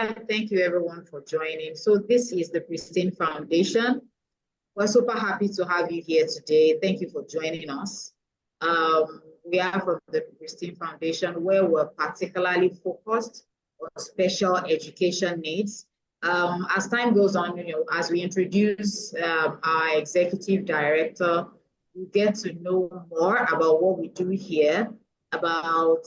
Thank you everyone for joining. So this is the Pristine Foundation. We're super happy to have you here today. Thank you for joining us. We are from the Pristine Foundation, where we're particularly focused on special education needs. As time goes on, as we introduce our executive director, you get to know more about what we do here, about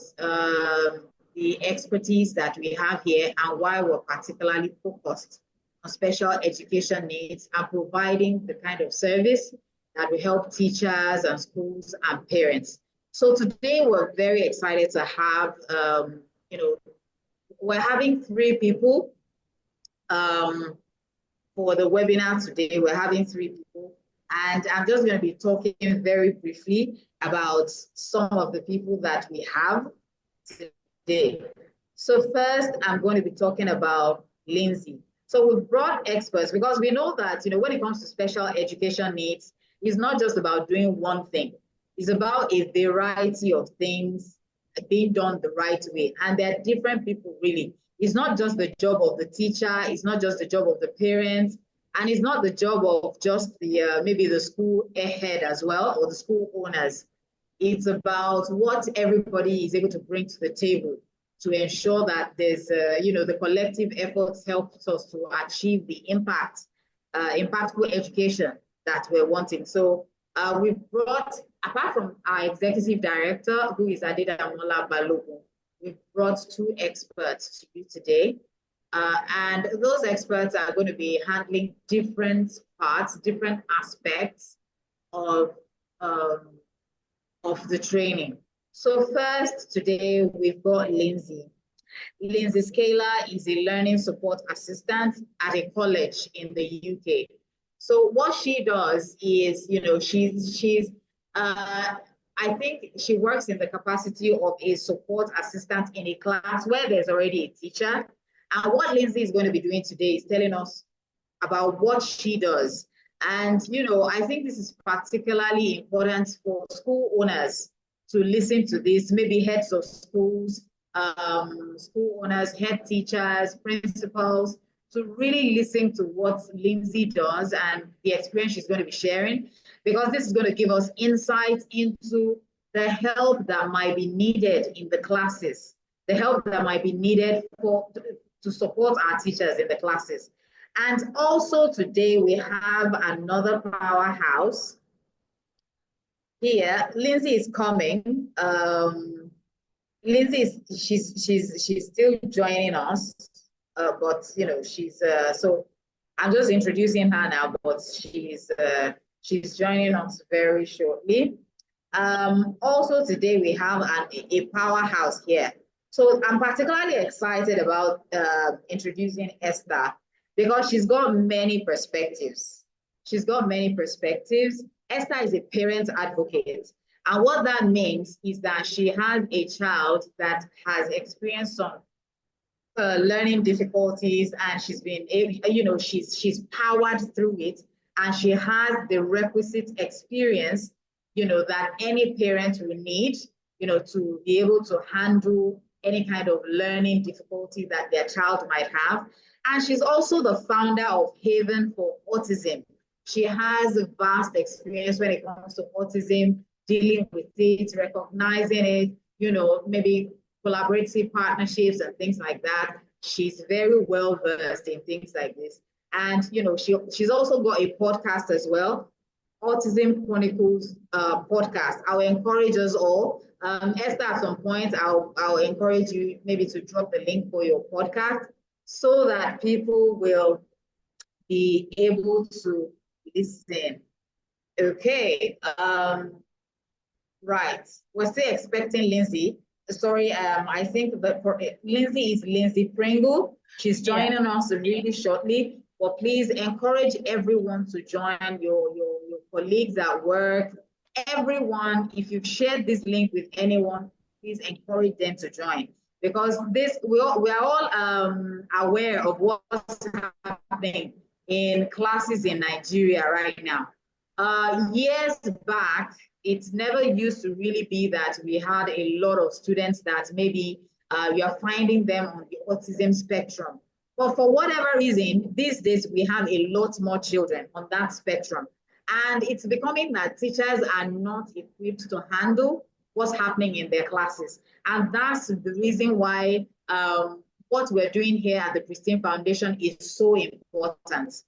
the expertise that we have here, and why we're particularly focused on special education needs and providing the kind of service that will help teachers and schools and parents. So today we're very excited to have, we're having 3 people for the webinar today. We're having 3 people, and I'm just going to be talking very briefly about some of the people that we have today. So first, I'm going to be talking about Lindsay. So we've brought experts because we know that, when it comes to special education needs, it's not just about doing one thing. It's about a variety of things being done the right way. And there are different people, really. It's not just the job of the teacher. It's not just the job of the parents. And it's not the job of just the maybe the school head as well, or the school owners. It's about what everybody is able to bring to the table to ensure that there's, the collective efforts helps us to achieve the impactful education that we're wanting. So we've brought, apart from our executive director, who is Adedamola Balogun, we've brought 2 experts to you today. And those experts are going to be handling different parts, different aspects of the training. So first, today, we've got Lindsay. Lindsay Scaler is a learning support assistant at a college in the UK. So what she does is, I think she works in the capacity of a support assistant in a class where there's already a teacher. And what Lindsay is going to be doing today is telling us about what she does. And, I think this is particularly important for school owners to listen to this, maybe heads of schools, school owners, head teachers, principals, to really listen to what Lindsay does and the experience she's going to be sharing, because this is going to give us insight into the help that might be needed in the classes, the help that might be needed to support our teachers in the classes. And also today we have another powerhouse here. Lindsay is coming. Lindsay she's still joining us, but she's so I'm just introducing her now, but she's joining us very shortly. Also today we have a powerhouse here. So I'm particularly excited about introducing Esther, because she's got many perspectives. She's got many perspectives. Esther is a parent advocate. And what that means is that she has a child that has experienced some learning difficulties, and she's been able, she's powered through it, and she has the requisite experience, that any parent will need, to be able to handle any kind of learning difficulty that their child might have. And she's also the founder of Haven for Autism. She has a vast experience when it comes to autism, dealing with it, recognizing it, maybe collaborative partnerships and things like that. She's very well versed in things like this. And, she's also got a podcast as well, Autism Chronicles podcast. I will encourage us all. Esther, at some point, I'll encourage you maybe to drop the link for your podcast so that people will be able to listen. Okay. Right. We're still expecting Lindsay. Sorry, I think that Lindsay is Lindsay Pringle. She's joining us really shortly. But please encourage everyone to join your colleagues at work. Everyone, if you've shared this link with anyone, please encourage them to join, because we are all aware of what's happening in classes in Nigeria right now. Years back, it never used to really be that we had a lot of students that maybe you are finding them on the autism spectrum. But for whatever reason, these days we have a lot more children on that spectrum. And it's becoming that teachers are not equipped to handle what's happening in their classes. And that's the reason why what we're doing here at the Pristine Foundation is so important.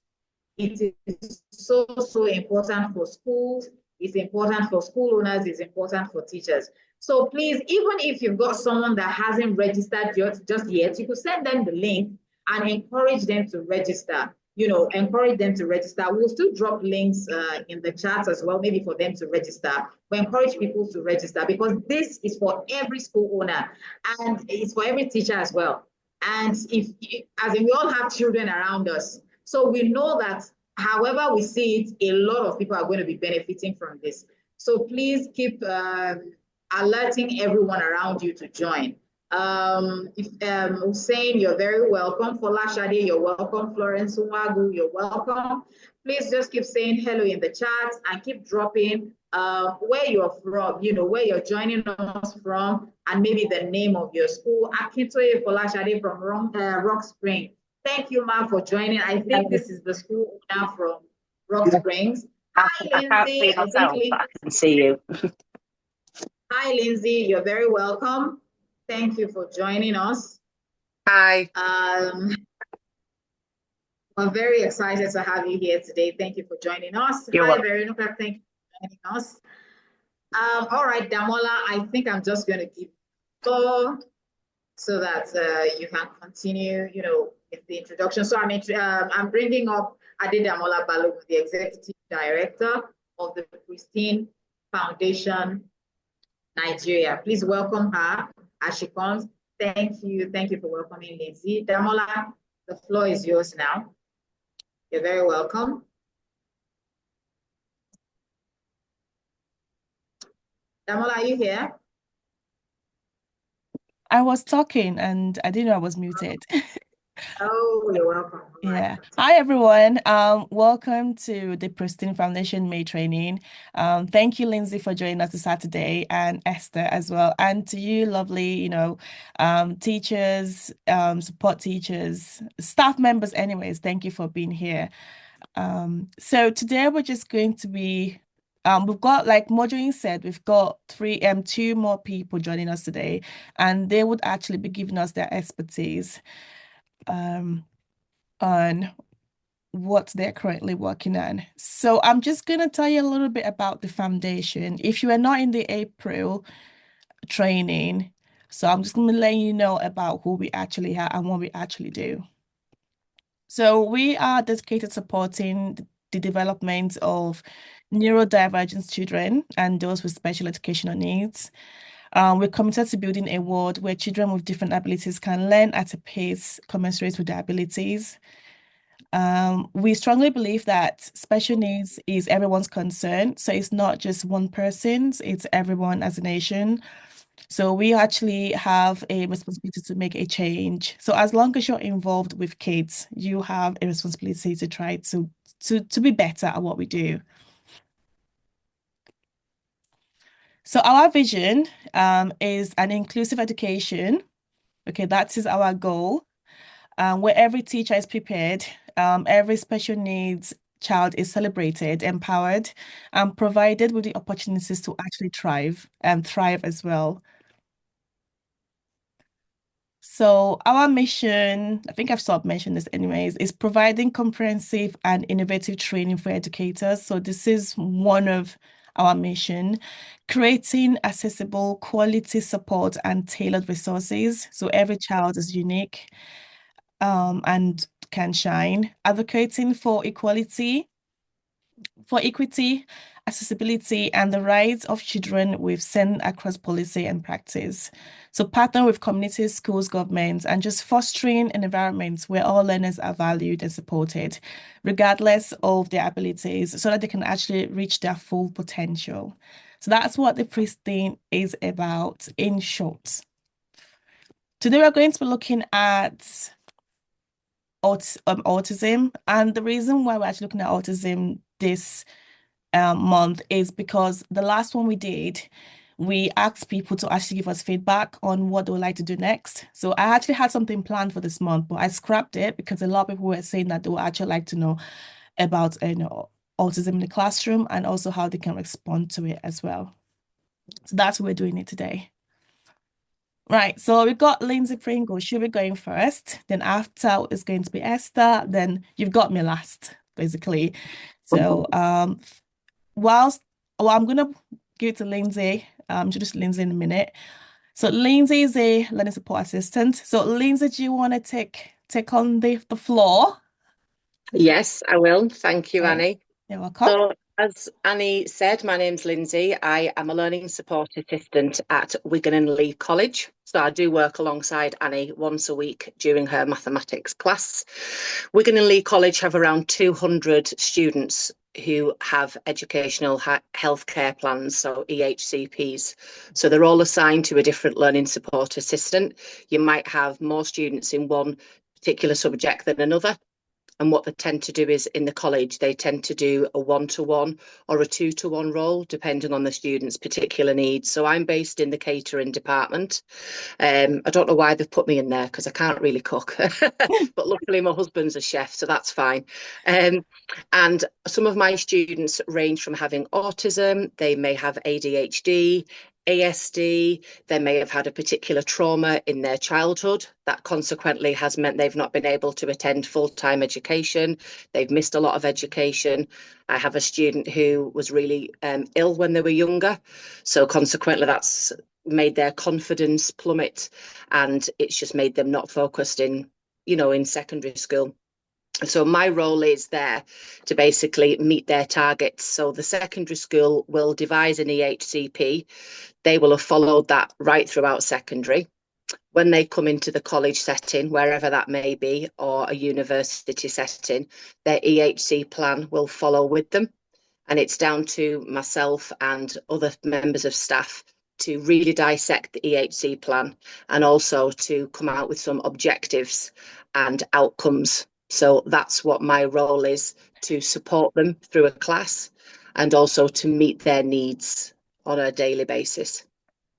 It is so, so important for schools. It's important for school owners. It's important for teachers. So please, even if you've got someone that hasn't registered just yet, you could send them the link and encourage them to register. Encourage them to register. We'll still drop links in the chat as well, maybe for them to register. We encourage people to register because this is for every school owner and it's for every teacher as well. And as in we all have children around us, so we know that however we see it, a lot of people are going to be benefiting from this. So please keep alerting everyone around you to join. Hussein, you're very welcome. Fola Shade, you're welcome. Florence Umagu, you're welcome. Please just keep saying hello in the chat and keep dropping where you're from, where you're joining us from, and maybe the name of your school. Akintoye Fola Shade from Rock Spring. Thank you, Ma, for joining. I think this is the school now from Rock Springs. Hi, Lindsay. I can see you. Hi, Lindsay. You're very welcome. Thank you for joining us. Hi. We're very excited to have you here today. Thank you for joining us. You're Hi, Veronica. Thank you for joining us. All right, Damola, I think I'm just going to give floor so that you can continue, with the introduction. So I'm bringing up Adedamola Balogun, the Executive Director of the Pristine Foundation Nigeria. Please welcome her as she comes. Thank you for welcoming Lindsay. Damola, the floor is yours now. You're very welcome. Damola, are you here? I was talking and I didn't know I was muted. Oh, you're welcome. Yeah. Hi, everyone. Welcome to the Pristine Foundation May training. Thank you, Lindsay, for joining us this Saturday, and Esther as well. And to you, lovely, teachers, support teachers, staff members, anyways, thank you for being here. So today we're just going to be we've got, like Mojoin said, we've got two more people joining us today, and they would actually be giving us their expertise on what they're currently working on. So I'm just going to tell you a little bit about the foundation. If you are not in the April training, so I'm just going to let you know about who we actually are and what we actually do. So we are dedicated supporting the development of neurodivergent children and those with special educational needs. We're committed to building a world where children with different abilities can learn at a pace commensurate with their abilities. We strongly believe that special needs is everyone's concern. So it's not just one person's, it's everyone as a nation. So we actually have a responsibility to make a change. So as long as you're involved with kids, you have a responsibility to try to be better at what we do. So our vision is an inclusive education. Okay, that is our goal. Where every teacher is prepared, every special needs child is celebrated, empowered, and provided with the opportunities to actually thrive and thrive as well. So our mission, I think I've sort of mentioned this anyways, is providing comprehensive and innovative training for educators. So this is one of our mission, creating accessible quality support and tailored resources. So every child is unique and can shine, advocating for equity, accessibility, and the rights of children with sent across policy and practice. So partner with communities, schools, governments, and just fostering an environment where all learners are valued and supported, regardless of their abilities, so that they can actually reach their full potential. So that's what the Pristine is about in short. Today we're going to be looking at autism, and the reason why we're actually looking at autism this month is because the last one we did, we asked people to actually give us feedback on what they would like to do next. So I actually had something planned for this month, but I scrapped it because a lot of people were saying that they would actually like to know about autism in the classroom and also how they can respond to it as well. So that's what we're doing it today. Right, so we've got Lindsay Pringle. She'll be going first. Then after is going to be Esther. Then you've got me last, basically. So whilst I'm gonna give it to Lindsay. Introduce Lindsay in a minute. So Lindsay is a learning support assistant. So Lindsay, do you want to take on the floor? Yes, I will. Thank you, Okay, Annie. you're welcome. So, as Annie said, my name's Lindsay. I am a learning support assistant at Wigan and Lee College. So I do work alongside Annie once a week during her mathematics class. Wigan and Lee College have around 200 students who have educational healthcare plans, so EHCPs. So they're all assigned to a different learning support assistant. You might have more students in one particular subject than another. And what they tend to do is in the college, they tend to do a 1-to-1 or a 2-to-1 role, depending on the student's particular needs. So I'm based in the catering department. I don't know why they've put me in there because I can't really cook, but luckily my husband's a chef, so that's fine. And some of my students range from having autism, they may have ADHD, ASD, they may have had a particular trauma in their childhood that consequently has meant they've not been able to attend full-time education. They've missed a lot of education. I have a student who was really ill when they were younger. So consequently, that's made their confidence plummet, and it's just made them not focused in secondary school. So my role is there to basically meet their targets. So the secondary school will devise an EHCP. They will have followed that right throughout secondary. When they come into the college setting, wherever that may be, or a university setting, their EHC plan will follow with them. And it's down to myself and other members of staff to really dissect the EHC plan and also to come out with some objectives and outcomes. So that's what my role is, to support them through a class and also to meet their needs on a daily basis.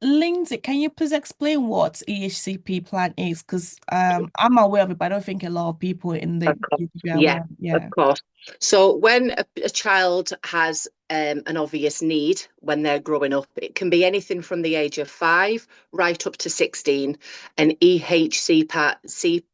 Lindsay, can you please explain what EHCP plan is? Because I'm aware of it, but I don't think a lot of people in the Of course. UK are Yeah, aware. of Yeah. course. So when a child has an obvious need when they're growing up, it can be anything from the age of 5 right up to 16. An EHCP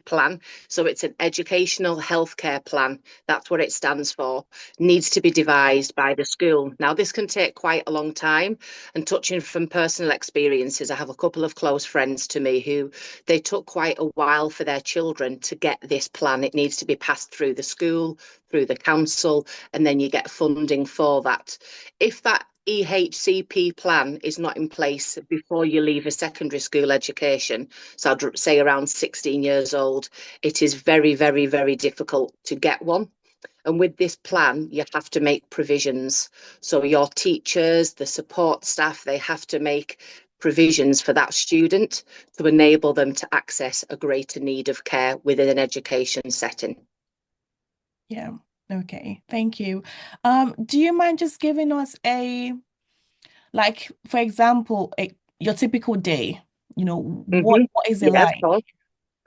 plan, so it's an educational healthcare plan, that's what it stands for, needs to be devised by the school. Now, this can take quite a long time, and touching from personal experiences, I have a couple of close friends to me who they took quite a while for their children to get this plan. It needs to be passed through the school, through the council, and then you get funding for that. If that EHCP plan is not in place before you leave a secondary school education, so I'd say around 16 years old, it is very, very, very difficult to get one. And with this plan, you have to make provisions. So your teachers, the support staff, they have to make provisions for that student to enable them to access a greater need of care within an education setting. Yeah. Okay. Thank you. Do you mind just giving us like, for example, your typical day? What is it Yeah, of like? course.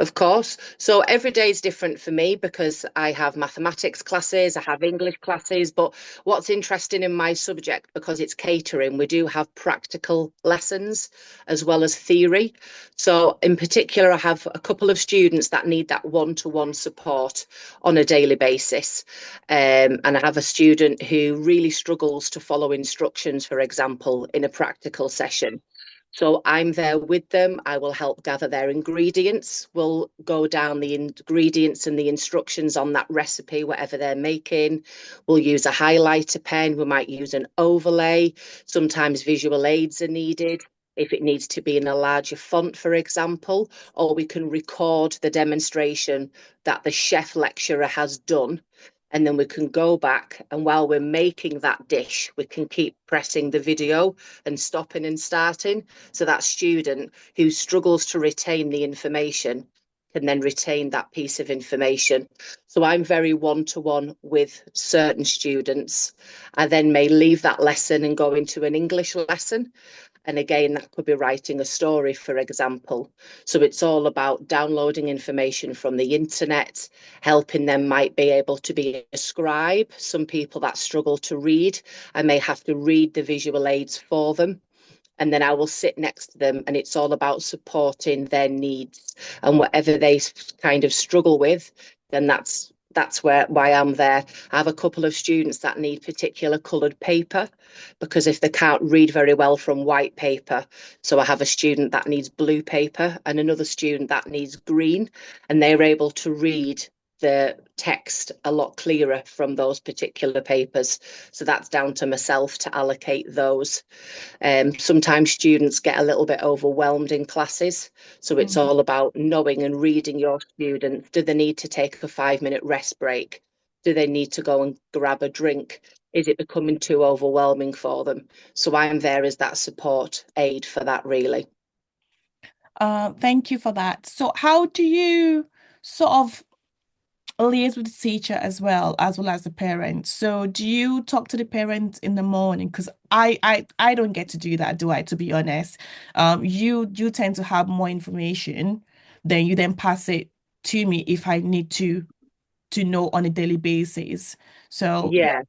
Of course. So every day is different for me because I have mathematics classes, I have English classes. But what's interesting in my subject, because it's catering, we do have practical lessons as well as theory. So in particular, I have a couple of students that need that one-to-one support on a daily basis. And I have a student who really struggles to follow instructions, for example, in a practical session. So I'm there with them. I will help gather their ingredients. We'll go down the ingredients and the instructions on that recipe, whatever they're making. We'll use a highlighter pen. We might use an overlay. Sometimes visual aids are needed if it needs to be in a larger font, for example, or we can record the demonstration that the chef lecturer has done. And then we can go back, and while we're making that dish, we can keep pressing the video and stopping and starting. So that student who struggles to retain the information can then retain that piece of information. So I'm very one-to-one with certain students. I then may leave that lesson and go into an English lesson. And again, that could be writing a story, for example. So it's all about downloading information from the internet, helping them might be able to be a scribe. Some people that struggle to read, I may have to read the visual aids for them. And then I will sit next to them, and it's all about supporting their needs, and whatever they kind of struggle with, then that's why I'm there. I have a couple of students that need particular coloured paper because if they can't read very well from white paper, so I have a student that needs blue paper and another student that needs green, and they're able to read the text a lot clearer from those particular papers. So that's down to myself to allocate those. Sometimes students get a little bit overwhelmed in classes. So it's all about knowing and reading your students. Do they need to take a 5-minute rest break? Do they need to go and grab a drink? Is it becoming too overwhelming for them? So I'm there as that support aid for that, really. Thank you for that. So how do you sort of liaise with the teacher as well as the parents? So do you talk to the parents in the morning? Because I don't get to do that, do I, to be honest? You tend to have more information, then you then pass it to me if I need to know on a daily basis. So yeah. Yeah.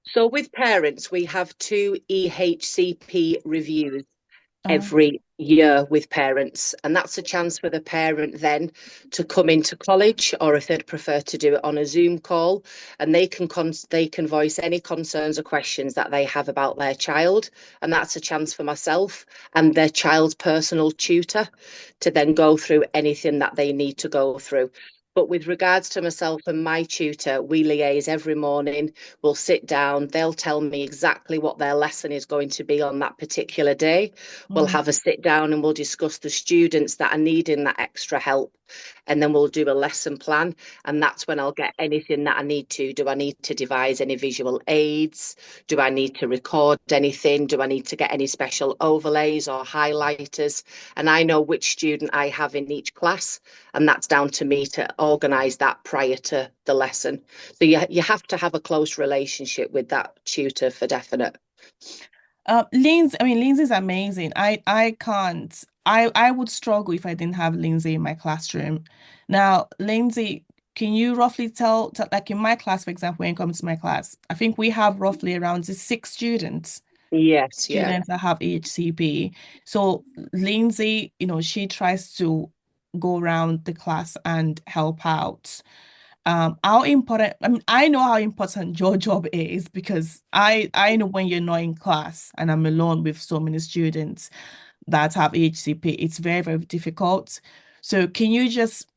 So with parents, we have 2 EHCP reviews every year with parents, and that's a chance for the parent then to come into college, or if they'd prefer to do it on a Zoom call, and they can voice any concerns or questions that they have about their child, and that's a chance for myself and their child's personal tutor to then go through anything that they need to go through. But with regards to myself and my tutor, we liaise every morning. We'll sit down, they'll tell me exactly what their lesson is going to be on that particular day. We'll have a sit down and we'll discuss the students that are needing that extra help. And then we'll do a lesson plan. And that's when I'll get anything that I need to. Do I need to devise any visual aids? Do I need to record anything? Do I need to get any special overlays or highlighters? And I know which student I have in each class. And that's down to me to organise that prior to the lesson. So you have to have a close relationship with that tutor for definite. Lindsay's amazing. I can't. I would struggle if I didn't have Lindsay in my classroom. Now, Lindsay, can you roughly tell like in my class, for example, when it comes to my class, I think we have roughly around 6 students. Yes, yeah. Students that have HCP. So Lindsay, she tries to go around the class and help out. How important, I know how important your job is because I know when you're not in class and I'm alone with so many students that have HCP, it's very, very difficult. So can you just,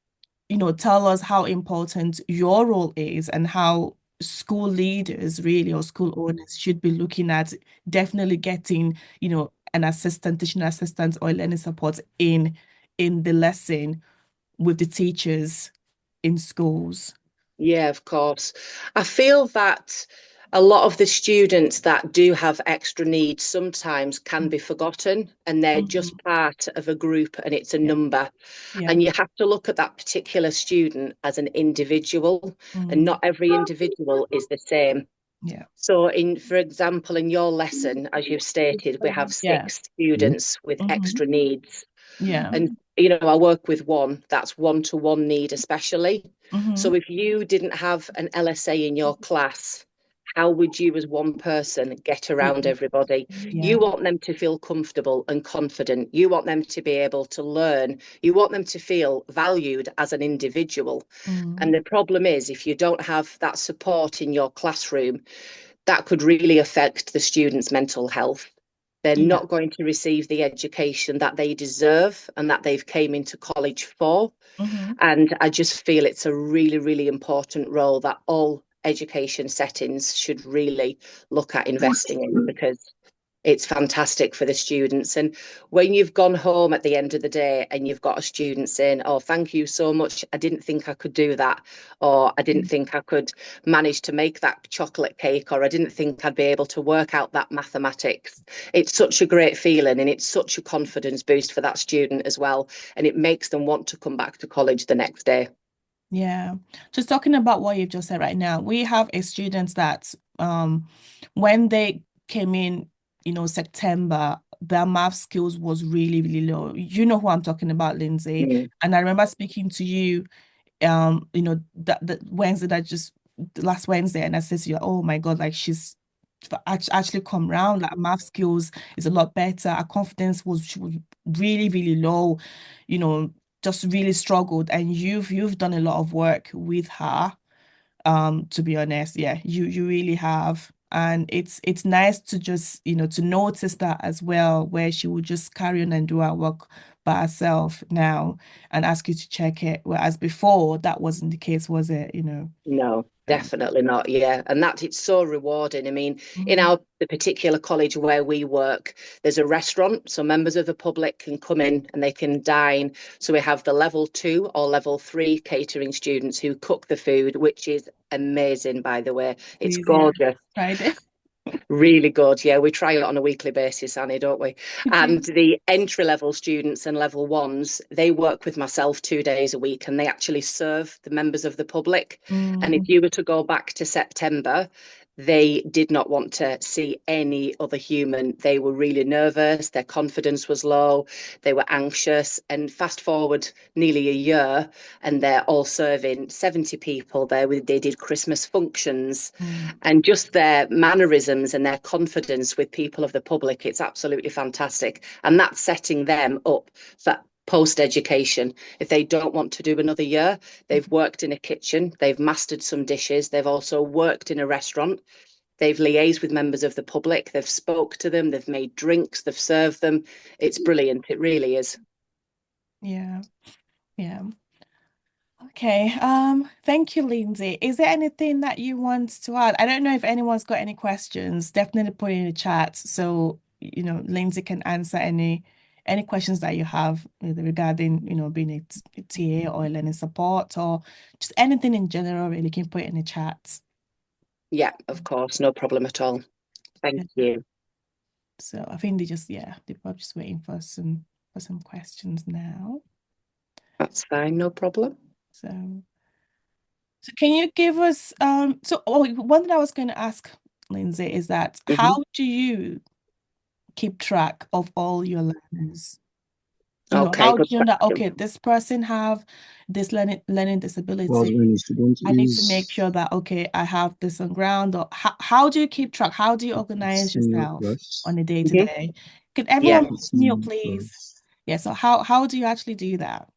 tell us how important your role is and how school leaders really or school owners should be looking at definitely getting, an assistant, teaching assistant or learning support in the lesson with the teachers in schools. Yeah, of course. I feel that a lot of the students that do have extra needs sometimes can be forgotten and they're just part of a group and it's a number. Yeah. And you have to look at that particular student as an individual, and not every individual is the same. Yeah. So for example, in your lesson, as you've stated, we have Yeah. 6 students with extra needs. Yeah. And, I work with one that's one-to-one need, especially. So if you didn't have an LSA in your class, how would you as one person get around everybody? Yeah. You want them to feel comfortable and confident. You want them to be able to learn. You want them to feel valued as an individual. And the problem is, if you don't have that support in your classroom, that could really affect the student's mental health. They're not going to receive the education that they deserve and that they've came into college for. And I just feel it's a really, really important role that all education settings should really look at investing in, because It's fantastic for the students. And when you've gone home at the end of the day and you've got a student saying, oh, thank you so much, I didn't think I could do that, or I didn't think I could manage to make that chocolate cake, or I didn't think I'd be able to work out that mathematics. It's such a great feeling, and it's such a confidence boost for that student as well. And it makes them want to come back to college the next day. Yeah, just talking about what you've just said right now, we have a student that when they came in, September, their math skills was really, really low. You know who I'm talking about, Lindsay. Mm. And I remember speaking to you, that Wednesday, that just last Wednesday, and I said to you, oh my God, like she's actually come round, like math skills is a lot better. Her confidence she was really, really low, you know, just really struggled. And you've done a lot of work with her. To be honest, yeah, you really have. And it's nice to just, to notice that as well, where she would just carry on and do her work by herself now and ask you to check it. Whereas before that wasn't the case, was it? No, Um, definitely not. Yeah. And that it's so rewarding. I mean, in mhm, the particular college where we work, there's a restaurant. So members of the public can come in and they can dine. So we have the level 2 or level 3 catering students who cook the food, which is amazing, by the way. It's please, yeah, gorgeous. tried it. Really good. Yeah, we try it on a weekly basis, Annie, don't we? We And do. the entry level students and level ones, they work with myself 2 days a week and they actually serve the members of the public. And if Mm, you were to go back to September, they did not want to see any other human. They were really nervous. Their confidence was low. They were anxious. And fast forward nearly a year, and they're all serving 70 people there. They did Christmas functions, mm, and just their mannerisms and their confidence with people of the public, it's absolutely fantastic. And that's setting them up for post-education. If they don't want to do another year, they've worked in a kitchen, they've mastered some dishes, they've also worked in a restaurant, they've liaised with members of the public, they've spoke to them, they've made drinks, they've served them. It's brilliant, it really is. yeah, yeah. Okay. Thank you, Lindsay. Is there anything that you want to add? I don't know if anyone's got any questions. Definitely put it in the chat so Lindsay can answer any questions that you have regarding being a TA or a learning support or just anything in general. Really, you can put it in the chat. Yeah, of course, no problem at all. Thank you. So I think they're probably just waiting for some questions now. That's fine, no problem. So. So can you give us one thing I was going to ask, Lindsay, is that how Mhm. do you keep track of all your learners? Okay, How do good you know that question. okay, this person have this learning Was disability? when a student I need to make is sure that okay, I have this on ground, or how do you keep track? How do you organize senior yourself class, on a day to Mhm. day? Can Yeah. everyone mute, senior please? class, Yeah, so how do you actually do that?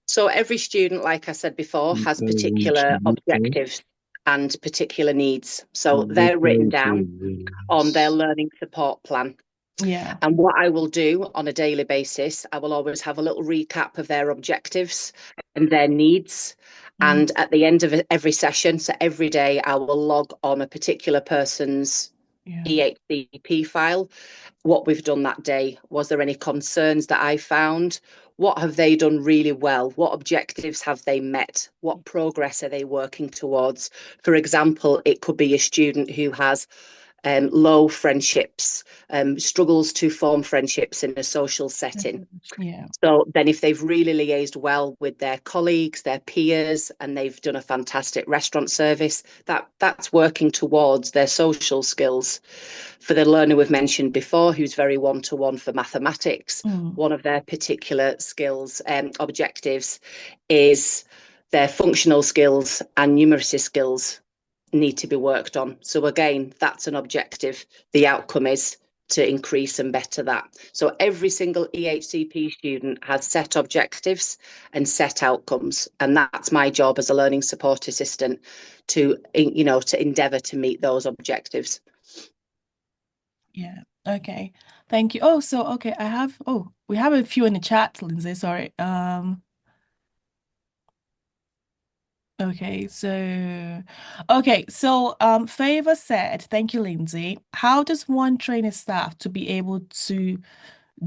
So every student, like I said before, has particular distributor, objectives and particular needs. So they're written distributor down to on their various learning support plan. Yeah. And what I will do on a daily basis, I will always have a little recap of their objectives and their needs. Mm, And at the end of every session, so every day, I will log on a particular person's yeah. EHCP file, what we've done that day. Was there any concerns that I found? What have they done really well? What objectives have they met? What progress are they working towards? For example, it could be a student who has low friendships, struggles to form friendships in a social setting. Yeah. So then if they've really liaised well with their colleagues, their peers, and they've done a fantastic restaurant service, that's working towards their social skills. For the learner we've mentioned before, who's very one-to-one for mathematics, Mm, one of their particular skills, objectives, is their functional skills and numeracy skills need to be worked on. So again, that's an objective. The outcome is to increase and better that. So every single EHCP student has set objectives and set outcomes. And that's my job as a learning support assistant to endeavour to meet those objectives. yeah. Okay. Thank you. Oh, so okay, we have a few in the chat, Lindsay. Sorry. Favor said, thank you, Lindsay. How does one train a staff to be able to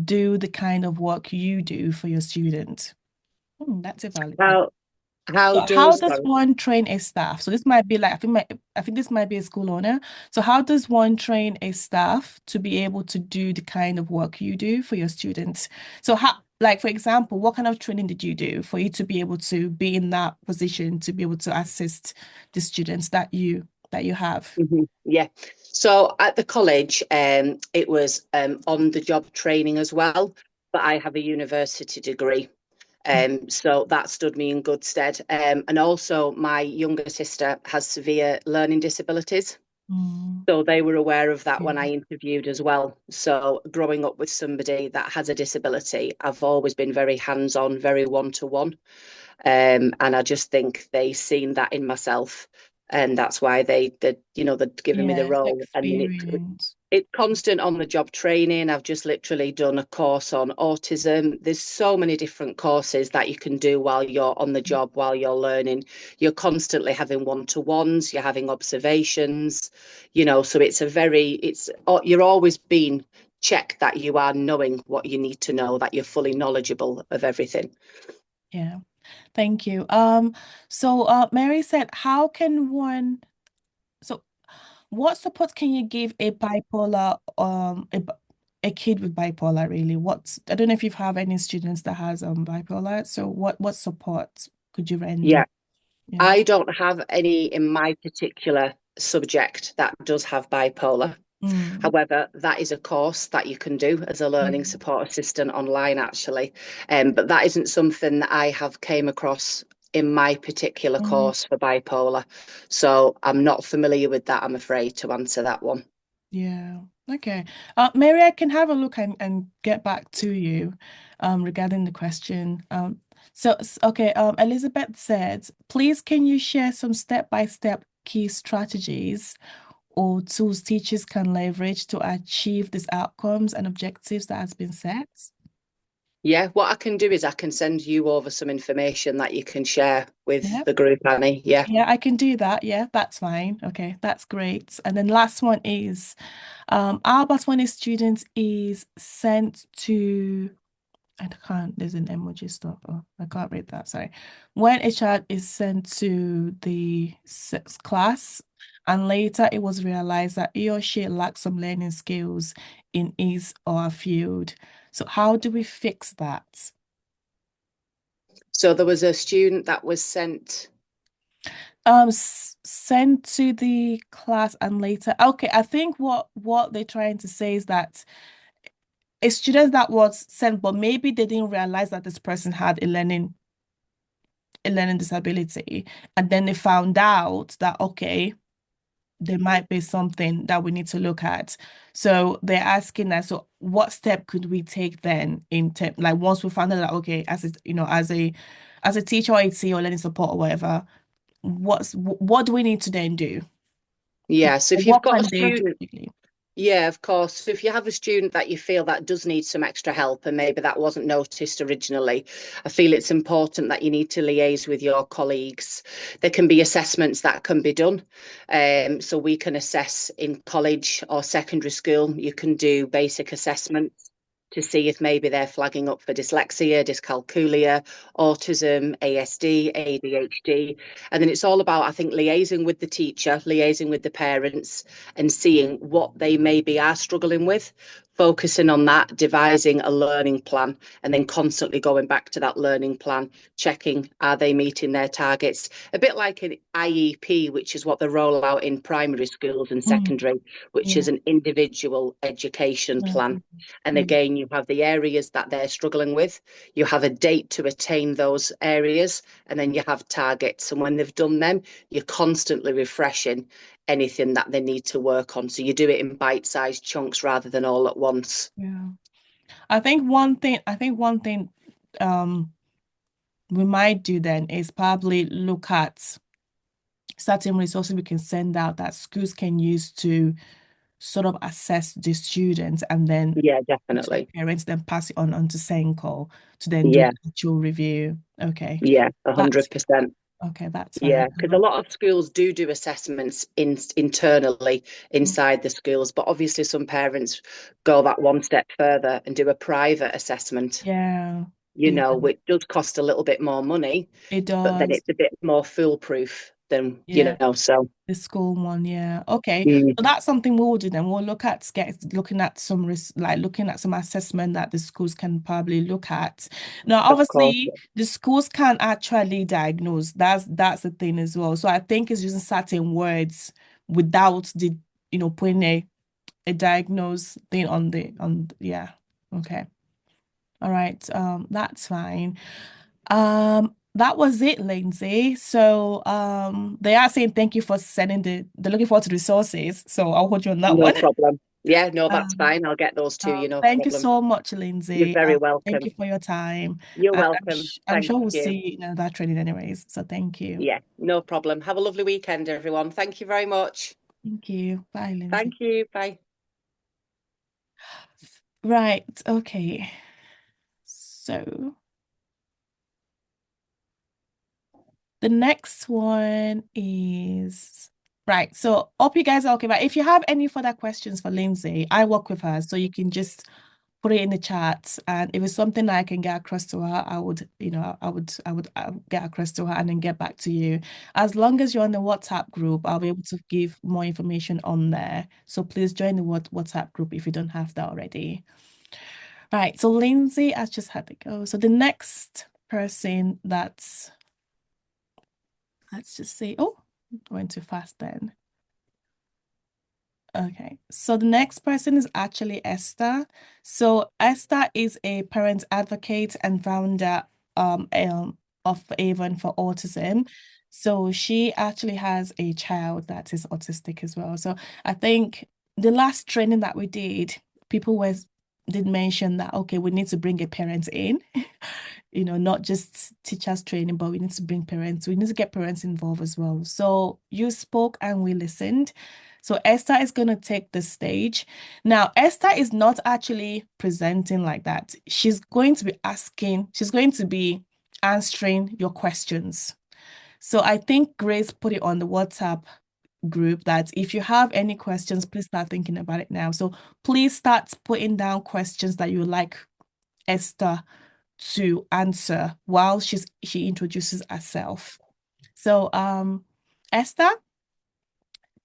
do the kind of work you do for your students? That's a valid question. How how So how does does one train a staff? So this might be like I think this might be a school owner. So how does one train a staff to be able to do the kind of work you do for your students? So how, like for example, what kind of training did you do for you to be able to be in that position to be able to assist the students that you have? Yeah. So at the college, it was on the job training as well, but I have a university degree. So that stood me in good stead. And also, my younger sister has severe learning disabilities. Mm, So they were aware of that okay. when I interviewed as well. So growing up with somebody that has a disability, I've always been very hands-on, very one-to-one. And I just think they seen that in myself. And that's why they'd given me the Yes, role. And then experience. it's constant on the job training. I've just literally done a course on autism. There's so many different courses that you can do while you're on the job, while you're learning. You're constantly having one-to-ones, you're having observations, so you're always being checked that you are knowing what you need to know, that you're fully knowledgeable of everything. Yeah. Thank you. Mary said, how can one, so what support can you give a bipolar, a kid with bipolar really? I don't know if you have any students that has bipolar. So what support could you render? Yeah. Yeah. I don't have any in my particular subject that does have bipolar. Mm. However, that is a course that you can do as a Yeah. learning support assistant online, actually. But that isn't something that I have came across in my particular Mm. course for bipolar. So I'm not familiar with that, I'm afraid, to answer that one. Yeah. Okay. Mary, I can have a look and get back to you regarding the question. Elizabeth said, please can you share some step-by-step key strategies or tools teachers can leverage to achieve these outcomes and objectives that has been set? Yeah, what I can do is I can send you over some information that you can share with Yeah. the group, Annie. Yeah. Yeah, I can do that. Yeah, that's fine. Okay, that's great. And then last one is Albert, when a student is sent to I can't, there's an emoji stop. Oh, I can't read that. Sorry. When a child is sent to the class and later it was realized that he or she lacks some learning skills in his or her field. So how do we fix that? So there was a student that was sent. Sent to the class and later. Okay, I think what they're trying to say is that a student that was sent, but maybe they didn't realize that this person had a learning disability. And then they found out that, okay, there might be something that we need to look at. So they're asking us, so what step could we take then in like once we found out that, okay, as a teacher or AT or learning support or whatever, what do we need to then do? Yeah, so if you've What got a can they do student. basically? Yeah, of course. So if you have a student that you feel that does need some extra help and maybe that wasn't noticed originally, I feel it's important that you need to liaise with your colleagues. There can be assessments that can be done. So we can assess in college or secondary school. You can do basic assessments to see if maybe they're flagging up for dyslexia, dyscalculia, autism, ASD, ADHD. And then it's all about, I think, liaising with the teacher, liaising with the parents, and seeing what they maybe are struggling with, focusing on that, devising a learning plan, and then constantly going back to that learning plan, checking are they meeting their targets. A bit like an IEP, which is what they roll out in primary schools and Mm, secondary, which is yeah. an individual education plan. Okay. And Yeah. again, you have the areas that they're struggling with, you have a date to attain those areas, and then you have targets. And when they've done them, you're constantly refreshing anything that they need to work on. So you do it in bite-sized chunks rather than all at once. Yeah. I think one thing um we might do then is probably look at certain resources we can send out that schools can use to sort of assess the students and then Yeah, to the definitely. parents, then pass it on to Senko to then do Yeah, the actual review. Okay. yeah, That's 100%. Okay, that's Yeah, fine. because a lot of schools do assessments internally Mm. inside the schools, but obviously some parents go that one step further and do a private assessment, Yeah, you yeah, know, which does cost a little bit more money, it but then does. it's a bit more foolproof than, Yeah. so. The school one, yeah. Okay. Mm, So that's something we'll do then. We'll look at looking at some like looking at some assessment that the schools can probably look at. Now, of course. obviously, the schools can't actually diagnose. That's the thing as well. So I think it's using certain words without the, putting a diagnose thing yeah. Okay. All right. That's fine. That was it, Lindsay. So, they are saying thank you for sending they're looking forward to the resources. So I'll hold you on that No one. problem. Yeah, no, that's Um, fine. I'll get those to you, no Thank you problem. so much, You're Lindsay. very Thank welcome. you for your time. You're And welcome. I'm Thank sure we'll you. see you in another training anyways. So thank you. Yeah, no problem. Have a lovely weekend, everyone. Thank you very much. Thank you. Bye, Lindsay. Thank you. Bye. Right. Okay. So the next one is right. So hope you guys are okay. But if you have any further questions for Lindsay, I work with her, so you can just put it in the chat. And if it's something that I can get across to her, I would, I would get across to her and then get back to you. As long as you're on the WhatsApp group, I'll be able to give more information on there. So please join the WhatsApp group if you don't have that already. Right. So Lindsay has just had to go. So the next person let's just say, oh, went too fast then. Okay, so the next person is actually Esther. So Esther is a parent advocate and founder of Avon for Autism. So she actually has a child that is autistic as well. So I think the last training that we people did mention that, okay, we need to bring a parent in, not just teachers training, but we need to bring parents. We need to get parents involved as well. So you spoke and we listened. So Esther is going to take the stage. Now, Esther is not actually presenting like that. She's going to be answering your questions. So I think Grace put it on the WhatsApp group that if you have any questions, please start thinking about it now. So please start putting down questions that you like Esther to answer while she introduces herself. So, Esther,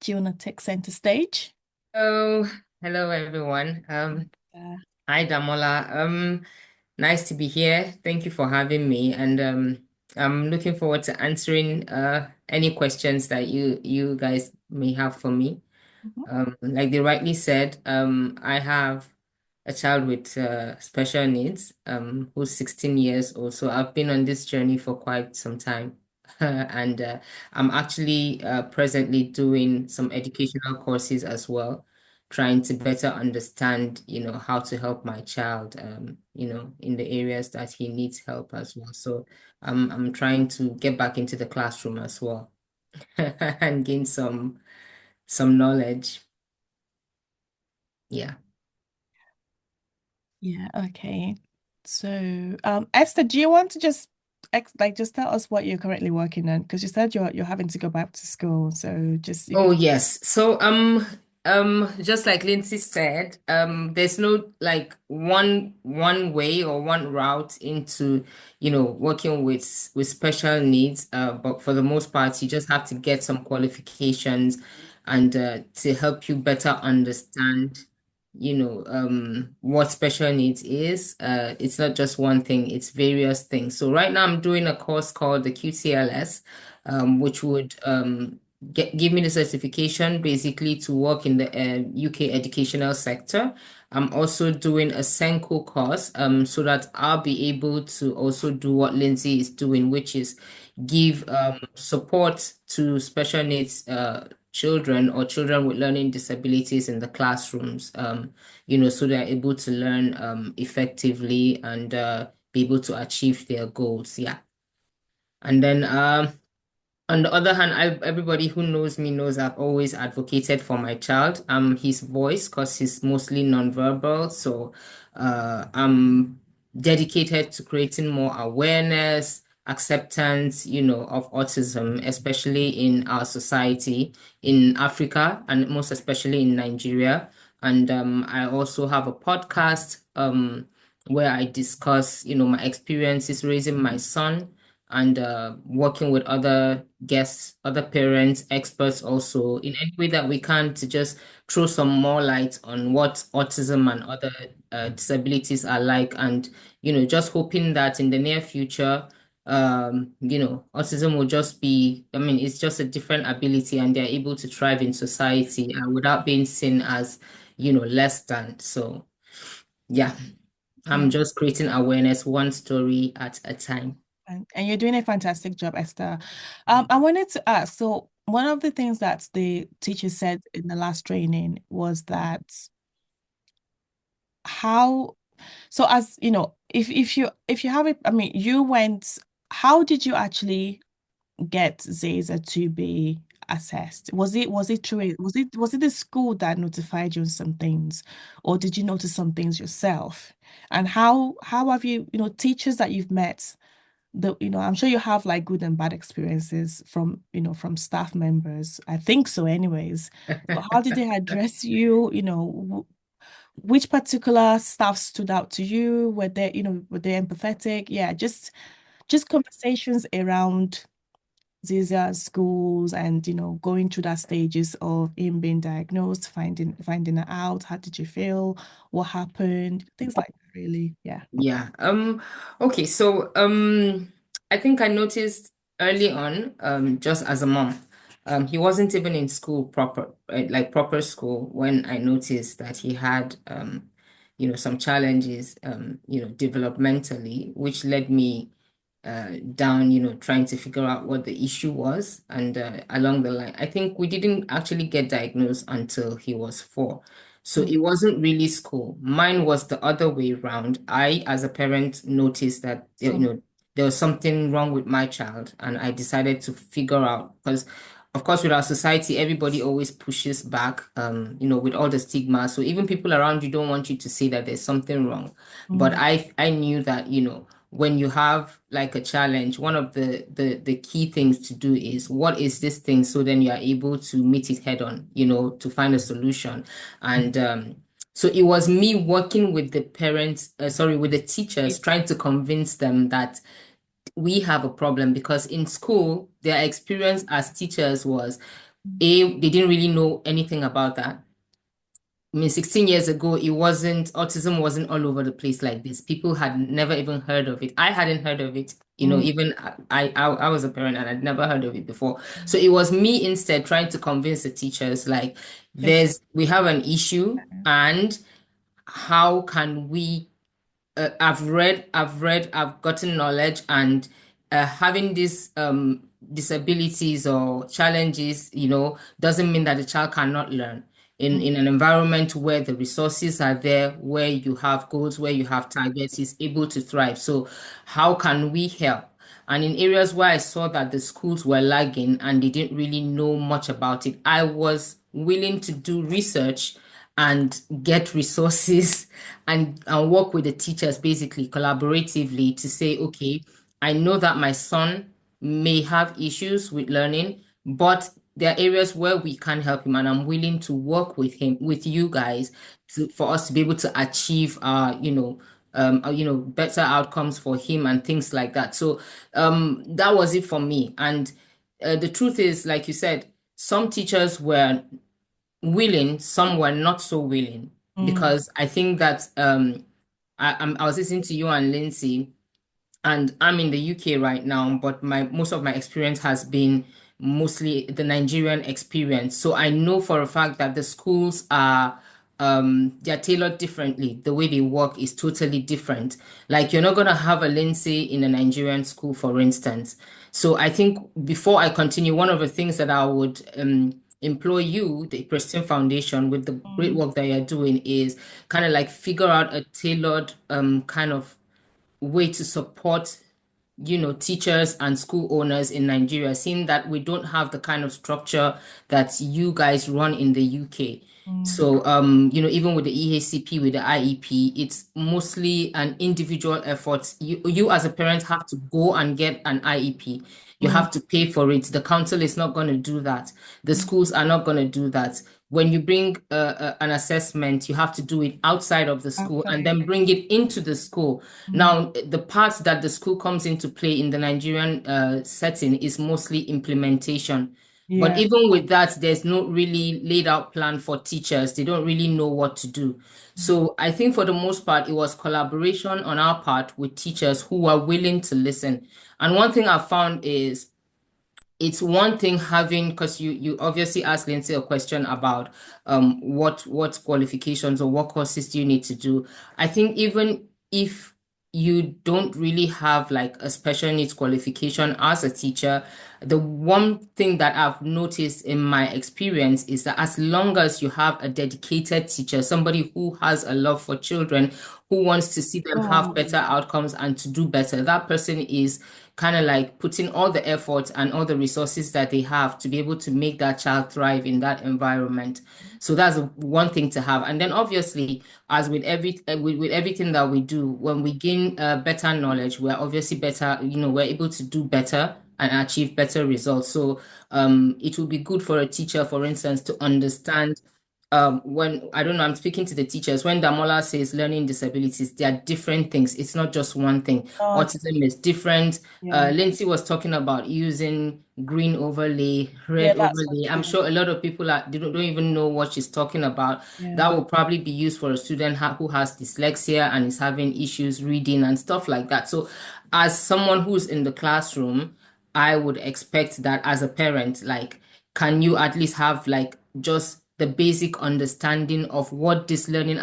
do you want to take center stage? Oh, hello everyone. Uh, Hi Damola. Nice to be here. Thank you for having me, and I'm looking forward to answering any questions that you guys may have for me. Like they rightly said, I have a child with special needs, who's 16 years old. So I've been on this journey for quite some time. And I'm actually presently doing some educational courses as well, trying to better understand, how to help my child, in the areas that he needs help as well. So I'm trying to get back into the classroom as well and gain some knowledge. Yeah. yeah, okay. So, Esther, do you want to just just tell us what you're currently working on? Because you said you're having to go back to school. So just you Oh could. yes. So just like Lindsay said, there's no like one way or one route into, working with special needs. But for the most part, you just have to get some qualifications and to help you better understand, what special needs is. It's not just one thing, it's various things. So right now I'm doing a course called the QTLS, which would give me the certification basically to work in the UK educational sector. I'm also doing a Senko course so that I'll be able to also do what Lindsay is doing, which is give support to special needs children or children with learning disabilities in the classrooms, so they're able to learn effectively and be able to achieve their goals. Yeah. And then on the other hand, everybody who knows me knows I've always advocated for my child. His voice, because he's mostly nonverbal. So I'm dedicated to creating more awareness, acceptance, of autism, especially in our society in Africa and most especially in Nigeria. And I also have a podcast where I discuss, my experiences raising my son and working with other guests, other parents, experts also in any way that we can to just throw some more light on what autism and other disabilities are like. And, just hoping that in the near future, autism will just be, I mean, it's just a different ability and they're able to thrive in society without being seen as, less than. So, yeah, I'm Yeah. just creating awareness one story at a time. And you're doing a fantastic job, Esther. I wanted to ask, so one of the things that the teacher said in the last training was that how, so as you know, if you have it, I mean, you went, how did you actually get Zaza to be assessed? Was it the school that notified you on some things, or did you notice some things yourself? And how have you, teachers that you've met, I'm sure you have like good and bad experiences from, from staff members. I think so anyways. So how did they address you? Which particular staff stood out to you? Were they empathetic? Yeah, just conversations around these schools and going through that stages of him being diagnosed, finding it out. How did you feel? What happened? Things like that, really. Yeah. Yeah. Okay, so I think I noticed early on, just as a mom, he wasn't even in school proper, like proper school when I noticed that he had some challenges developmentally, which led me down, trying to figure out what the issue was. And along the line, I think we didn't actually get diagnosed until he was 4. So Mm, it wasn't really school. Mine was the other way around. I, as a parent, noticed that, so, there was something wrong with my child, and I decided to figure out because, of course, with our society, everybody always pushes back, with all the stigma. So even people around you don't want you to say that there's something wrong. But mm, I knew that, when you have like a challenge, one of the key things to do is what is this thing? So then you are able to meet it head on, to find a solution. And so it was me working with the parents, sorry, with the teachers, trying to convince them that we have a problem because in school, their experience as teachers was they didn't really know anything about that. I mean, 16 years ago, autism wasn't all over the place like this. People had never even heard of it. I hadn't heard of it. mm, Even I was a parent and I'd never heard of it before. So it was me instead trying to convince the teachers, like, just we have an issue and how can we I've gotten knowledge and having these disabilities or challenges, doesn't mean that the child cannot learn. mm, In an environment where the resources are there, where you have goals, where you have targets, is able to thrive. So how can we help? And in areas where I saw that the schools were lagging and they didn't really know much about it, I was willing to do research and get resources and work with the teachers basically collaboratively to say, okay, I know that my son may have issues with learning, but there are areas where we can help him, and I'm willing to work with him, with you guys, for us to be able to achieve better outcomes for him and things like that. So that was it for me. And the truth is, like you said, some teachers were willing, some were not so willing, mm, because I think that I was listening to you and Lindsay, and I'm in the UK right now, but my most of my experience has been mostly the Nigerian experience. So I know for a fact that the schools are they're tailored differently. The way they work is totally different. Like you're not gonna have a Lindsay in a Nigerian school, for instance. So I think before I continue, one of the things that I would employ you, the Preston Foundation, with the great mm, work that you're doing, is kind of like figure out a tailored kind of way to support teachers and school owners in Nigeria, seeing that we don't have the kind of structure that you guys run in the UK. So, even with the EHCP, with the IEP, it's mostly an individual effort. You as a parent have to go and get an IEP. You have to pay for it. The council is not going to do that. The schools are not going to do that. When you bring an assessment, you have to do it outside of the school and then bring it into the school. Now, the part that the school comes into play in the Nigerian setting is mostly implementation. But even with that, there's no really laid out plan for teachers. They don't really know what to do. So I think for the most part, it was collaboration on our part with teachers who are willing to listen. And one thing I found is it's one thing having, because you obviously asked Lindsay a question about what qualifications or what courses do you need to do. I think even if you don't really have like a special needs qualification as a teacher, the one thing that I've noticed in my experience is that as long as you have a dedicated teacher, somebody who has a love for children, who wants to see them have better outcomes and to do better, that person is kind of like putting all the effort and all the resources that they have to be able to make that child thrive in that environment. So that's one thing to have. And then obviously, as with with everything that we do, when we gain better knowledge, we're obviously better, we're able to do better and achieve better results. So it will be good for a teacher, for instance, to understand when I don't know, I'm speaking to the teachers. When Damola says learning disabilities, they are different things. It's not just one thing. Autism is different. Lindsay was talking about using green overlay, red overlay. I'm sure a lot of people don't even know what she's talking about. That will probably be used for a student who has dyslexia and is having issues reading and stuff like that. So as someone who's in the classroom, I would expect that as a parent, like, can you at least have like just the basic understanding of what these learning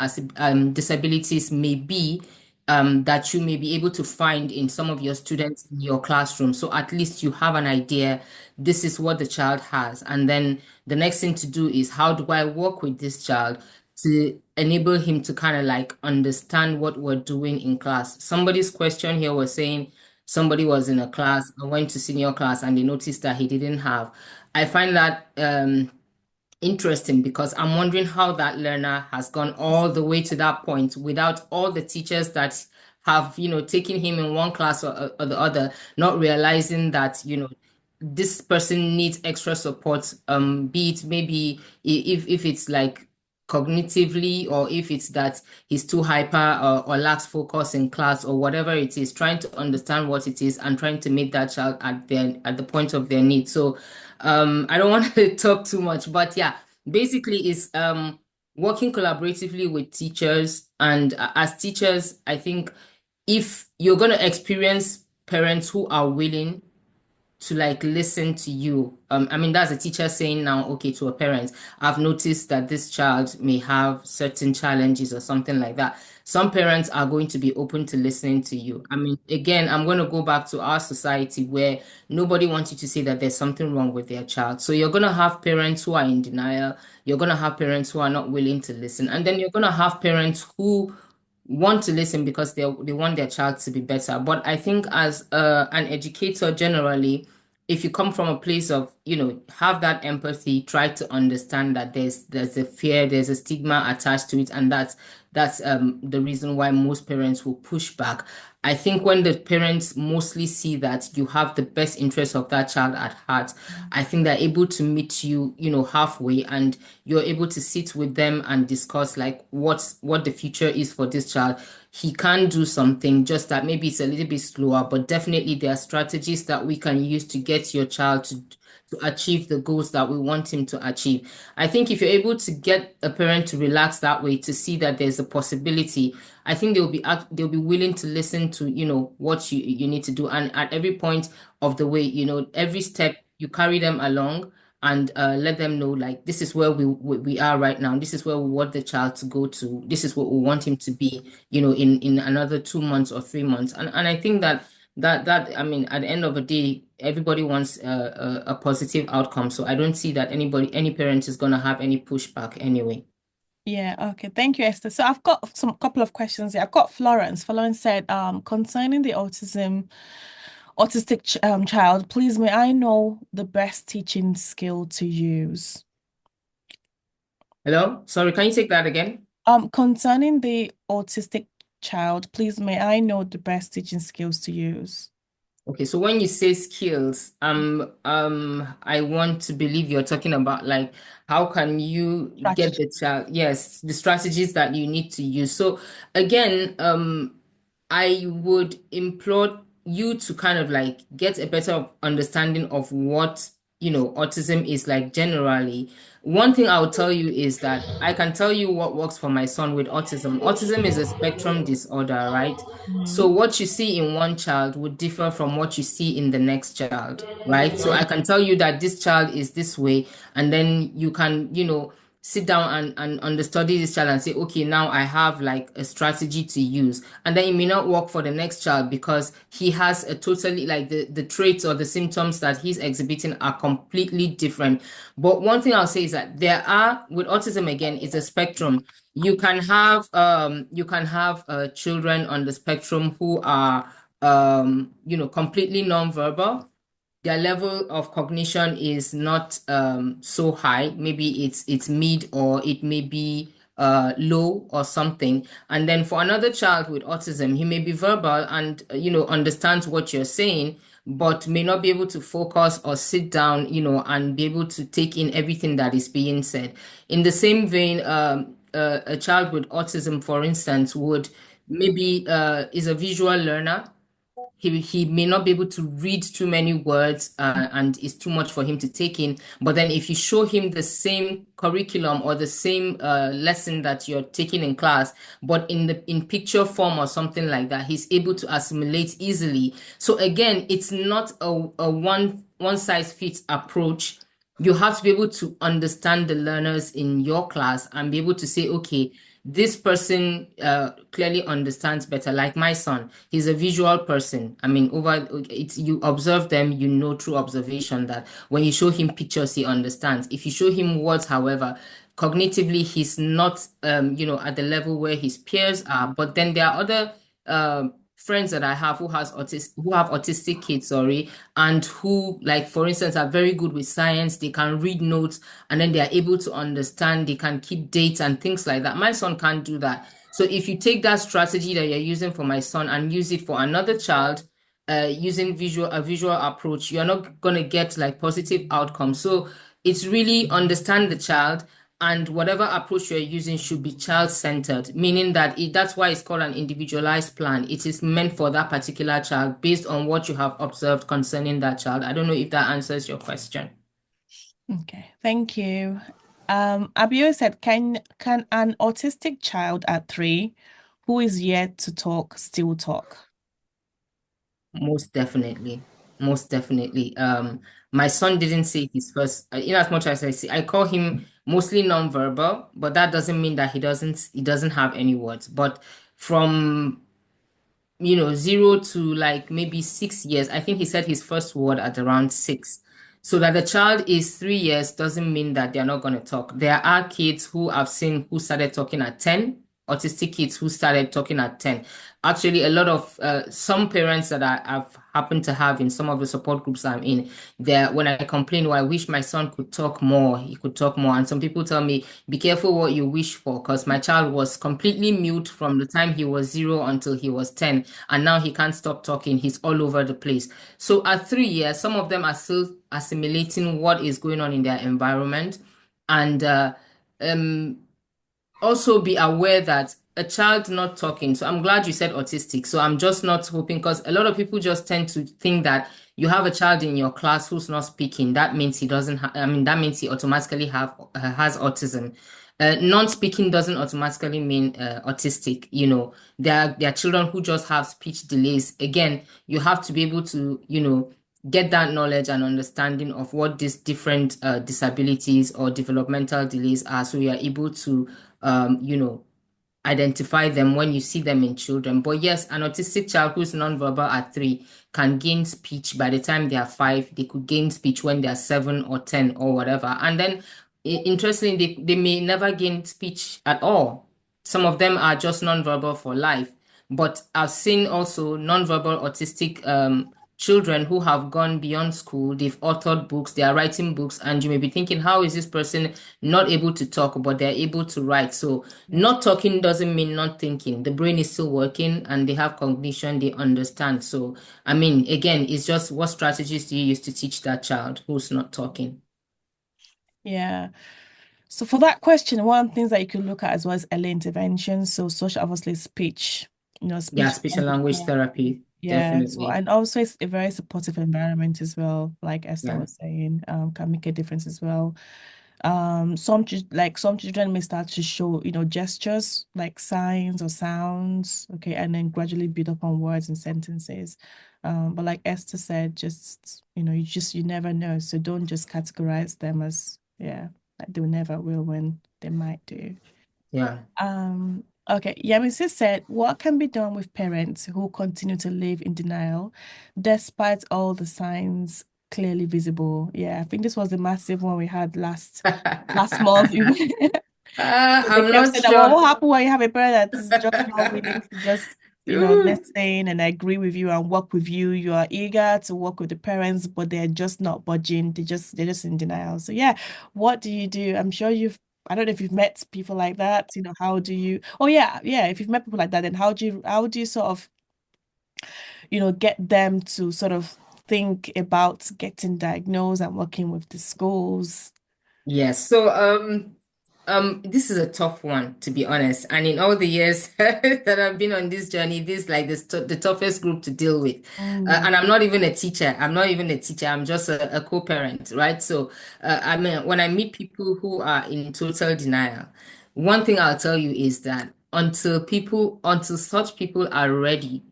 disabilities may be, that you may be able to find in some of your students in your classroom. So at least you have an idea, this is what the child has. And then the next thing to do is, how do I work with this child to enable him to kind of like understand what we're doing in class? Somebody's question here was saying somebody was in a class and went to senior class and they noticed that he didn't have. I find that interesting, because I'm wondering how that learner has gone all the way to that point without all the teachers that have, taken him in one class or the other, not realizing that, this person needs extra support, be it maybe if it's like cognitively, or if it's that he's too hyper or lacks focus in class or whatever it is, trying to understand what it is and trying to meet that child at the point of their need. So I don't want to talk too much, but yeah, basically it's working collaboratively with teachers. And as teachers, I think if you're going to experience parents who are willing to like listen to you. I mean, that's a teacher saying now, okay, to a parent, I've noticed that this child may have certain challenges or something like that. Some parents are going to be open to listening to you. I mean, again, I'm going to go back to our society where nobody wants you to say that there's something wrong with their child. So you're going to have parents who are in denial. You're going to have parents who are not willing to listen. And then you're going to have parents who want to listen because they want their child to be better. But I think as an educator generally, if you come from a place of, have that empathy, try to understand that there's a fear, there's a stigma attached to it, and that's the reason why most parents will push back. I think when the parents mostly see that you have the best interest of that child at heart, I think they're able to meet you, halfway, and you're able to sit with them and discuss like what the future is for this child. He can do something, just that maybe it's a little bit slower, but definitely there are strategies that we can use to get your child to achieve the goals that we want him to achieve. I think if you're able to get a parent to relax that way, to see that there's a possibility, I think they'll be willing to listen to, what you need to do. And at every point of the way, every step you carry them along and let them know, like, this is where we are right now. This is where we want the child to go to. This is what we want him to be, in another 2 months or 3 months. And I think that I mean, at the end of the day, everybody wants a positive outcome. So I don't see that any parent is going to have any pushback anyway. Yeah, okay. Thank you, Esther. So I've got some couple of questions here. I've got Florence. Florence said, concerning the autism autistic child, please may I know the best teaching skill to use? Hello? Sorry, can you take that again? Concerning the autistic child, please may I know the best teaching skills to use? Okay, so when you say skills, I want to believe you're talking about like how can you get Strategy. the child, yes, the strategies that you need to use. So again, I would implore you to kind of like get a better understanding of what, autism is like generally. One thing I will tell you is that I can tell you what works for my son with autism. Autism is a spectrum disorder, right? So Mhm. what you see in one child would differ from what you see in the next child, right? So I can tell you that this child is this way, and then you can, sit down and understudy this child and say, okay, now I have like a strategy to use. And then it may not work for the next child because he has a totally like the traits or the symptoms that he's exhibiting are completely different. But one thing I'll say is that there are with autism again, it's a spectrum. You can have children on the spectrum who are completely nonverbal. Their level of cognition is not so high. Maybe it's mid or it may be low or something. And then for another child with autism, he may be verbal and understands what you're saying, but may not be able to focus or sit down, and be able to take in everything that is being said. In the same vein, a child with autism, for instance, would maybe is a visual learner. He may not be able to read too many words and it's too much for him to take in. But then if you show him the same curriculum or the same lesson that you're taking in class, but in picture form or something like that, he's able to assimilate easily. So again, it's not a one size fits approach. You have to be able to understand the learners in your class and be able to say, okay, this person clearly understands better. Like my son, he's a visual person. I mean, it's you observe them, you know through observation that when you show him pictures, he understands. If you show him words, however, cognitively he's not at the level where his peers are. But then there are other friends that I have who have autistic kids, sorry, and who, like for instance, are very good with science. They can read notes and then they are able to understand. They can keep dates and things like that. My son can't do that. So if you take that strategy that you're using for my son and use it for another child, using a visual approach, you're not gonna get like positive outcomes. So it's really understand the child and whatever approach you're using should be child-centered, meaning that that's why it's called an individualized plan. It is meant for that particular child based on what you have observed concerning that child. I don't know if that answers your question. Okay, thank you. Abio said, can an autistic child at 3 who is yet to talk still talk? Most definitely. Most definitely. My son didn't say his first, in as much as I call him mostly nonverbal, but that doesn't mean that he doesn't have any words. But from 0 to like maybe 6 years. I think he said his first word at around 6. So that the child is 3 years doesn't mean that they're not going to talk. There are kids who I've seen who started talking at 10, autistic kids who started talking at 10. Actually, a lot of some parents that I've happened to have in some of the support groups I'm in, there when I complain, well, I wish my son could talk more, he could talk more. And some people tell me, be careful what you wish for, because my child was completely mute from the time he was 0 until he was 10, and now he can't stop talking. He's all over the place. So at 3 years, some of them are still assimilating what is going on in their environment. And um, also be aware that a child not talking, so I'm glad you said autistic. So I'm just not hoping, because a lot of people just tend to think that you have a child in your class who's not speaking. That means he doesn't have, I mean, that means he automatically has autism. Non-speaking doesn't automatically mean autistic. There are children who just have speech delays. Again, you have to be able to, get that knowledge and understanding of what these different disabilities or developmental delays are, so you are able to identify them when you see them in children. But yes, an autistic child who's nonverbal at 3 can gain speech by the time they are 5. They could gain speech when they are 7 or 10 or whatever. And then, interestingly, they may never gain speech at all. Some of them are just nonverbal for life. But I've seen also nonverbal autistic children who have gone beyond school, they've authored books, they are writing books, and you may be thinking, how is this person not able to talk, but they're able to write? So not talking doesn't mean not thinking. The brain is still working and they have cognition, they understand. So, I mean, again, it's just what strategies do you use to teach that child who's not talking? Yeah. So for that question, one of the things that you could look at as well as early intervention. So social, obviously speech, Yeah, speech speech and language therapy, yeah. So definitely. and also it's a very supportive environment as well, like Esther Yeah. was saying, can make a difference as well. Some children may start to show, gestures like signs or sounds, okay, and then gradually build up on words and sentences. But like Esther said, just you never know. So don't just categorize them as like they never will when they might do. Yeah. Okay, Yamisi said, what can be done with parents who continue to live in denial despite all the signs clearly visible? Yeah, I think this was the massive one we had last month. They I'm kept not saying that, well, sure. what happened when you have a parent that is just not willing to just, Ooh. listen and agree with you and work with you. You are eager to work with the parents, but they're just not budging. They're just in denial. So yeah, what do you do? I'm sure I don't know if you've met people like that. How do you? Oh yeah, yeah. If you've met people like that, then how do you sort of, get them to sort of think about getting diagnosed and working with the schools? Yes. So, this is a tough one, to be honest. And in all the years that I've been on this journey, this is like the toughest group to deal with. And I'm not even a teacher. I'm not even a teacher. I'm just a co-parent, right? So, I mean, when I meet people who are in total denial, one thing I'll tell you is that until such people are ready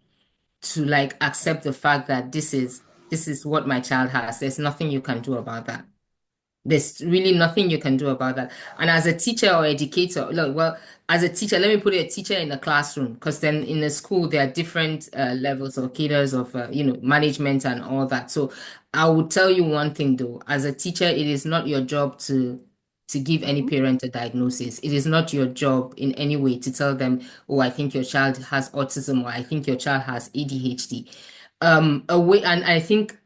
to like accept the fact that this is what my child has, there's nothing you can do about that. There's really nothing you can do about that. And as a teacher or educator, look, well, as a teacher, let me put it, a teacher in a classroom, because then in a school there are different levels or cadres of management and all that. So I would tell you one thing though, as a teacher, it is not your job to give any parent a diagnosis. It is not your job in any way to tell them, oh, I think your child has autism or I think your child has ADHD. Away, and I think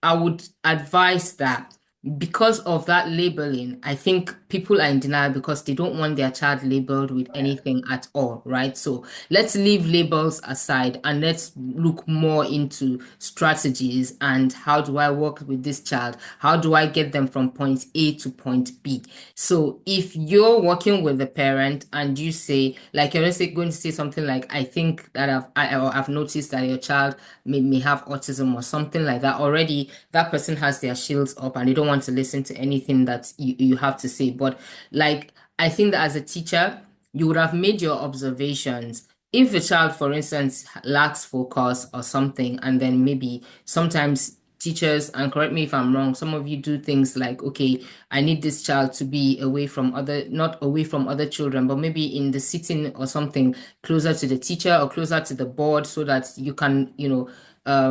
I would advise that because of that labeling, I think people are in denial because they don't want their child labeled with anything at all, right? So let's leave labels aside and let's look more into strategies and how do I work with this child? How do I get them from point A to point B? So if you're working with the parent and you say, like you're going to say something like, I think that I've noticed that your child may have autism or something like that, already that person has their shields up and they don't want to listen to anything that you have to say. But like, I think that as a teacher, you would have made your observations. If a child, for instance, lacks focus or something, and then maybe sometimes teachers, and correct me if I'm wrong, some of you do things like, okay, I need this child to be away from not away from other children, but maybe in the sitting or something closer to the teacher or closer to the board so that you can,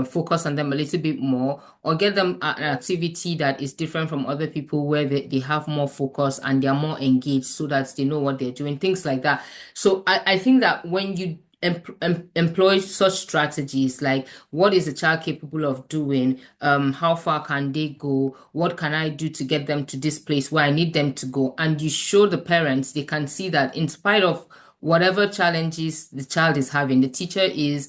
focus on them a little bit more, or get them an activity that is different from other people where they have more focus and they're more engaged so that they know what they're doing, things like that. So I think that when you employ such strategies like what is a child capable of doing, how far can they go, what can I do to get them to this place where I need them to go, and you show the parents, they can see that in spite of whatever challenges the child is having, the teacher is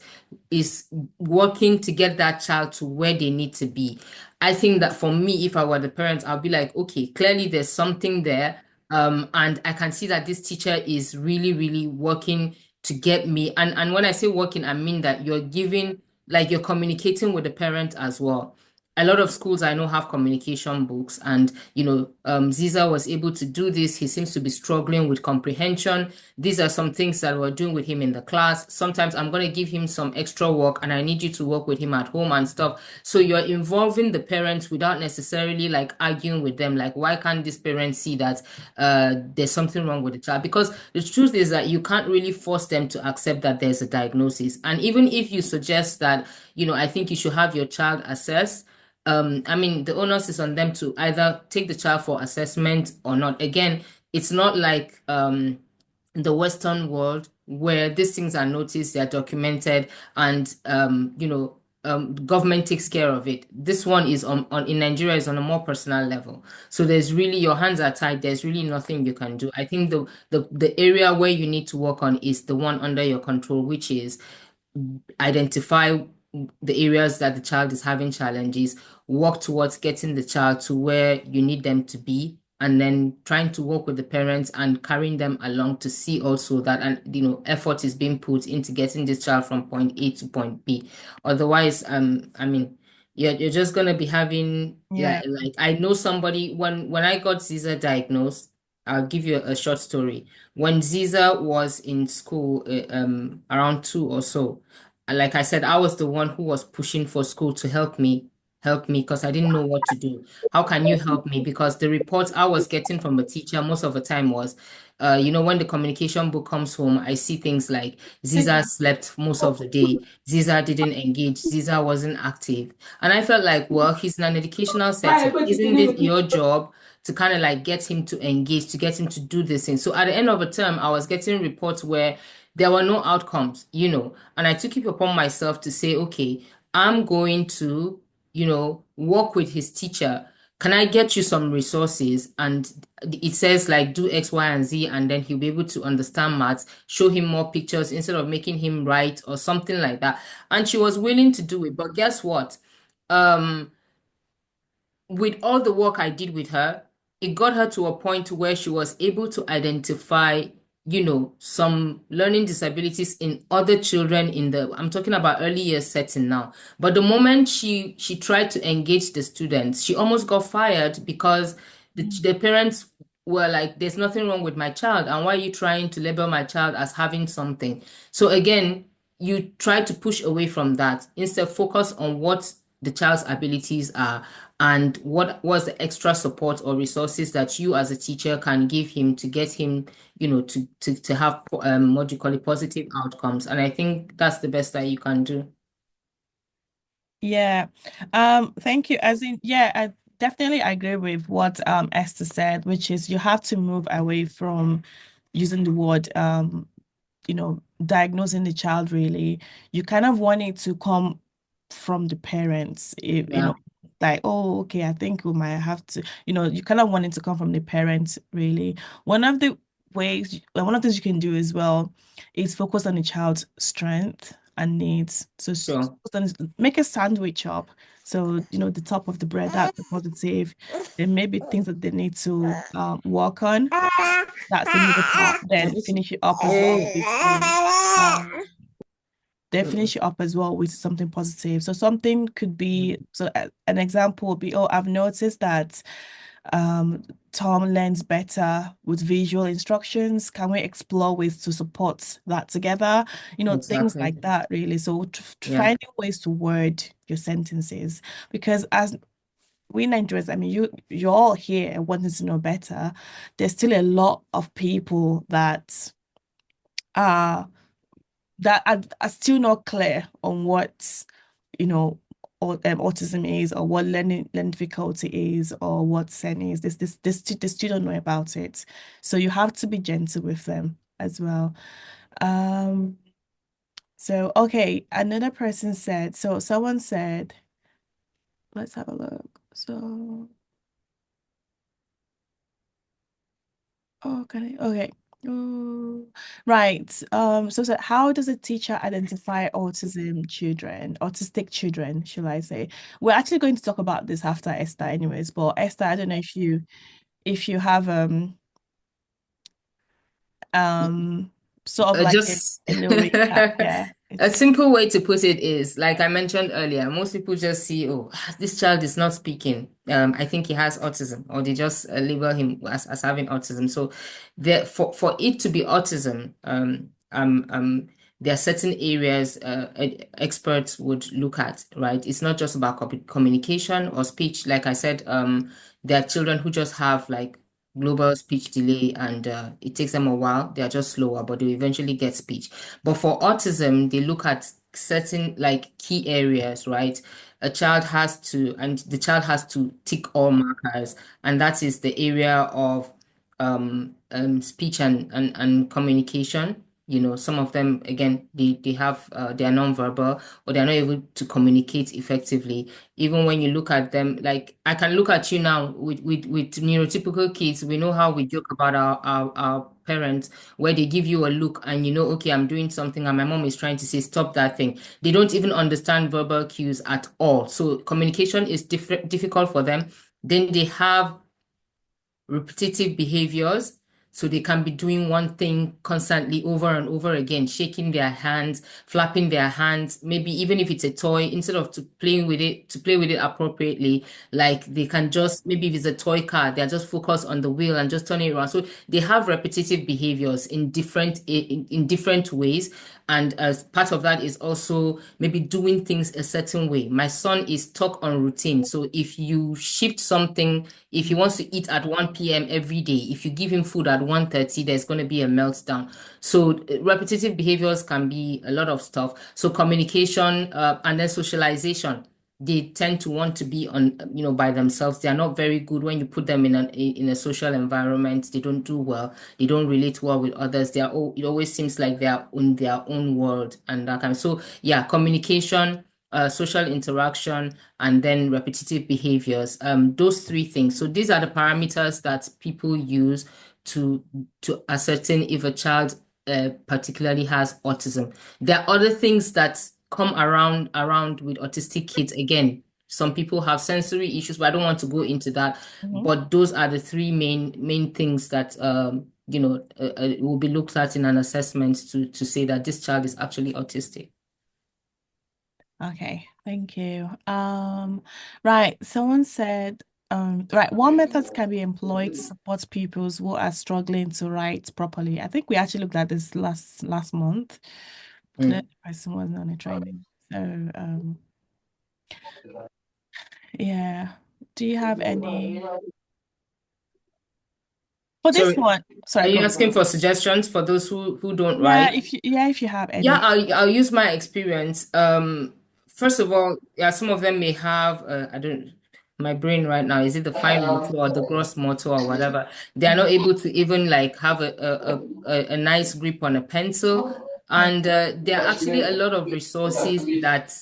working to get that child to where they need to be. I think that for me, if I were the parents, I'll be like, okay, clearly there's something there. And I can see that this teacher is really, really working to get me. And when I say working, I mean that you're giving, like you're communicating with the parent as well. A lot of schools I know have communication books, and Ziza was able to do this. He seems to be struggling with comprehension. These are some things that we're doing with him in the class. Sometimes I'm going to give him some extra work and I need you to work with him at home and stuff. So you're involving the parents without necessarily like arguing with them. Like, why can't this parent see that there's something wrong with the child? Because the truth is that you can't really force them to accept that there's a diagnosis. And even if you suggest that, I think you should have your child assessed, I mean, the onus is on them to either take the child for assessment or not. Again, it's not like the Western world where these things are noticed, they're documented, and government takes care of it. This one is on in Nigeria is on a more personal level. So there's really your hands are tied. There's really nothing you can do. I think the area where you need to work on is the one under your control, which is identify the areas that the child is having challenges, work towards getting the child to where you need them to be, and then trying to work with the parents and carrying them along to see also that effort is being put into getting this child from point A to point B. Otherwise, I mean, you're just gonna be having Yeah. like I know somebody when I got Caesar diagnosed. I'll give you a short story. When Ziza was in school, around 2 or so, like I said, I was the one who was pushing for school to help me, because I didn't know what to do. How can you help me? Because the reports I was getting from the teacher most of the time was, when the communication book comes home, I see things like Ziza slept most of the day, Ziza didn't engage, Ziza wasn't active. And I felt like, well, he's in an educational setting. Isn't it your job to kind of like get him to engage, to get him to do this thing? So at the end of the term, I was getting reports where there were no outcomes, and I took it upon myself to say, okay, I'm going to, work with his teacher. Can I get you some resources? And it says like do X, Y, and Z, and then he'll be able to understand maths, show him more pictures instead of making him write or something like that. And she was willing to do it. But guess what? Um, with all the work I did with her, it got her to a point where she was able to identify, some learning disabilities in other children I'm talking about early years setting now. But the moment she tried to engage the students, she almost got fired because the parents were like, there's nothing wrong with my child, and why are you trying to label my child as having something? So again, you try to push away from that. Instead, focus on what the child's abilities are and what was the extra support or resources that you as a teacher can give him to get him, to have what do you call it, positive outcomes. And I think that's the best that you can do. Yeah. Thank you. As in, yeah, I definitely agree with what Esther said, which is you have to move away from using the word diagnosing the child really. You kind of want it to come from the parents, if, Yeah, like, oh, okay, I think we might have to, you kind of want it to come from the parents really. One of the one of the things you can do as well is focus on the child's strength and needs. So sure. make a sandwich up. So, the top of the bread, that's the positive. Then maybe things that they need to work on. That's another part. Then finish it up as well with they finish it up as well with something positive. So something could be an example would be, oh, I've noticed that um Tom learns better with visual instructions. Can we explore ways to support that together? Things Exactly. like that, really. So Yeah. finding ways to word your sentences, because as we Nigerians, I mean, you're all here wanting to know better. There's still a lot of people are are still not clear on what autism is, or what learning difficulty is, or what SEN is. They still don't know about it. So you have to be gentle with them as well. Um, so okay, another person said, so someone said, let's have a look. So okay. Oh, right. So how does a teacher identify autistic children, should I say? We're actually going to talk about this after Esther anyways, but Esther, I don't know if you have um sort of like Just a little recap. Yeah. a It's simple way to put it is, like I mentioned earlier, most people just see, oh, this child is not speaking. I think he has autism, or they just label him as having autism. So, for it to be autism, there are certain areas experts would look at, right? It's not just about communication or speech. Like I said, there are children who just have like global speech delay, and it takes them a while. They are just slower, but they eventually get speech. But for autism, they look at certain like key areas, right? The child has to tick all markers, and that is the area of speech and communication. Some of them, again, they have they are nonverbal, or they're not able to communicate effectively. Even when you look at them, like I can look at you now with neurotypical kids, we know how we joke about our parents, where they give you a look and okay, I'm doing something and my mom is trying to say, stop that thing. They don't even understand verbal cues at all. So communication is difficult for them. Then they have repetitive behaviors. So they can be doing one thing constantly over and over again, shaking their hands, flapping their hands, maybe even if it's a toy, instead of to play with it appropriately, like they can just, maybe if it's a toy car, they're just focused on the wheel and just turning it around. So they have repetitive behaviors in different ways. And as part of that is also maybe doing things a certain way. My son is stuck on routine. So if you shift something, if he wants to eat at 1 p.m. every day, if you give him food at 1:30, there's going to be a meltdown. So repetitive behaviors can be a lot of stuff. So communication, and then socialization. They tend to want to be on, by themselves. They are not very good when you put them in a social environment. They don't do well. They don't relate well with others. It always seems like they are in their own world and that kind of. So yeah, communication, social interaction, and then repetitive behaviors. Those three things. So these are the parameters that people use to ascertain if a child particularly has autism. There are other things that come around with autistic kids. Again, some people have sensory issues, but I don't want to go into that. But those are the three main things that will be looked at in an assessment to say that this child is actually autistic. Okay, thank you. Right, someone said, right, what methods can be employed to support pupils who are struggling to write properly? I think we actually looked at this last month. The person wasn't on a training. So, yeah. Do you have any for this So one? are Sorry, you go on. asking for suggestions for those who don't Yeah, write? if you have Yeah, any. I'll use my experience. First of all, yeah, some of them may have I don't my brain right now, is it the fine motor or the gross motor or whatever? They are not able to even like have a nice grip on a pencil. And there are actually a lot of resources that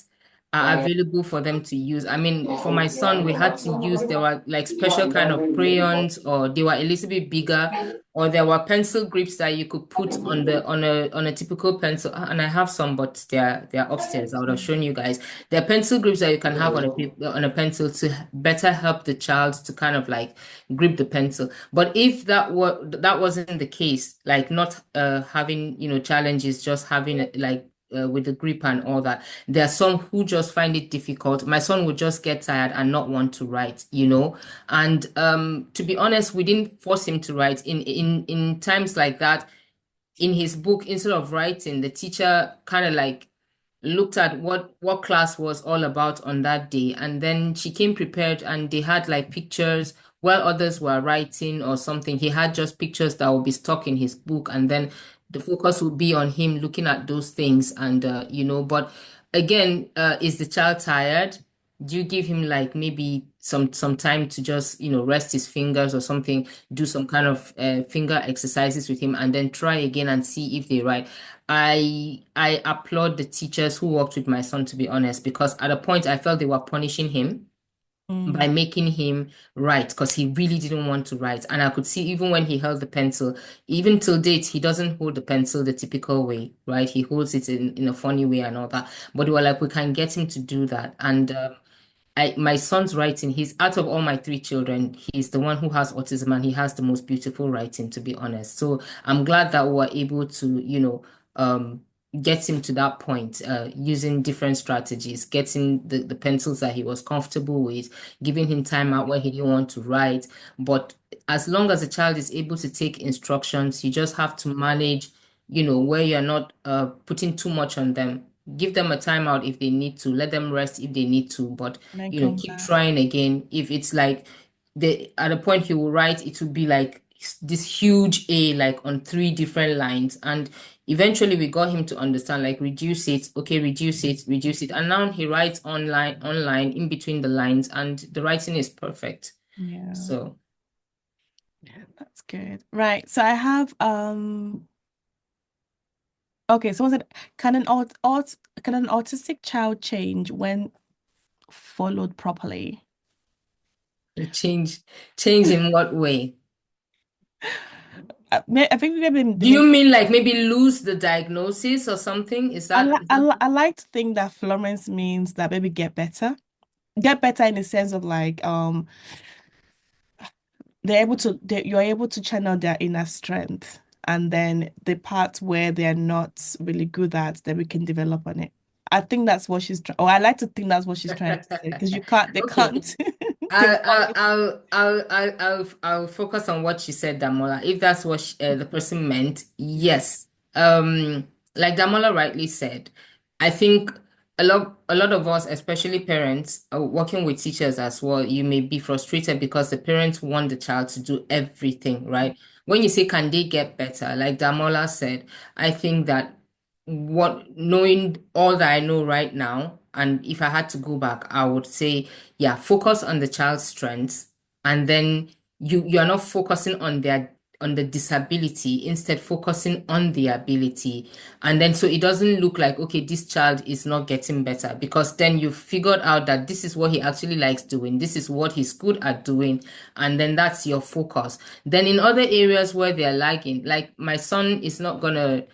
are available for them to use. I mean, for my son, we had to use, there were like special kind of crayons, or they were a little bit bigger, or there were pencil grips that you could put on a typical pencil. And I have some, but they're upstairs. I would have shown you guys. There are pencil grips that you can have on a pencil to better help the child to kind of like grip the pencil. But if that wasn't the case, like not having challenges, just having like with the grip and all that. There are some who just find it difficult. My son would just get tired and not want to write. And to be honest, we didn't force him to write. In times like that, in his book, instead of writing, the teacher kind of like looked at what class was all about on that day, and then she came prepared, and they had like pictures while others were writing or something. He had just pictures that would be stuck in his book, and then the focus would be on him looking at those things. And but again, is the child tired? Do you give him like maybe some time to just rest his fingers or something, do some kind of finger exercises with him, and then try again and see if they write? I applaud the teachers who worked with my son, to be honest, because at a point I felt they were punishing him by making him write, because he really didn't want to write. And I could see, even when he held the pencil, even till date, he doesn't hold the pencil the typical way, right? He holds it in a funny way and all that. But they were like, we can get him to do that. And my son's writing, he's out of all my three children, he's the one who has autism, and he has the most beautiful writing, to be honest. So I'm glad that we were able to, um, get him to that point, using different strategies, getting the pencils that he was comfortable with, giving him time out when he didn't want to write. But as long as the child is able to take instructions, you just have to manage, where you're not putting too much on them. Give them a timeout if they need to, let them rest if they need to, but And then come keep back. trying again. If it's like at a point he will write, it will be like this huge A, like on three different lines. And eventually we got him to understand, like, reduce it, okay, reduce it. And now he writes online in between the lines, and the writing is perfect. Yeah, So that's good. Right. So I have Okay, so was it can an autistic child change when followed properly? Change in what way? I think maybe Do you mean like maybe lose the diagnosis or something? I like to think that Florence means that maybe get better in the sense of like you're able to channel their inner strength, and then the parts where they're not really good at, then we can develop on it. I think that's what or I like to think that's what she's trying to say, because they Okay. can't I'll, develop. I'll focus on what she said, Damola. If that's what the person meant, Yeah. yes. Like Damola rightly said, I think a lot of us, especially parents, working with teachers as well, you may be frustrated because the parents want the child to do everything, right? When you say, can they get better? Like Damola said, I think that knowing all that I know right now, and if I had to go back, I would say, yeah, focus on the child's strengths, and then you're not focusing on the disability, instead focusing on the ability. And then so it doesn't look like, okay, this child is not getting better, because then you figured out that this is what he actually likes doing, this is what he's good at doing, and then that's your focus. Then in other areas where they're lagging, like my son is not gonna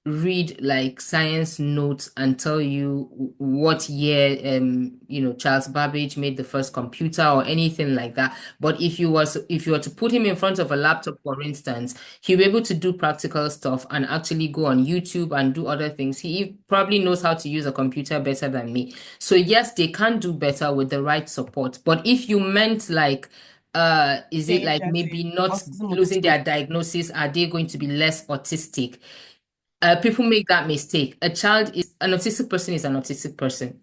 read like science notes and tell you what year Charles Babbage made the first computer or anything like that. But if you were to put him in front of a laptop, for instance, he'll be able to do practical stuff and actually go on YouTube and do other things. He probably knows how to use a computer better than me. So yes, they can do better with the right support. But if you meant like is it Change like as maybe in not autism of the losing their speak. diagnosis, are they going to be less autistic? People make that mistake. An autistic person is an autistic person,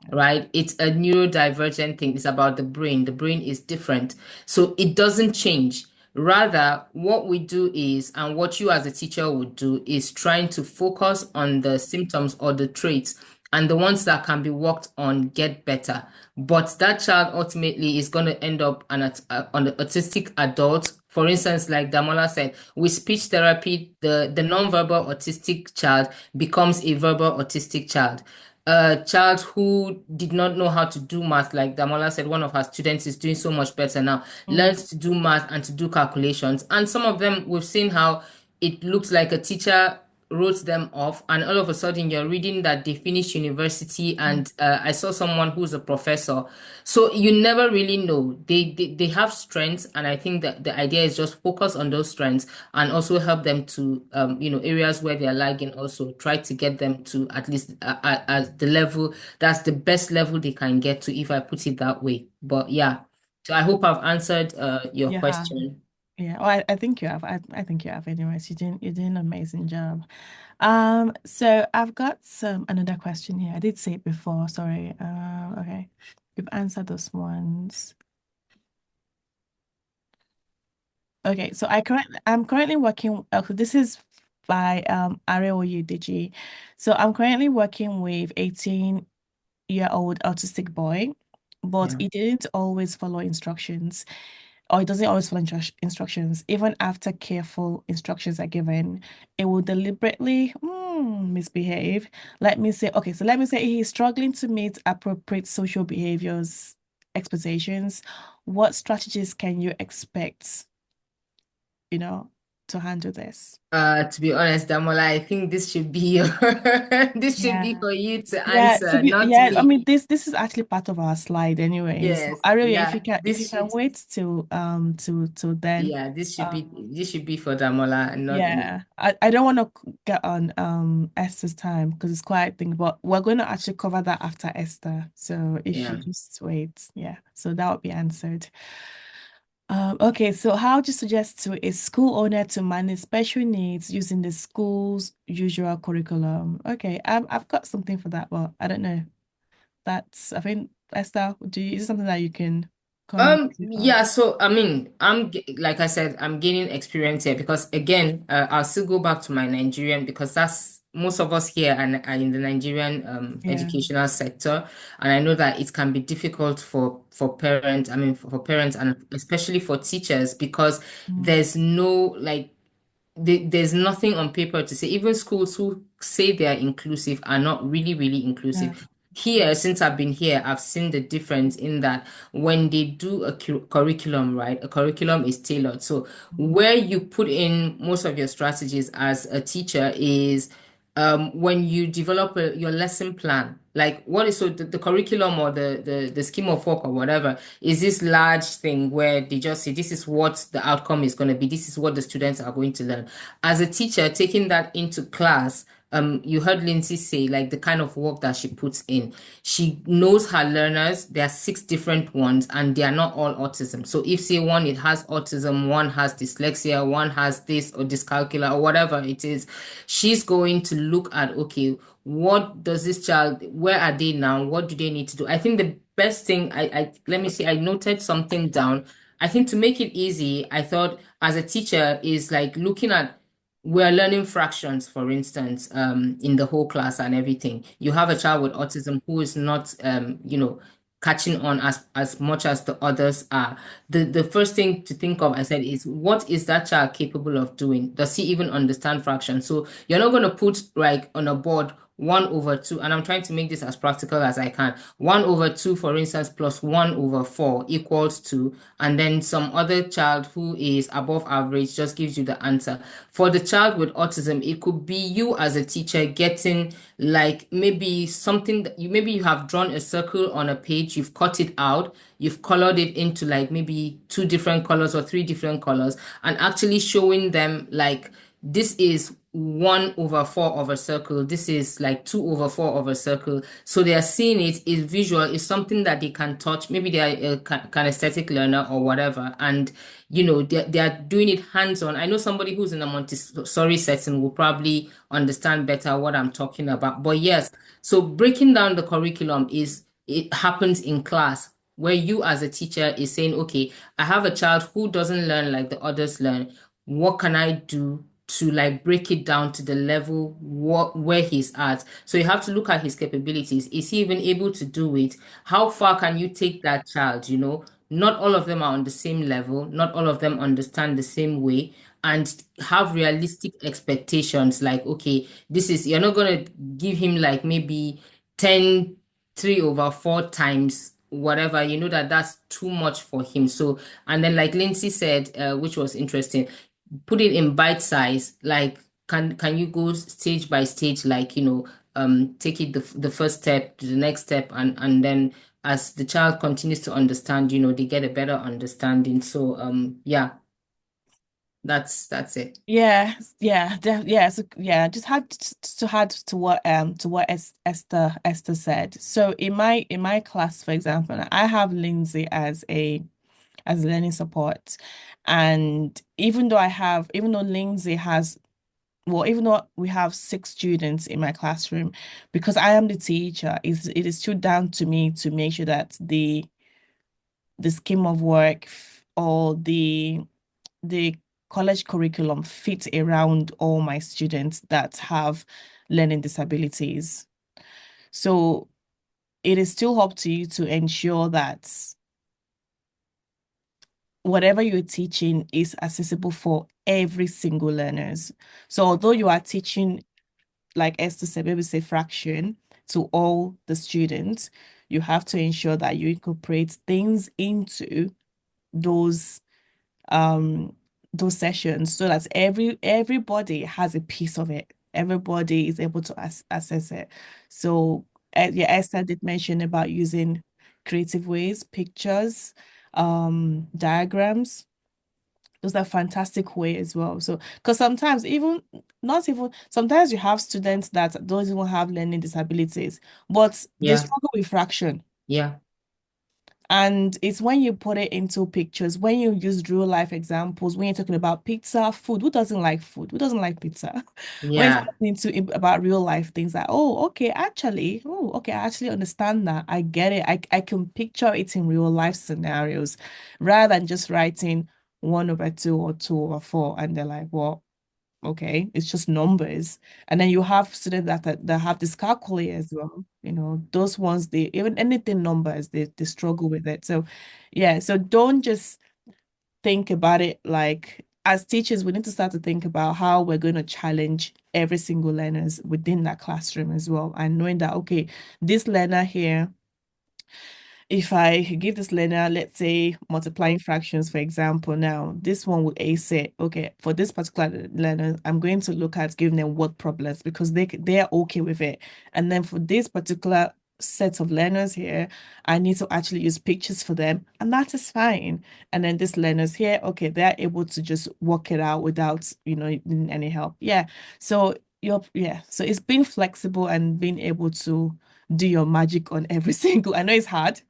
right? It's a neurodivergent thing. It's about the brain. The brain is different. So it doesn't change. Rather, what we do is, and what you as a teacher would do, is trying to focus on the symptoms or the traits, and the ones that can be worked on get better. But that child ultimately is going to end up on the autistic adult. For instance, like Damola said, with speech therapy, the nonverbal autistic child becomes a verbal autistic child. A child who did not know how to do math, like Damola said, one of her students is doing so much better now, Mm, learns to do math and to do calculations. And some of them, we've seen how it looks like a teacher wrote them off, and all of a sudden you're reading that they finished university. mm. And I saw someone who's a professor. So you never really know. They have strengths, and I think that the idea is just focus on those strengths and also help them to areas where they're lagging, also try to get them to at least at the level that's the best level they can get to, if I put it that way. But yeah, so I hope I've answered your Yeah. question. Yeah. Oh, I think you have. I think you have. Anyways, you did an amazing job. So I've got another question here. I did say it before. Sorry. Okay. You've answered those ones. Okay. So I'm currently working. This is by Areoyu Digi. So I'm currently working with 18-year-old autistic boy, but Yeah. he didn't always follow instructions, or it doesn't always follow instructions. Even after careful instructions are given, it will deliberately misbehave. Let me say he's struggling to meet appropriate social behaviors expectations. What strategies can you expect, you know, to handle this? To be honest, Damola, I think this should be your this should be Yeah. for you to Yeah, answer, not I me. mean this is actually part of our slide anyway. So Yes, Aria, yeah, if you can wait till then. yeah, um this should be for Damola and not me. Yeah, I don't want to get on Esther's time because it's quite a thing, but we're going to actually cover that after Esther. So if you Yeah. just wait, yeah, so that would be answered. Okay, so how do you suggest to a school owner to manage special needs using the school's usual curriculum? Okay, I've got something for that, but I don't know. I think Esther, is it something that you can comment on? Yeah, so I mean, like I said, I'm gaining experience here, because again, I'll still go back to my Nigerian, because that's most of us here and are in the Nigerian Yeah. educational sector, and I know that it can be difficult for parents, I mean for parents, and especially for teachers, because Mm, there's no like there's nothing on paper to say. Even schools who say they are inclusive are not really, really Yeah. inclusive. Here, since I've been here, I've seen the difference in that when they do a curriculum, right? A curriculum is tailored. So where you put in most of your strategies as a teacher is when you develop your lesson plan, like what is so the curriculum or the scheme of work or whatever is this large thing where they just say this is what the outcome is going to be, this is what the students are going to learn. As a teacher, taking that into class, you heard Lindsay say like the kind of work that she puts in. She knows her learners. There are six different ones, and they are not all autism. So if say one it has autism, one has dyslexia, one has this or dyscalculia or whatever it is, she's going to look at okay, what does this child, where are they now? What do they need to do? I think the best thing I let me see, I noted something down. I think to make it easy, I thought as a teacher is like looking at we're learning fractions, for instance, in the whole class and everything. You have a child with autism who is not, catching on as much as the others are. The first thing to think of, I said, is what is that child capable of doing? Does he even understand fractions? So you're not going to put like on a board 1/2, and I'm trying to make this as practical as I can. 1/2, for instance, plus 1/4 equals 2, and then some other child who is above average just gives you the answer. For the child with autism, it could be you as a teacher getting like maybe something that maybe you have drawn a circle on a page, you've cut it out, you've colored it into like maybe two different colors or three different colors, and actually showing them like this is 1/4 of a circle. This is like 2/4 of a circle. So they are seeing it is visual, is something that they can touch. Maybe they are a kinesthetic learner or whatever. And, they are doing it hands-on. I know somebody who's in a Montessori setting will probably understand better what I'm talking about. But yes, so breaking down the curriculum it happens in class where you as a teacher is saying, okay, I have a child who doesn't learn like the others learn. What can I do to like break it down to the level where he's at? So you have to look at his capabilities. Is he even able to do it? How far can you take that child? Not all of them are on the same level, not all of them understand the same way, and have realistic expectations like, okay, you're not going to give him like maybe 10 3/4 times whatever, that's too much for him. So, and then like Lindsay said, which was interesting, put it in bite size. Like, can you go stage by stage, like, take it the first step to the next step, and then as the child continues to understand, they get a better understanding. So, yeah, that's it. Yeah, yeah, yeah. So yeah, just had to add to what Esther said. So in my class, for example, I have Lindsay as learning support, and even though Lindsay has well, even though we have 6 students in my classroom, because I am the teacher, it is still down to me to make sure that the scheme of work or the college curriculum fits around all my students that have learning disabilities. So it is still up to you to ensure that whatever you're teaching is accessible for every single learners. So although you are teaching, like Esther said, maybe say fraction to all the students, you have to ensure that you incorporate things into those um those sessions so that everybody has a piece of it. Everybody is able to access it. So yeah, Esther did mention about using creative ways, pictures, diagrams. Those are fantastic way as well. So because sometimes even not even sometimes you have students that don't even have learning disabilities, but they Yeah, struggle with fraction. yeah, And it's when you put it into pictures, when you use real life examples, when you're talking about pizza, food, who doesn't like food? Who doesn't like pizza? When yeah, it's talking about real life things like, oh, okay, I actually understand that. I get it. I can picture it in real life scenarios rather than just writing 1/2 or 2/4. And they're like, well, okay, it's just numbers. And then you have students that have dyscalculia as well. Those ones, they even anything numbers, they struggle with it. So yeah, so don't just think about it like as teachers, we need to start to think about how we're going to challenge every single learners within that classroom as well. And knowing that, okay, this learner here, if I give this learner, let's say, multiplying fractions, for example, now this one will ace it. Okay, for this particular learner, I'm going to look at giving them word problems because they're okay with it. And then for this particular set of learners here, I need to actually use pictures for them, and that is fine. And then these learners here, okay, they're able to just work it out without, needing any help. Yeah. So so it's being flexible and being able to do your magic on every single, I know it's hard,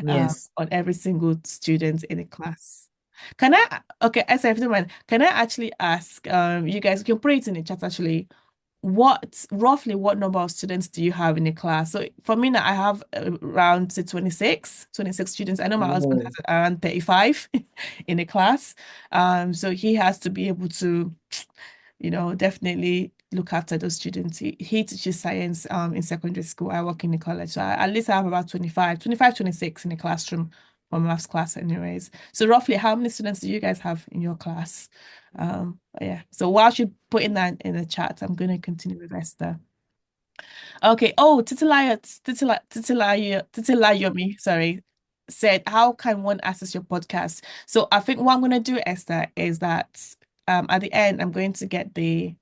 Yes. on every single student in a class. Can I, okay, as if you don't mind, can I actually ask, you guys can put it in the chat actually, roughly what number of students do you have in a class? So for me now, I have around say 26 students. I know my husband has around 35 in a class. So he has to be able to, definitely look after those students. He teaches science in secondary school. I work in the college. So at least I have about 25, 26 in the classroom for maths class anyways. So roughly how many students do you guys have in your class? Yeah. So while you put in that in the chat, I'm going to continue with Esther. Okay. Oh, Titilayomi, sorry, said, how can one access your podcast? So I think what I'm going to do, Esther, is that at the end, I'm going to get the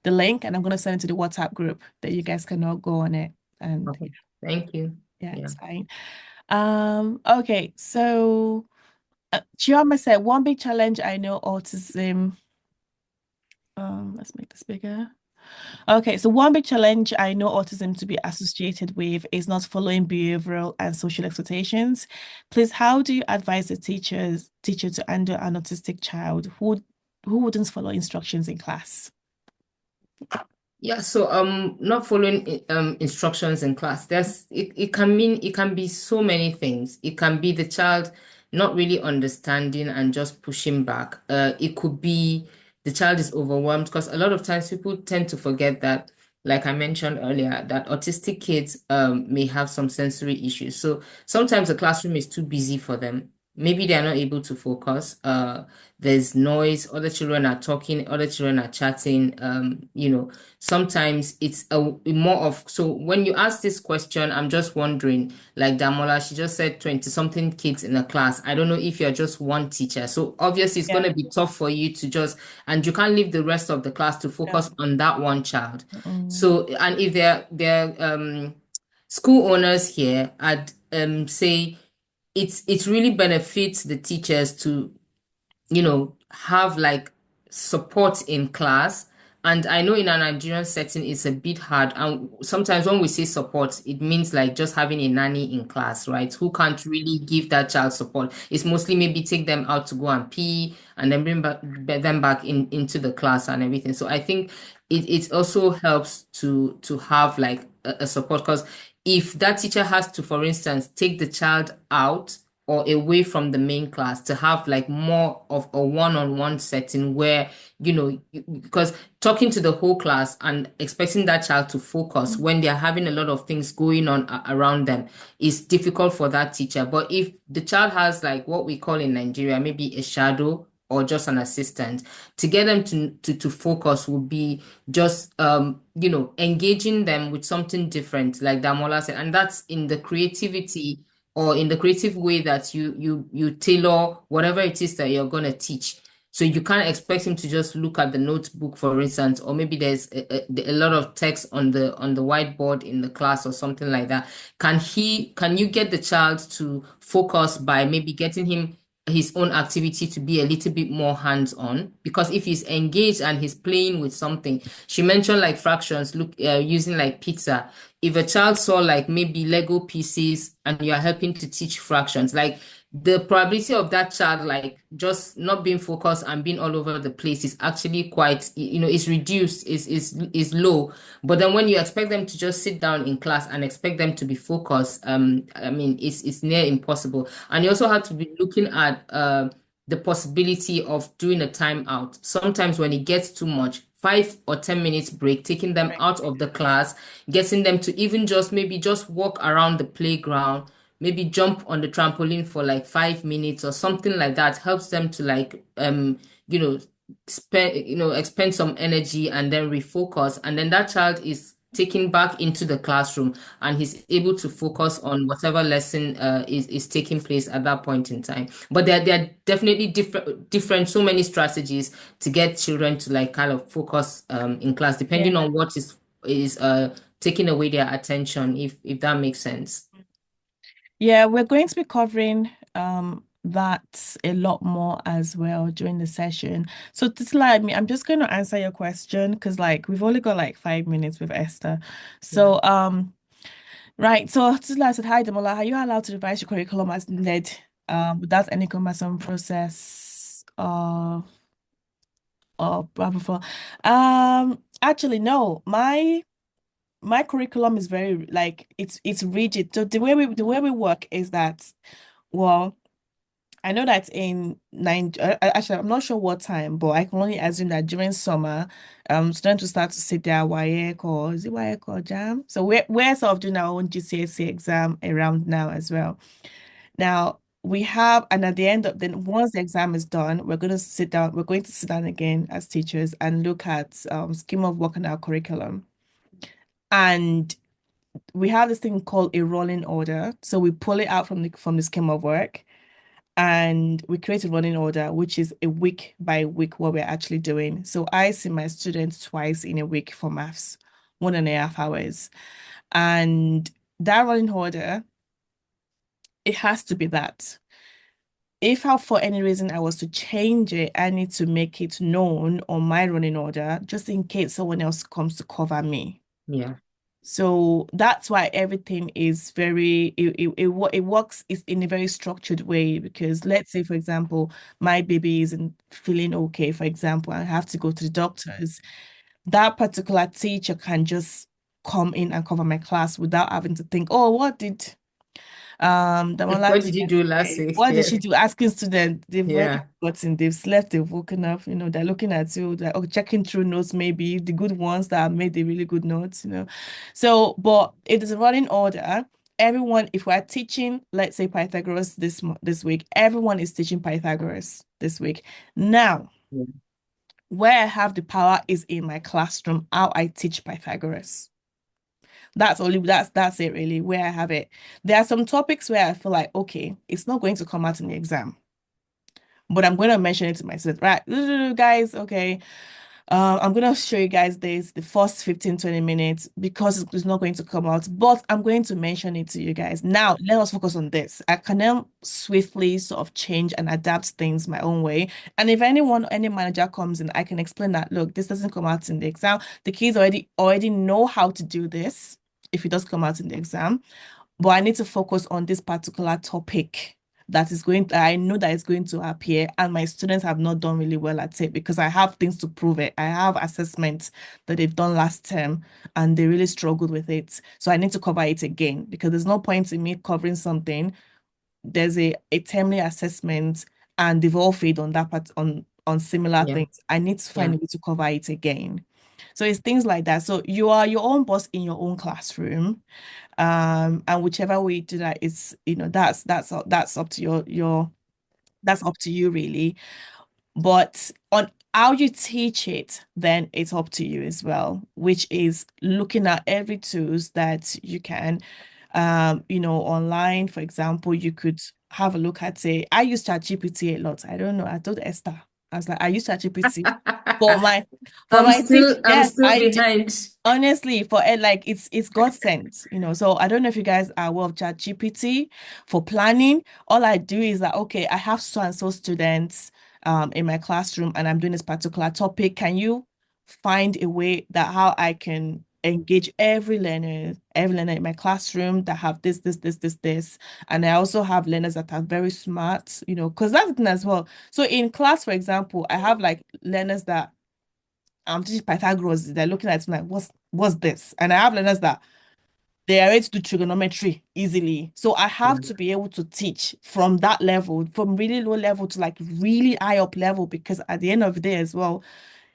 link and I'm going to send it to the WhatsApp group that you guys can all go on it. And Okay. Thank you. yeah, Yeah. it's fine. Okay, so Chioma said, one big challenge I know autism. Let's make this bigger. Okay, so one big challenge I know autism to be associated with is not following behavioral and social expectations. Please, how do you advise the teacher to handle an autistic child who wouldn't follow instructions in class? Yeah, so not following instructions in class. It can be so many things. It can be the child not really understanding and just pushing back. It could be the child is overwhelmed because a lot of times people tend to forget that, like I mentioned earlier, that autistic kids may have some sensory issues. So sometimes the classroom is too busy for them. Maybe they are not able to focus. There's noise, other children are talking, other children are chatting, sometimes it's more of, so when you ask this question, I'm just wondering, like Damola, she just said 20 something kids in a class. I don't know if you're just one teacher. So obviously it's going to be tough for you to just, and you can't leave the rest of the class to focus on that one child. So, and if they're school owners here, I'd say it really benefits the teachers to have like support in class. And I know in a Nigerian setting, it's a bit hard. And sometimes when we say support, it means like just having a nanny in class, right? Who can't really give that child support. It's mostly maybe take them out to go and pee and then them back into the class and everything. So I think it also helps to have like a support, because if that teacher has to, for instance, take the child out or away from the main class, to have like more of a one-on-one setting where, because talking to the whole class and expecting that child to focus when they're having a lot of things going on around them is difficult for that teacher. But if the child has like what we call in Nigeria, maybe a shadow or just an assistant, to get them to focus would be just engaging them with something different, like Damola said, and that's in the creativity or in the creative way that you tailor whatever it is that you're going to teach. So you can't expect him to just look at the notebook, for instance, or maybe there's a lot of text on the whiteboard in the class or something like that. Can you get the child to focus by maybe getting him his own activity to be a little bit more hands-on? Because if he's engaged and he's playing with something, she mentioned like fractions, using like pizza. If a child saw like maybe Lego pieces and you are helping to teach fractions, like the probability of that child like just not being focused and being all over the place is actually quite, is reduced, is low. But then when you expect them to just sit down in class and expect them to be focused, I mean, it's near impossible. And you also have to be looking at the possibility of doing a timeout. Sometimes when it gets too much, 5 or 10 minutes break, taking them out of the class, getting them to even just maybe just walk around the playground, maybe jump on the trampoline for like 5 minutes or something like that helps them to like you know expend some energy and then refocus, and then that child is taken back into the classroom and he's able to focus on whatever lesson is taking place at that point in time. But there are definitely different so many strategies to get children to like kind of focus in class, Yeah. depending on what is taking away their attention, if that makes sense. Yeah, we're going to be covering that a lot more as well during the session. So Titila, I'm just going to answer your question because like we've only got like 5 minutes with Esther. Yeah. So right. So Titila said, hi Demola, are you allowed to revise your curriculum as needed without any cumbersome process or blah blah blah? Actually no, my curriculum is very like it's rigid. So the way we work is that, well, I know that in Nigeria, actually, I'm not sure what time, but I can only assume that during summer, students will start to sit their WAEC or is it WAEC or JAM? So we're sort of doing our own GCSE exam around now as well. Now we have, and at the end of then once the exam is done, we're going to sit down again as teachers and look at scheme of work and our curriculum. And we have this thing called a rolling order. So we pull it out from the scheme of work and we create a running order, which is a week by week what we're actually doing. So I see my students twice in a week for maths, 1.5 hours. And that running order, it has to be that. If for any reason I was to change it, I need to make it known on my running order, just in case someone else comes to cover me. Yeah. So that's why everything is it works is in a very structured way, because let's say, for example, my baby isn't feeling okay, for example, I have to go to the doctors. That particular teacher can just come in and cover my class without having to think, oh, what did Damola What do did you do last yesterday? week? What did Yeah. she do? Asking students, they've already Yeah. forgotten, they've slept, they've woken up, they're looking at you, they're checking through notes, maybe the good ones that have made the really good notes. So, but it is a running order. Everyone, if we're teaching, let's say Pythagoras this week, everyone is teaching Pythagoras this week. Now, Yeah. where I have the power is in my classroom, how I teach Pythagoras. That's it really, where I have it. There are some topics where I feel like, okay, it's not going to come out in the exam, but I'm going to mention it to my students, right? Guys, okay. I'm going to show you guys the first 15-20 minutes because it's not going to come out, but I'm going to mention it to you guys. Now, let us focus on this. I can then swiftly sort of change and adapt things my own way. And if any manager comes in, I can explain that, look, this doesn't come out in the exam. The kids already know how to do this if it does come out in the exam, but I need to focus on this particular topic I know that it's going to appear, and my students have not done really well at it because I have things to prove it. I have assessments that they've done last term and they really struggled with it. So I need to cover it again because there's no point in me covering something. There's a termly assessment and they've all failed on that part on similar Yeah. things. I need to find Yeah. a way to cover it again. So it's things like that. So you are your own boss in your own classroom. And whichever way you do that is, that's up to that's up to you really. But on how you teach it, then it's up to you as well, which is looking at every tools that you can. Online, for example, you could have a look at, say, I use ChatGPT a lot. I don't know. I told Esther, I was like, I use ChatGPT for my teach. I'm Yes, still I do. behind. Honestly, for it, like it's God sent. So I don't know if you guys are aware of ChatGPT for planning. All I do is that, okay, I have so and so students in my classroom and I'm doing this particular topic. Can you find a way that how I can engage every learner in my classroom that have this. And I also have learners that are very smart, because that's the thing as well. So in class, for example, I have like learners that teaching Pythagoras, they're looking at it like, what's this? And I have learners that they are ready to do trigonometry easily. So I have to be able to teach from that level, from really low level to like really high up level, because at the end of the day as well,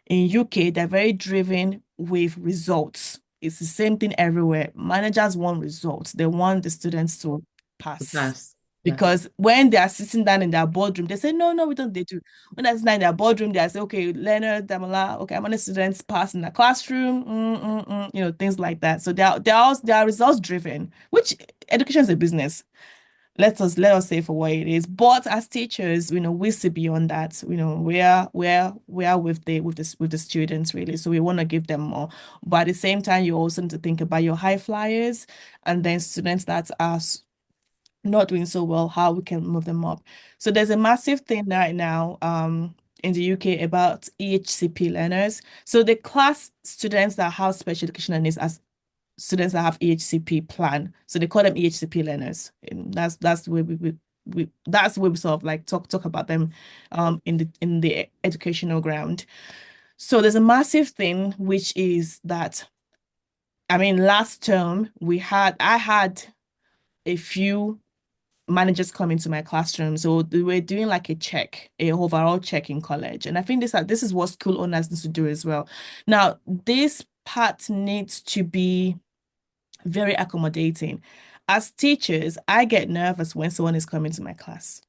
in UK, they're very driven with results. It's the same thing everywhere. Managers want results. They want the students to pass. Pass. Yeah. Because when they are sitting down in their boardroom, they say, no, we don't, they do. When they're sitting down in their boardroom, they say, okay, Leonard, Damola, okay, how many students pass in the classroom? Things like that. So they are results driven, which education is a business. Let us say for what it is. But as teachers, we see beyond that. We are with the students really. So we want to give them more. But at the same time, you also need to think about your high flyers and then students that are not doing so well, how we can move them up. So there's a massive thing right now in the UK about EHCP learners. So the class students that have special educational needs as students that have EHCP plan. So they call them EHCP learners. And that's the way that's the way we sort of like talk about them in the educational ground. So there's a massive thing which is that last term I had a few managers come into my classroom. So they were doing like a overall check in college. And I think this is what school owners need to do as well. Now, this part needs to be very accommodating. As teachers, I get nervous when someone is coming to my class.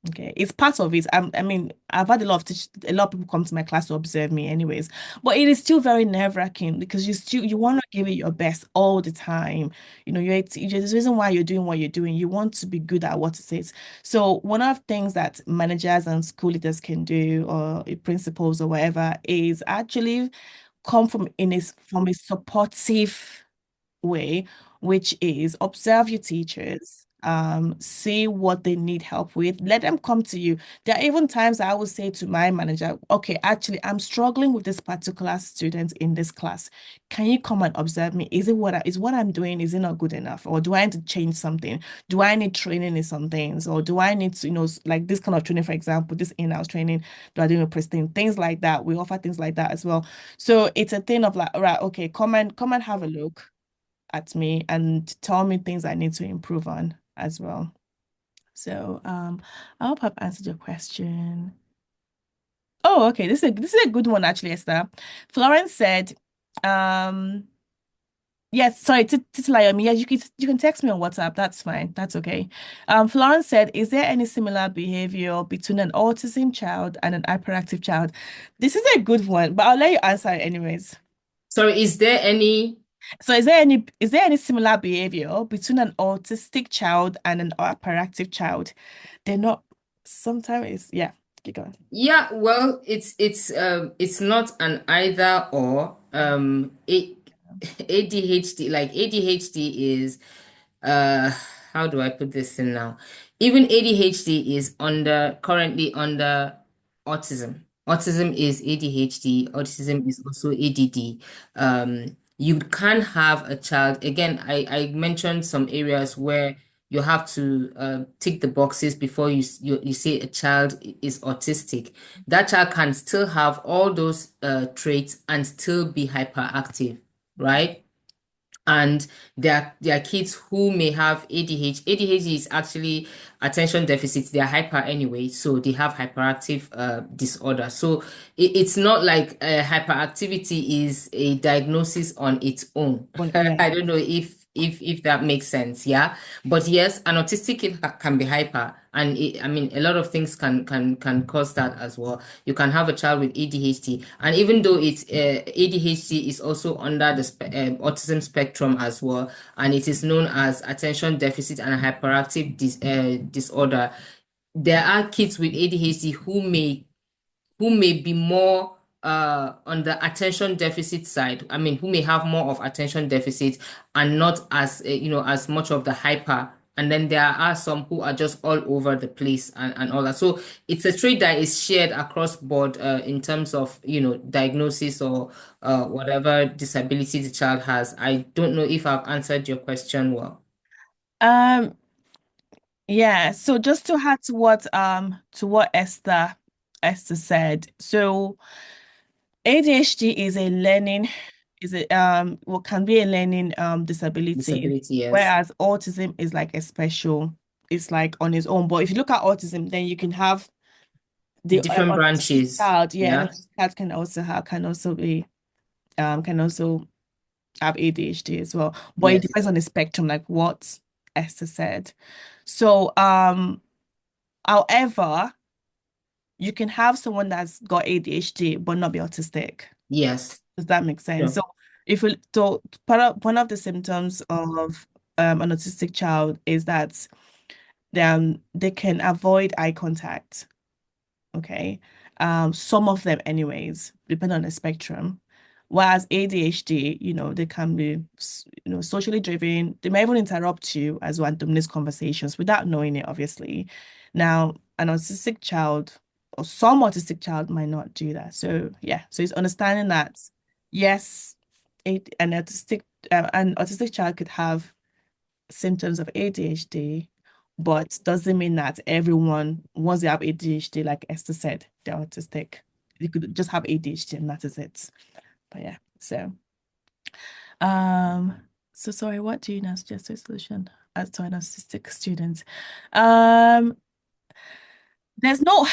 Okay, it's part of it. I've had a lot of people come to my class to observe me, anyways. But it is still very nerve-wracking because you want to give it your best all the time. You're a teacher. There's a reason why you're doing what you're doing. You want to be good at what it is. So one of the things that managers and school leaders can do, or principals or whatever, is actually come from a supportive way, which is observe your teachers, see what they need help with, let them come to you. There are even times I would say to my manager, okay, actually, I'm struggling with this particular student in this class. Can you come and observe me? Is what I'm doing, is it not good enough? Or do I need to change something? Do I need training in some things? Or do I need to, like this kind of training, for example, this in-house training, do I do a pristine? Things like that. We offer things like that as well. So it's a thing of like, right, okay, come and have a look at me and tell me things I need to improve on as well. So I hope I've answered your question. Oh, okay. This is a good one actually, Esther. Florence said, yes, sorry, Titilayomi, yes, you can text me on WhatsApp. That's fine. That's okay. Florence said, is there any similar behavior between an autism child and an hyperactive child? This is a good one, but I'll let you answer it anyways. Sorry, is there any? So is there any similar behavior between an autistic child and an hyperactive child? They're not sometimes yeah, keep going. Yeah, well, it's not an either or. ADHD, like ADHD is uh how do I put this in now? Even ADHD is currently under autism. Autism is ADHD, autism is also ADD. You can have a child, again, I mentioned some areas where you have to tick the boxes before you say a child is autistic. That child can still have all those traits and still be hyperactive, right? And there are kids who may have ADHD. ADHD is actually attention deficits. They are hyper anyway, so they have hyperactive disorder. So it's not like hyperactivity is a diagnosis on its own. Well, yeah. I don't know if that makes sense. Yeah, but yes, an autistic kid can be hyper, and a lot of things can cause that as well. You can have a child with ADHD, and even though it's ADHD is also under the autism spectrum as well, and it is known as attention deficit and hyperactive disorder. There are kids with ADHD who may be more on the attention deficit side. Who may have more of attention deficit and not as as much of the hyper. And then there are some who are just all over the place and all that. So it's a trait that is shared across board in terms of diagnosis or whatever disability the child has. I don't know if I've answered your question well. Yeah, so just to add to what Esther said. So ADHD can be a learning disability, Disability, yes. whereas autism is like it's like on its own. But if you look at autism, then you can have the Different autistic branches. child, yeah, Yeah. and autistic child can also have ADHD as well. But it Yes. depends on the spectrum, like what Esther said. So, however, you can have someone that's got ADHD but not be autistic. Yes. Does that make sense? Sure. So one of the symptoms of an autistic child is that they can avoid eye contact. Okay. Some of them anyways, depending on the spectrum. Whereas ADHD, they can be, socially driven. They may even interrupt you as one dominates conversations without knowing it, obviously. Now, an autistic child or some autistic child might not do that. So yeah, so it's understanding that yes, an autistic child could have symptoms of ADHD, but doesn't mean that everyone, once they have ADHD, like Esther said, they're autistic. You could just have ADHD and that is it. But yeah, so sorry, what do you now suggest a solution as to an autistic student? There's no,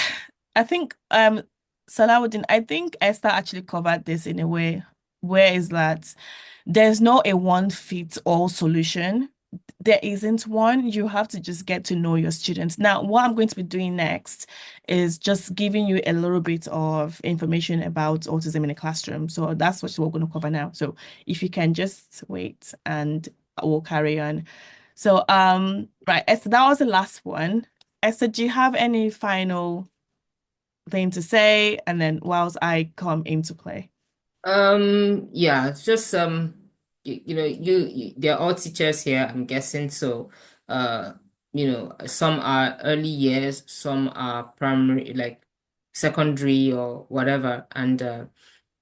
I think Salawuddin, I think Esther actually covered this in a way where is that there's no a one fits all solution. There isn't one. You have to just get to know your students. Now, what I'm going to be doing next is just giving you a little bit of information about autism in the classroom. So that's what we're going to cover now. So if you can just wait and we'll carry on. So, right, Esther, that was the last one. Esther, do you have any final thing to say? And then whilst I come into play. Yeah, it's just they're all teachers here, I'm guessing. So some are early years, some are primary, like secondary or whatever, and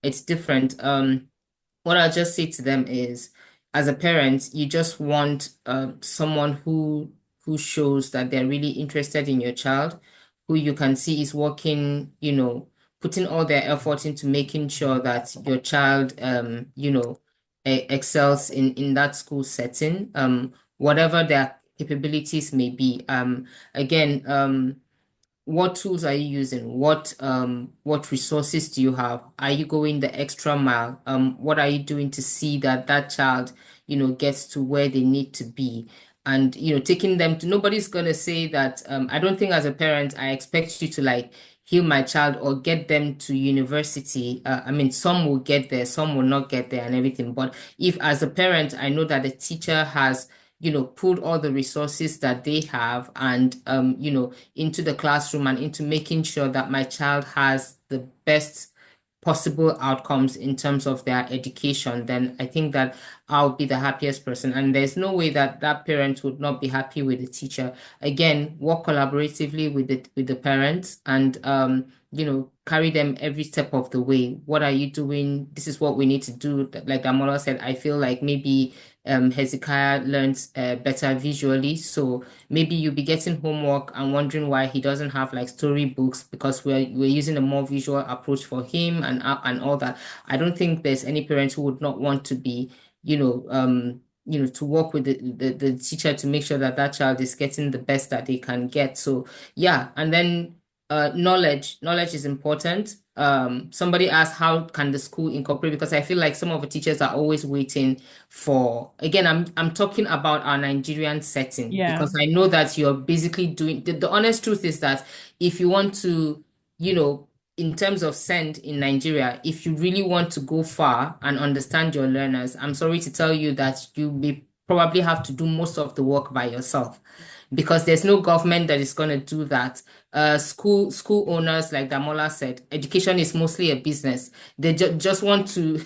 it's different. What I'll just say to them is, as a parent, you just want someone who shows that they're really interested in your child, who you can see is working, putting all their effort into making sure that your child, excels in that school setting, whatever their capabilities may be. Again, what tools are you using? What resources do you have? Are you going the extra mile? What are you doing to see that that child, gets to where they need to be? And taking them to, nobody's gonna say that. I don't think as a parent I expect you to like heal my child or get them to university. I mean, some will get there, some will not get there, and everything. But if as a parent I know that the teacher has pulled all the resources that they have and into the classroom and into making sure that my child has the best possible outcomes in terms of their education, then I think that I'll be the happiest person. And there's no way that that parent would not be happy with the teacher. Again, work collaboratively with the parents and carry them every step of the way. What are you doing? This is what we need to do. Like Damola said, I feel like maybe Hezekiah learns better visually. So maybe you'll be getting homework and wondering why he doesn't have like storybooks because we're using a more visual approach for him and all that. I don't think there's any parent who would not want to be, to work with the teacher to make sure that that child is getting the best that they can get. So yeah, and then knowledge is important. Somebody asked how can the school incorporate, because I feel like some of the teachers are always waiting for, again, I'm talking about our Nigerian setting, Yeah. because I know that you're basically doing the honest truth is that if you want to, in terms of send in Nigeria, if you really want to go far and understand your learners, I'm sorry to tell you that you may probably have to do most of the work by yourself, because there's no government that is going to do that. School owners, like Damola said, education is mostly a business. They just want to,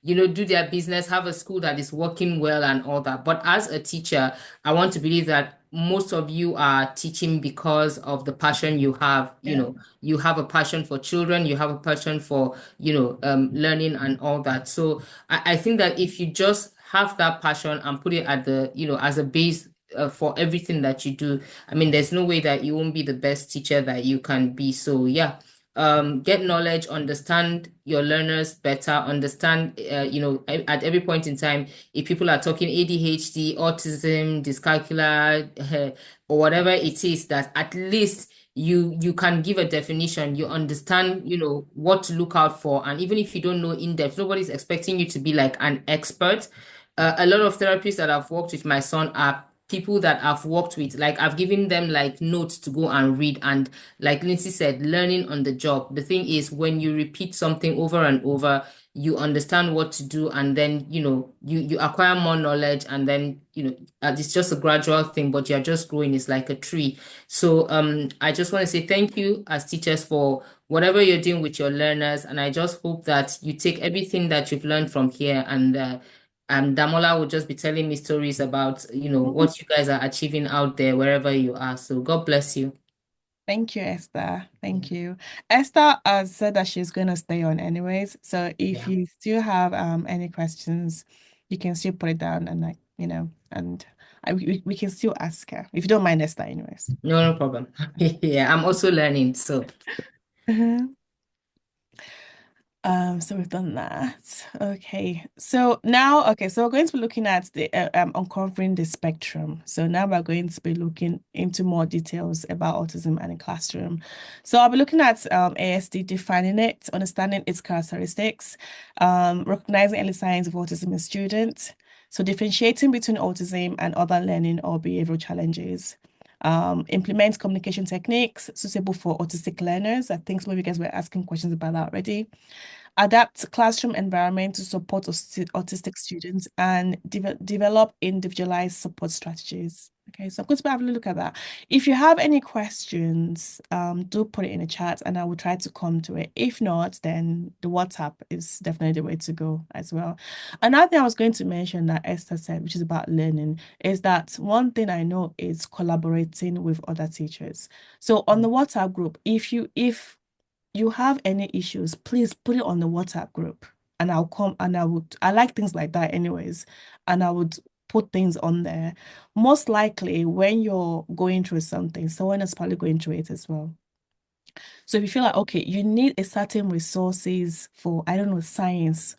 do their business, have a school that is working well and all that. But as a teacher, I want to believe that most of you are teaching because of the passion you have. You have a passion for children, you have a passion for, learning and all that. So I think that if you just have that passion and put it at the, as a base for everything that you do, I mean, there's no way that you won't be the best teacher that you can be. So yeah, get knowledge, understand your learners better, understand, at every point in time, if people are talking ADHD, autism, dyscalculia, or whatever it is, that at least you can give a definition, you understand, what to look out for. And even if you don't know in depth, nobody's expecting you to be like an expert. A lot of therapists that I've worked with my son are people that I've worked with, like I've given them like notes to go and read. And like Lindsay said, learning on the job. The thing is, when you repeat something over and over, you understand what to do, and then you acquire more knowledge, and then it's just a gradual thing, but you're just growing. It's like a tree. So I just want to say thank you as teachers for whatever you're doing with your learners, and I just hope that you take everything that you've learned from here, and Damola will just be telling me stories about, what you guys are achieving out there, wherever you are. So God bless you. Thank you, Esther. Thank you. Esther has said that she's going to stay on anyways. So if you still have any questions, you can still put it down, and we can still ask her if you don't mind, Esther, anyways. No problem. Yeah, I'm also learning. So So we've done that. Okay. So now, so we're going to be looking at the uncovering the spectrum. So now we're going to be looking into more details about autism and the classroom. So I'll be looking at ASD, defining it, understanding its characteristics, recognizing early signs of autism in students. So differentiating between autism and other learning or behavioral challenges. Implement communication techniques suitable for autistic learners. I think some of you guys were asking questions about that already. Adapt classroom environment to support autistic students, and develop individualized support strategies. Okay, so I'm going to have a look at that. If you have any questions, do put it in the chat and I will try to come to it. If not, then the WhatsApp is definitely the way to go as well. Another thing I was going to mention that Esther said, which is about learning, is that one thing I know is collaborating with other teachers. So on the WhatsApp group, if you have any issues, please put it on the WhatsApp group and I'll come and I like things like that anyways. And I would put things on there. Most likely when you're going through something, someone is probably going through it as well. So if you feel like, okay, you need a certain resources for, I don't know, science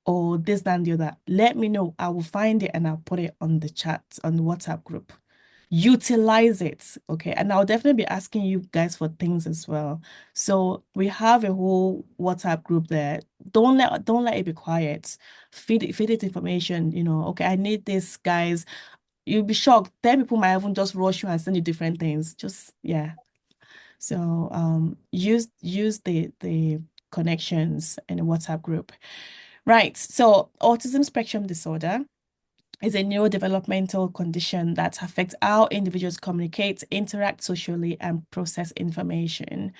or this, that, and the other, let me know. I will find it and I'll put it on the chat, on the WhatsApp group. Utilize it, okay? And I'll definitely be asking you guys for things as well. So we have a whole WhatsApp group there. Don't let it be quiet. Feed it information, okay, I need this, guys. You'll be shocked. 10 people might even just rush you and send you different things. Just, yeah. So use the connections in the WhatsApp group. Right. So autism spectrum disorder is a neurodevelopmental condition that affects how individuals communicate, interact socially, and process information.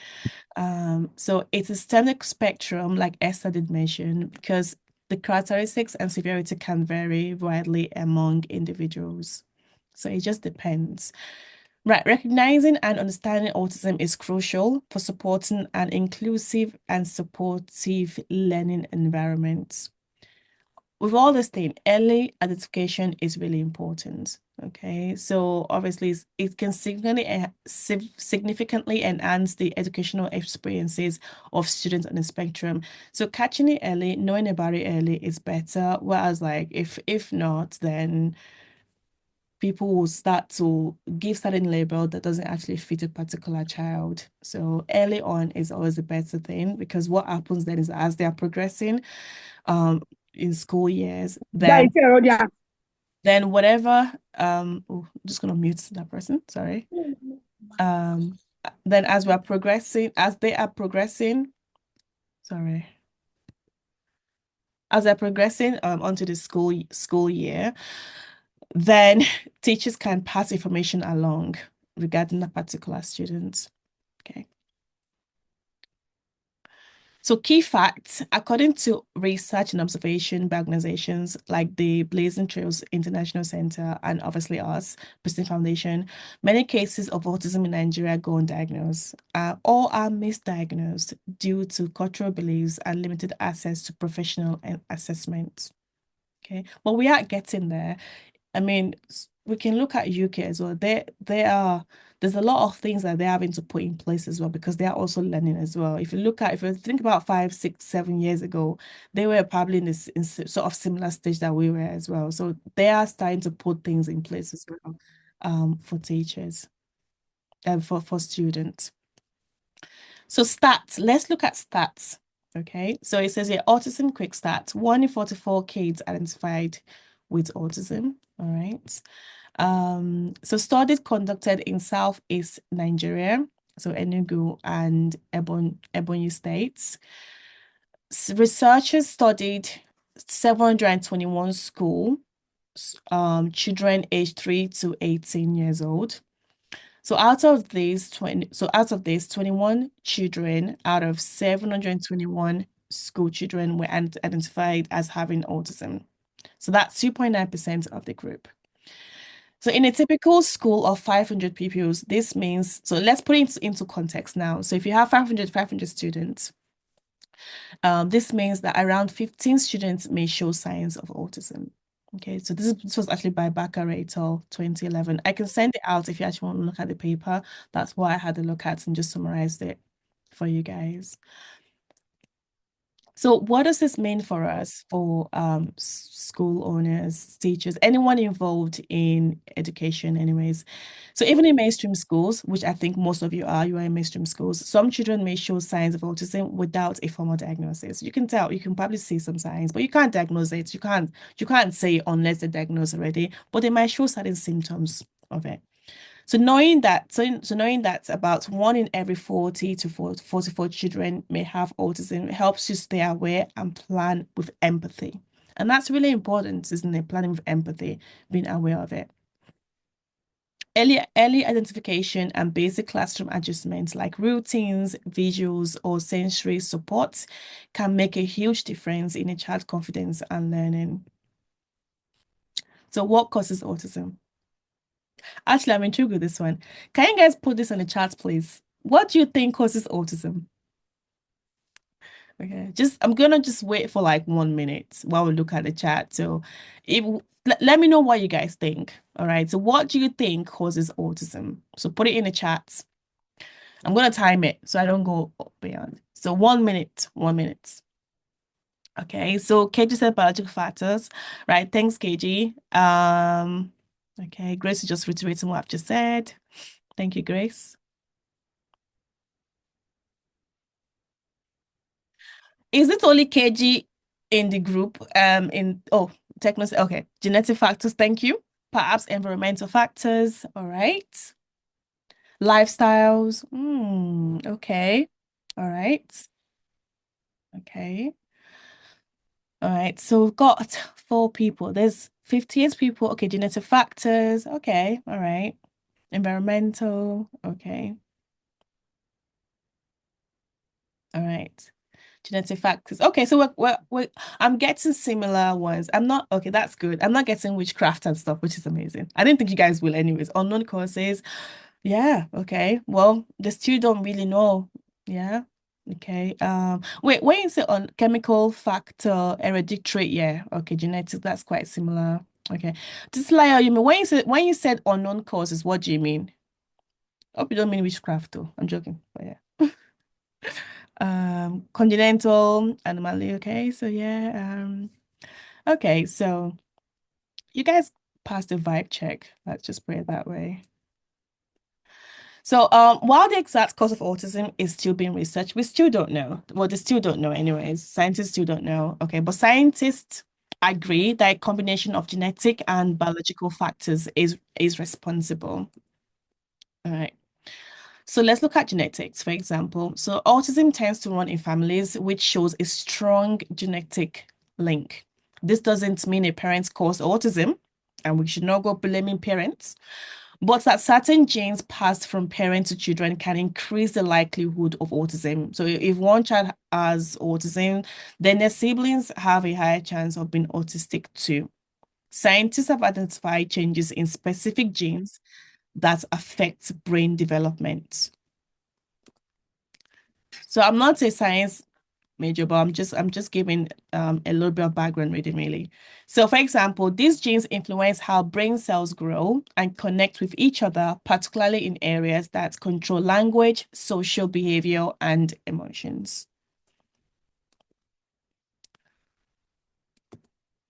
So it's a systemic spectrum, like Esther did mention, because the characteristics and severity can vary widely among individuals. So it just depends. Right, recognizing and understanding autism is crucial for supporting an inclusive and supportive learning environment. With all this thing, early identification is really important. Okay, so obviously it can significantly enhance the educational experiences of students on the spectrum. So catching it early, knowing about it early is better. Whereas like if not, then people will start to give certain label that doesn't actually fit a particular child. So early on is always a better thing, because what happens then is as they are progressing in school years, then whatever I'm just gonna mute that person, sorry. Then as they are progressing, as they're progressing onto the school year, then teachers can pass information along regarding a particular student. Okay. So key facts, according to research and observation by organizations like the Blazing Trails International Center and obviously us, Pristine Foundation, many cases of autism in Nigeria go undiagnosed or are misdiagnosed due to cultural beliefs and limited access to professional assessment. Okay, but we are getting there. I mean, we can look at UK as well. There's a lot of things that they're having to put in place as well, because they are also learning as well. If you think about 5, 6, 7 years ago, they were probably in sort of similar stage that we were as well. So they are starting to put things in place as well, for teachers and for students. So stats, let's look at stats. Okay, so it says here, autism quick stats, 1 in 44 kids identified with autism. All right. So studies conducted in Southeast Nigeria, so Enugu and Ebonyi states. Researchers studied 721 school children aged 3 to 18 years old. So out of these 21 children out of 721 school children were identified as having autism. So that's 2.9% of the group. So in a typical school of 500 pupils, this means, so let's put it into context now. So if you have 500 students, this means that around 15 students may show signs of autism. Okay, so this was actually by Bakker et al. 2011. I can send it out if you actually want to look at the paper. That's what I had a look at and just summarized it for you guys. So what does this mean for us, for school owners, teachers, anyone involved in education anyways? So even in mainstream schools, which I think most of you are in mainstream schools, some children may show signs of autism without a formal diagnosis. You can tell, you can probably see some signs, but you can't diagnose it. You can't say unless they're diagnosed already, but they might show certain symptoms of it. So knowing that about 1 in every 40 to 44 children may have autism helps you stay aware and plan with empathy. And that's really important, isn't it? Planning with empathy, being aware of it. Early identification and basic classroom adjustments like routines, visuals, or sensory support can make a huge difference in a child's confidence and learning. So what causes autism? Actually, I'm intrigued with this one. Can you guys put this in the chat, please? What do you think causes autism? Okay, I'm gonna just wait for like 1 minute while we look at the chat. So let me know what you guys think. All right. So what do you think causes autism? So put it in the chat. I'm gonna time it so I don't go beyond. So 1 minute, 1 minute. Okay, so KG said biological factors, right? Thanks, KG. Okay, Grace is just reiterating what I've just said. Thank you, Grace. Is it only KG in the group? Okay, genetic factors, thank you. Perhaps environmental factors, all right. Lifestyles, okay, all right. Okay. All right, so we've got 4 people. There's 58 people. Okay, genetic factors. Okay, all right. Environmental. Okay. All right. Genetic factors. Okay, so I'm getting similar ones. I'm not okay, that's good. I'm not getting witchcraft and stuff, which is amazing. I didn't think you guys will anyways. Unknown causes. Yeah, okay. Well, the still don't really know. Yeah. Okay. Wait, when you say on chemical factor, hereditary, yeah. Okay, genetics, that's quite similar. Okay. Just like you mean when you said unknown causes, what do you mean? Hope you don't mean witchcraft though. I'm joking, but yeah. Congenital anomaly, okay. So yeah, okay, so you guys passed the vibe check. Let's just put it that way. So, while the exact cause of autism is still being researched, we still don't know. Well, they still don't know anyways. Scientists still don't know. Okay, but scientists agree that a combination of genetic and biological factors is responsible. All right. So let's look at genetics, for example. So autism tends to run in families, which shows a strong genetic link. This doesn't mean a parent caused autism, and we should not go blaming parents. But that certain genes passed from parent to children can increase the likelihood of autism. So if one child has autism, then their siblings have a higher chance of being autistic too. Scientists have identified changes in specific genes that affect brain development. So I'm not a science major, but I'm just giving a little bit of background reading really. So for example, these genes influence how brain cells grow and connect with each other, particularly in areas that control language, social behavior, and emotions.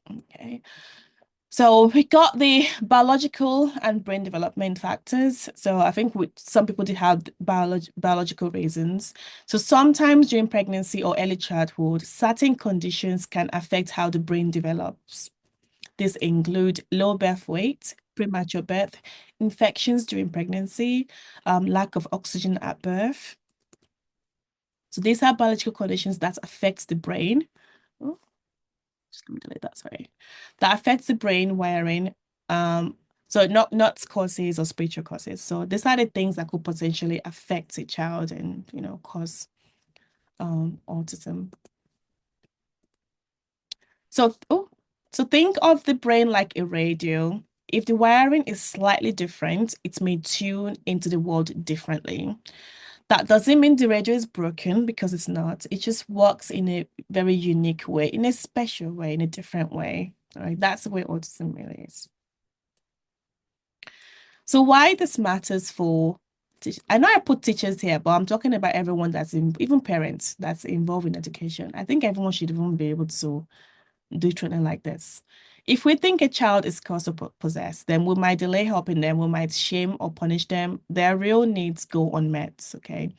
Okay. So we got the biological and brain development factors. So I think some people did have biological reasons. So sometimes during pregnancy or early childhood, certain conditions can affect how the brain develops. These include low birth weight, premature birth, infections during pregnancy, lack of oxygen at birth. So these are biological conditions that affect the brain. Oh, just let me delete that, sorry. That affects the brain wiring. So not causes or spiritual causes. So these are the things that could potentially affect a child and cause autism. So think of the brain like a radio. If the wiring is slightly different, it may tune into the world differently. That doesn't mean the radio is broken, because it's not. It just works in a very unique way, in a special way, in a different way. All right, that's the way autism really is. So why this matters for I know I put teachers here, but I'm talking about everyone that's even parents that's involved in education. I think everyone should even be able to do training like this. If we think a child is cursed or possessed, then we might delay helping them, we might shame or punish them. Their real needs go unmet, okay?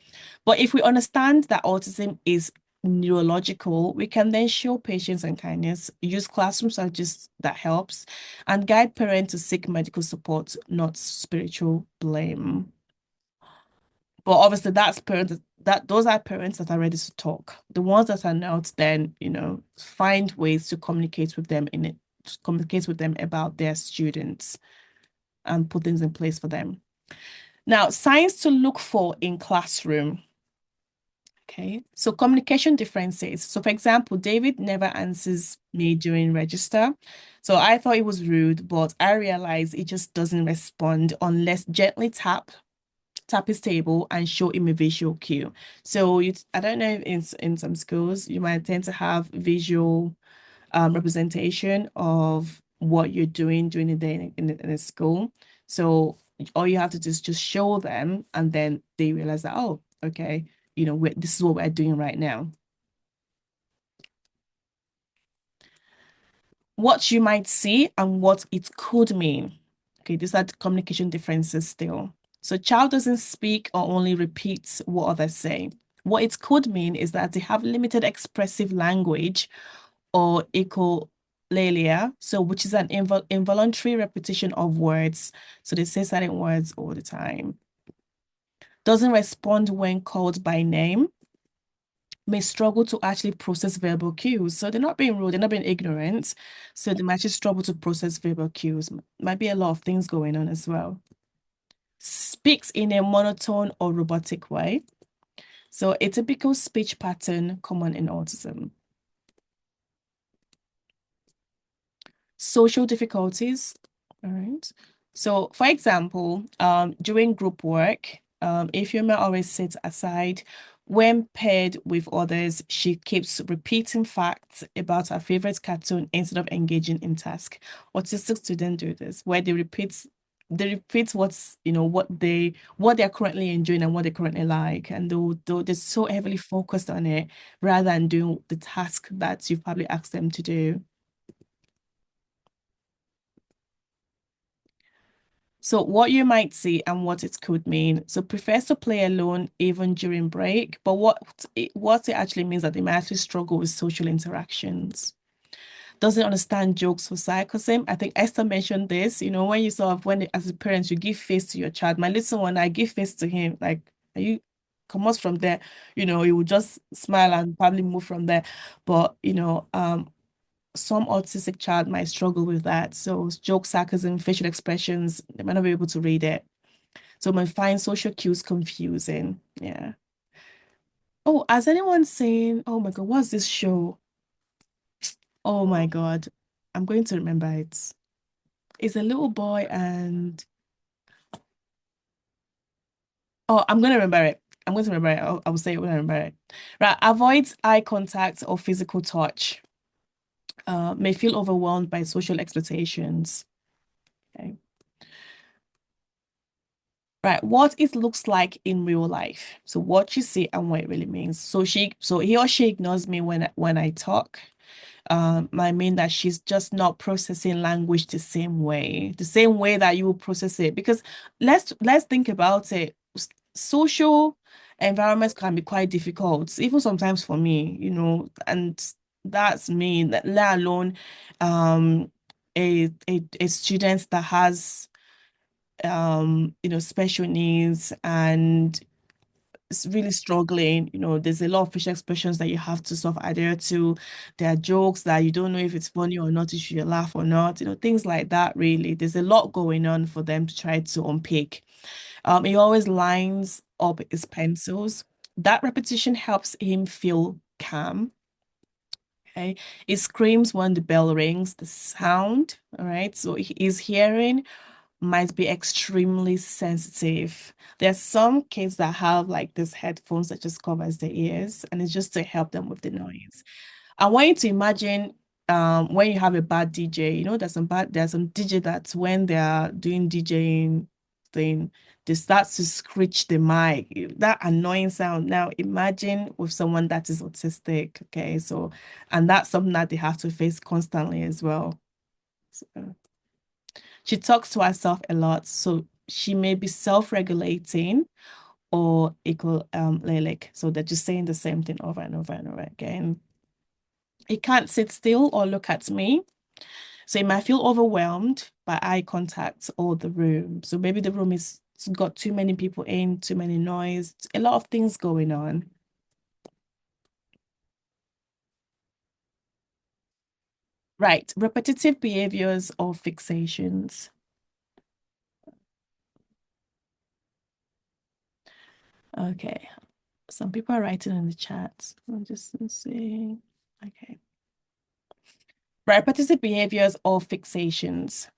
But if we understand that autism is neurological, we can then show patience and kindness, use classroom strategies that helps, and guide parents to seek medical support, not spiritual blame. But obviously that's parents that those are parents that are ready to talk. The ones that are not, then find ways to communicate with them about their students and put things in place for them. Now, signs to look for in classroom. Okay, so communication differences. So for example, David never answers me during register. So I thought it was rude, but I realized it just doesn't respond unless gently tap his table and show him a visual cue. So I don't know if in some schools you might tend to have visual representation of what you're doing during the day in a school. So all you have to do is just show them, and then they realize that, oh, okay, this is what we're doing right now. What you might see and what it could mean. Okay, these are the communication differences still. So child doesn't speak or only repeats what others say. What it could mean is that they have limited expressive language or echolalia, so which is an involuntary repetition of words. So they say certain words all the time. Doesn't respond when called by name. May struggle to actually process verbal cues. So they're not being rude, they're not being ignorant. So they might just struggle to process verbal cues. Might be a lot of things going on as well. Speaks in a monotone or robotic way. So a typical speech pattern common in autism. Social difficulties. All right. So for example, during group work, if Yuma always sits aside, when paired with others, she keeps repeating facts about her favorite cartoon instead of engaging in task. Autistic students do this, where they repeat what's what they're currently enjoying and what they currently like, and they're so heavily focused on it rather than doing the task that you've probably asked them to do. So what you might see and what it could mean. So prefers to play alone even during break, but what it actually means that they might actually struggle with social interactions. Doesn't understand jokes for sarcasm. I think Esther mentioned this, when you as a parent, you give face to your child. My little one, I give face to him. Like, are you come out from there? He will just smile and probably move from there. But, some autistic child might struggle with that. So joke, sarcasm, facial expressions, they might not be able to read it. So might find social cues confusing. Yeah. Oh, has anyone seen, oh my God, what's this show? Oh my God. I'm going to remember it. It's a little boy and I'm going to remember it. I'm going to remember it. I will say it when I remember it. Right. Avoids eye contact or physical touch. May feel overwhelmed by social expectations. Okay. Right, what it looks like in real life. So what you see and what it really means. So he or she ignores me when I talk. I mean that she's just not processing language the same way that you will process it. Because let's think about it. Social environments can be quite difficult, even sometimes for me, and that's me, let alone a student that has special needs and is really struggling, there's a lot of facial expressions that you have to sort of adhere to. There are jokes that you don't know if it's funny or not, if you laugh or not, things like that, really. There's a lot going on for them to try to unpick. He always lines up his pencils. That repetition helps him feel calm. Okay. He screams when the bell rings, the sound, all right? So his hearing might be extremely sensitive. There's some kids that have like these headphones that just covers their ears, and it's just to help them with the noise. I want you to imagine when you have a bad DJ, there's some DJ that when they are doing DJing thing, they start to screech the mic, that annoying sound. Now imagine with someone that is autistic, okay? So, and that's something that they have to face constantly as well. So, she talks to herself a lot, so she may be self-regulating or echolalic. So they're just saying the same thing over and over and over again. He can't sit still or look at me. So he might feel overwhelmed by eye contact or the room. So maybe the room is got too many people in, too many noise, a lot of things going on. Right, repetitive behaviors or fixations. Okay, some people are writing in the chat. I'll just see. Okay. Repetitive behaviors or fixations.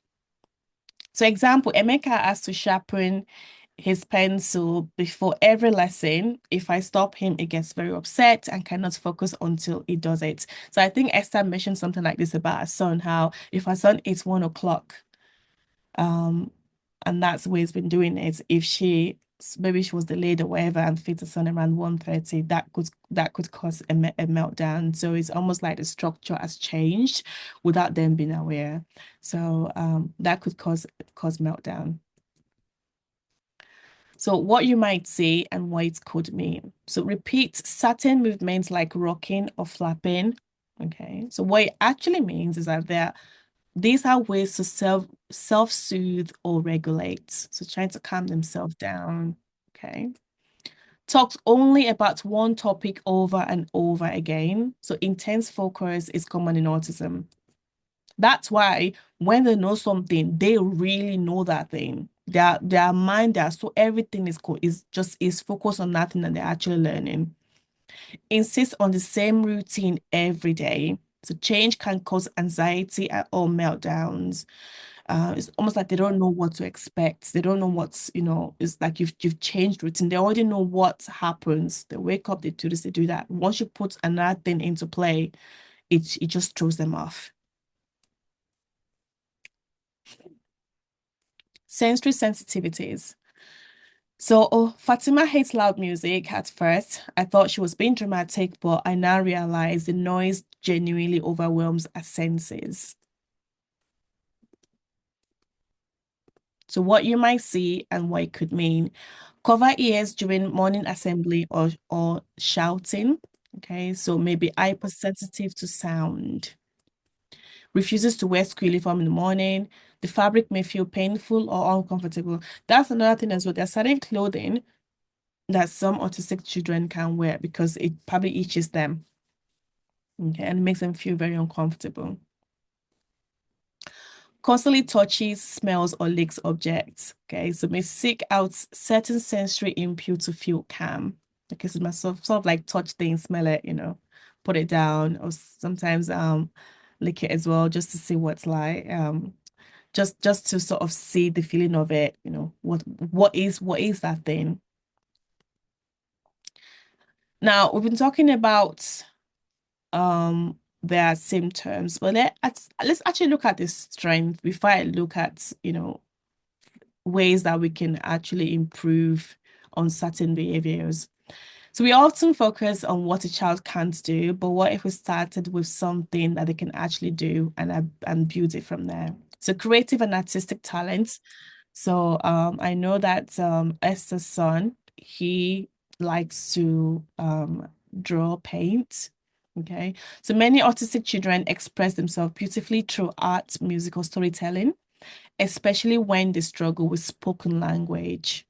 So example, Emeka has to sharpen his pencil before every lesson. If I stop him, he gets very upset and cannot focus until he does it. So I think Esther mentioned something like this about her son, how if her son eats 1 o'clock, and that's the way he's been doing it. If maybe she was delayed or whatever and feeds the son around 1:30, that could cause a meltdown. So it's almost like the structure has changed without them being aware. So that could cause meltdown. So what you might see and what it could mean. So repeat certain movements like rocking or flapping. Okay. So what it actually means is that these are ways to self-soothe or regulate. So trying to calm themselves down. Okay. Talks only about one topic over and over again. So intense focus is common in autism. That's why when they know something, they really know that thing. Their mind, so everything is focused on that thing that they're actually learning. Insist on the same routine every day. So change can cause anxiety or meltdowns. It's almost like they don't know what to expect. They don't know it's like you've changed routine. They already know what happens. They wake up, they do this, they do that. Once you put another thing into play, it just throws them off. Sensory sensitivities. So, Fatima hates loud music at first. I thought she was being dramatic, but I now realize the noise genuinely overwhelms her senses. So what you might see and what it could mean. Cover ears during morning assembly or shouting. Okay, so maybe hypersensitive to sound. Refuses to wear school uniform in the morning. The fabric may feel painful or uncomfortable. That's another thing as well. There's certain clothing that some autistic children can wear because it probably itches them. Okay, and it makes them feel very uncomfortable. Constantly touches, smells, or licks objects. Okay, so may seek out certain sensory input to feel calm. Okay, so must sort of like touch things, smell it, put it down, or sometimes lick it as well, just to see what's like. Just to sort of see the feeling of it, what is that thing. Now we've been talking about their symptoms, but let's actually look at the strength before I look at ways that we can actually improve on certain behaviors. So we often focus on what a child can't do, but what if we started with something that they can actually do and build it from there? So creative and artistic talents. So I know that Esther's son, he likes to draw, paint. Okay, so many autistic children express themselves beautifully through art, music, or storytelling, especially when they struggle with spoken language.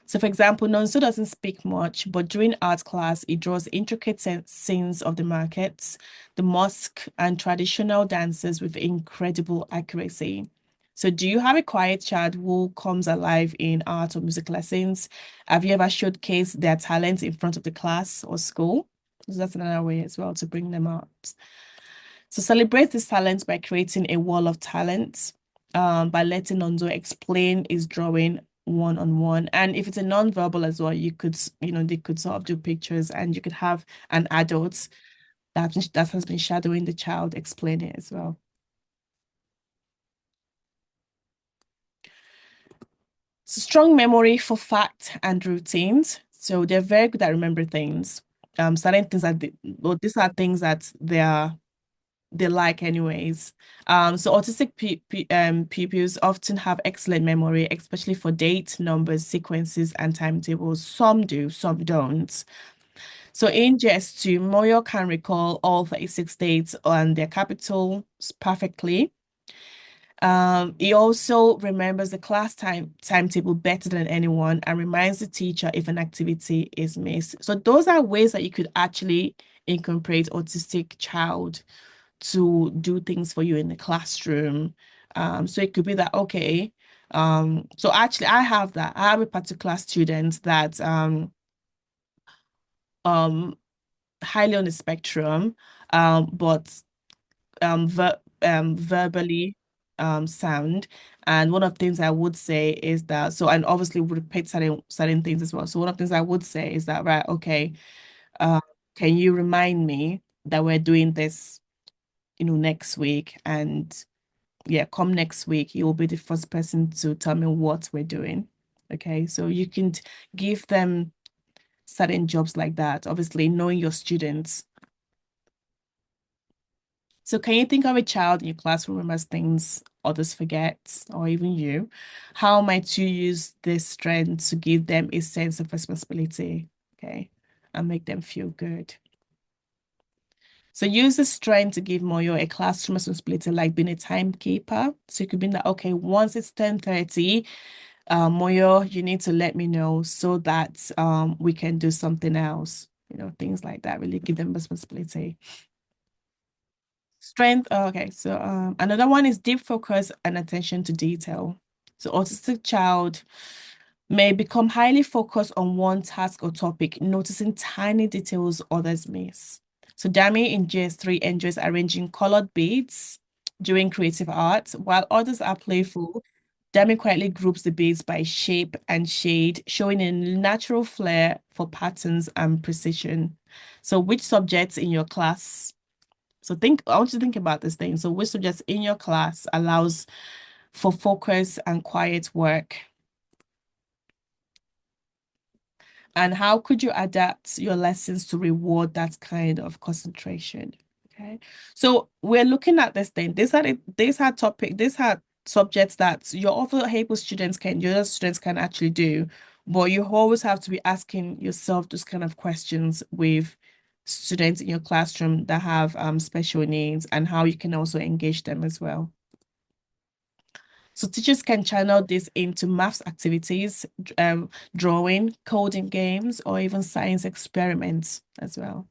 So, for example, Nonso doesn't speak much, but during art class, he draws intricate scenes of the markets, the mosque, and traditional dances with incredible accuracy. So, do you have a quiet child who comes alive in art or music lessons? Have you ever showcased their talent in front of the class or school? So that's another way as well to bring them out. So celebrate this talent by creating a wall of talent, by letting Nonzo explain his drawing one-on-one. And if it's a non-verbal as well, you could, they could sort of do pictures and you could have an adult that has been shadowing the child explain it as well. So strong memory for fact and routines. So they're very good at remembering things. Certain things that these are things that they like anyways. So autistic pupils often have excellent memory, especially for dates, numbers, sequences, and timetables. Some do, some don't. So in JS2, Moyo can recall all 36 dates and their capitals perfectly. He also remembers the class timetable better than anyone and reminds the teacher if an activity is missed. So those are ways that you could actually incorporate autistic child to do things for you in the classroom. So it could be that, okay, so actually I have that. I have a particular student that highly on the spectrum, but verbally sound. And one of the things I would say is that, so, and obviously would repeat certain things as well. So one of the things I would say is that, right, okay, uh, can you remind me that we're doing this, next week? And yeah, come next week, you will be the first person to tell me what we're doing. Okay, so you can give them certain jobs like that, obviously knowing your students. So can you think of a child in your class who remembers things others forget, or even you? How might you use this strength to give them a sense of responsibility, okay, and make them feel good? So use the strength to give Moyo a classroom responsibility, like being a timekeeper. So it could be that, okay, once it's 10:30, Moyo, you need to let me know so that we can do something else. Things like that really give them responsibility. Strength. Okay, so another one is deep focus and attention to detail. So autistic child may become highly focused on one task or topic, noticing tiny details others miss. So Dami in JS3 enjoys arranging colored beads during creative art, while others are playful. Dami quietly groups the beads by shape and shade, showing a natural flair for patterns and precision. So which subjects in your class? So I want you to think about this thing. So which subjects in your class allows for focus and quiet work? And how could you adapt your lessons to reward that kind of concentration? Okay. So we're looking at this thing. These are subjects that your other able students your other students can actually do, but you always have to be asking yourself those kind of questions with students in your classroom that have special needs, and how you can also engage them as well. So teachers can channel this into maths activities, drawing, coding games, or even science experiments as well.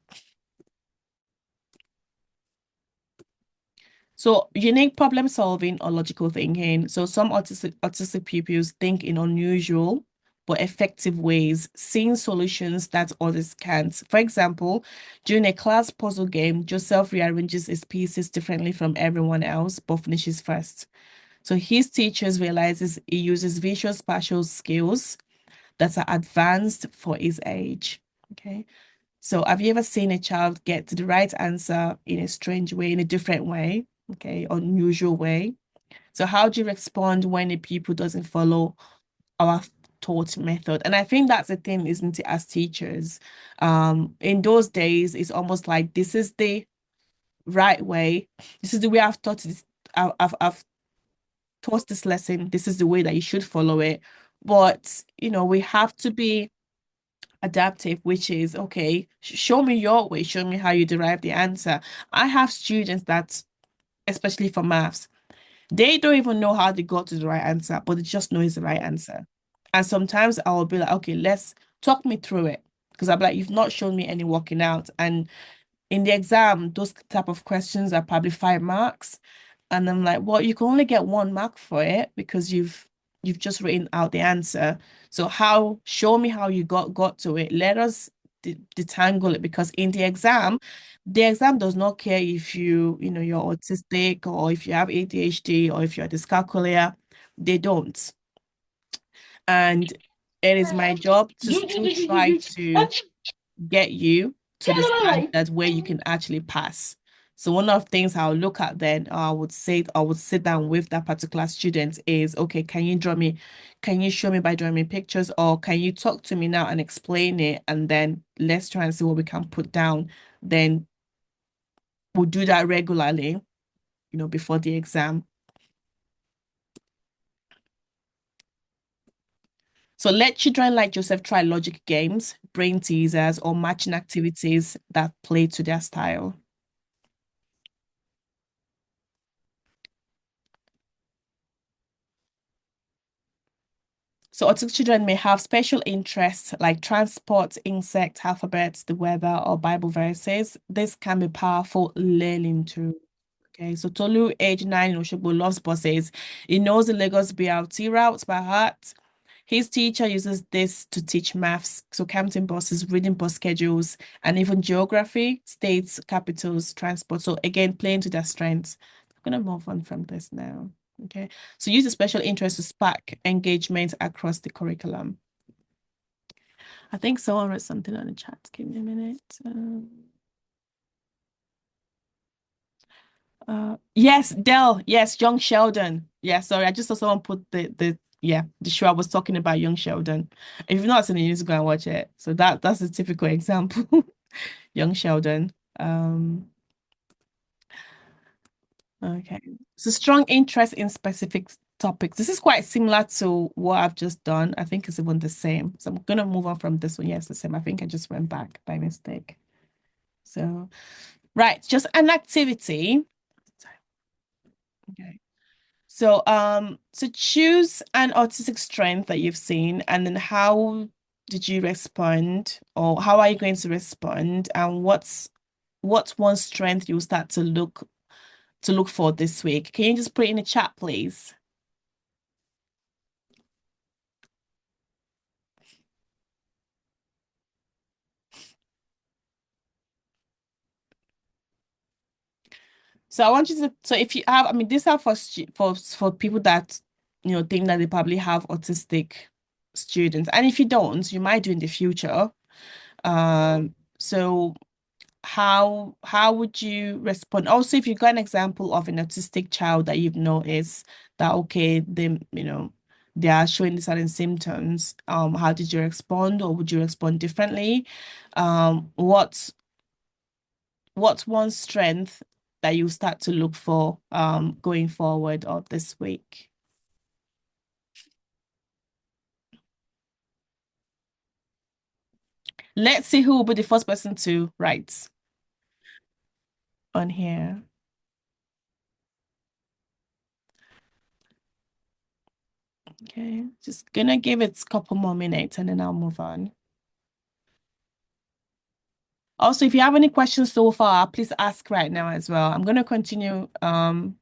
So unique problem solving or logical thinking. So some autistic pupils think in unusual but effective ways, seeing solutions that others can't. For example, during a class puzzle game, Joseph rearranges his pieces differently from everyone else, but finishes first. So his teachers realizes he uses visual spatial skills that are advanced for his age. Okay. So have you ever seen a child get to the right answer in a strange way, in a different way? Okay, unusual way. So how do you respond when a pupil doesn't follow our taught method? And I think that's the thing, isn't it, as teachers? In those days, it's almost like this is the right way. This is the way I've taught this. I've taught this lesson. This is the way that you should follow it. But we have to be adaptive, which is, okay, show me your way, show me how you derive the answer. I have students that, especially for maths, they don't even know how they got to the right answer, but they just know it's the right answer. And sometimes I will be like, okay, let's talk me through it. Because I'm like, you've not shown me any working out. And in the exam, those type of questions are probably 5 marks. And I'm like, well, you can only get 1 mark for it because you've just written out the answer. So show me how you got to it. Let us detangle it, because in the exam does not care if you're autistic, or if you have ADHD, or if you're dyscalculia. They don't. And it is my job to still try to get you to the standard where you can actually pass. So one of the things I'll look at then, or I would sit down with that particular student is, okay, can you show me by drawing me pictures, or can you talk to me now and explain it? And then let's try and see what we can put down. Then we'll do that regularly, before the exam. So let children like Joseph try logic games, brain teasers, or matching activities that play to their style. So autistic children may have special interests like transport, insects, alphabets, the weather, or Bible verses. This can be powerful learning too. Okay, so Tolu, age 9 in Osogbo, loves buses. He knows the Lagos BRT routes by heart. His teacher uses this to teach maths, so counting buses, reading bus schedules, and even geography, states, capitals, transport. So again, playing to their strengths. I'm going to move on from this now. Okay, so use a special interest to spark engagement across the curriculum. I think someone wrote something on the chat. Give me a minute. Yes, Dell. Yes, young Sheldon. Yeah, sorry, I just saw someone put the show I was talking about, young Sheldon. If you've not seen it, you need to go and watch it. So that's a typical example. Young Sheldon. Okay. So strong interest in specific topics. This is quite similar to what I've just done. I think it's even the same. So I'm gonna move on from this one. Yes, the same. I think I just went back by mistake. So, right, just an activity. Okay. So choose an autistic strength that you've seen, and then how did you respond, or how are you going to respond, and what's one strength you'll start to look for this week? Can you just put it in the chat, please? So I want you to, so if you have, I mean, these are for people that, think that they probably have autistic students. And if you don't, you might do in the future. So how would you respond? Also, if you got an example of an autistic child that you've noticed that, okay, they are showing certain symptoms, how did you respond, or would you respond differently? What's one strength that you start to look for going forward or this week? Let's see who will be the first person to write on here. Okay, just gonna give it a couple more minutes and then I'll move on. Also, if you have any questions so far, please ask right now as well. I'm gonna continue in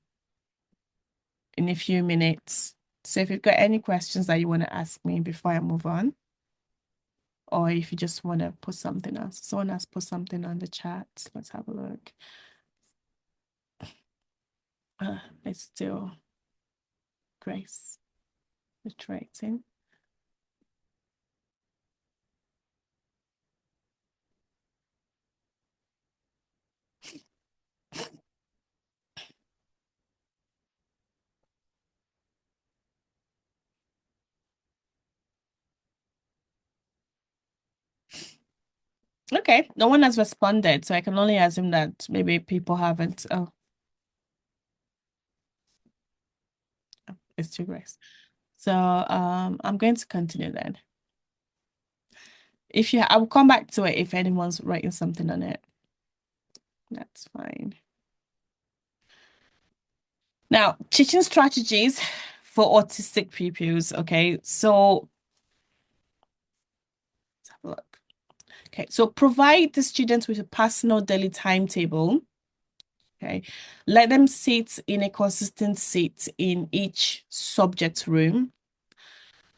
a few minutes. So if you've got any questions that you want to ask me before I move on, or if you just want to put something else. Someone else put something on the chat. Let's have a look. It's still Grace iterating. Okay, no one has responded, so I can only assume that maybe people haven't. Oh, it's too Grace. So I'm going to continue then. I'll come back to it if anyone's writing something on it. That's fine. Now, teaching strategies for autistic pupils. Okay, so let's have a look. Okay, so provide the students with a personal daily timetable. Okay, let them sit in a consistent seat in each subject room.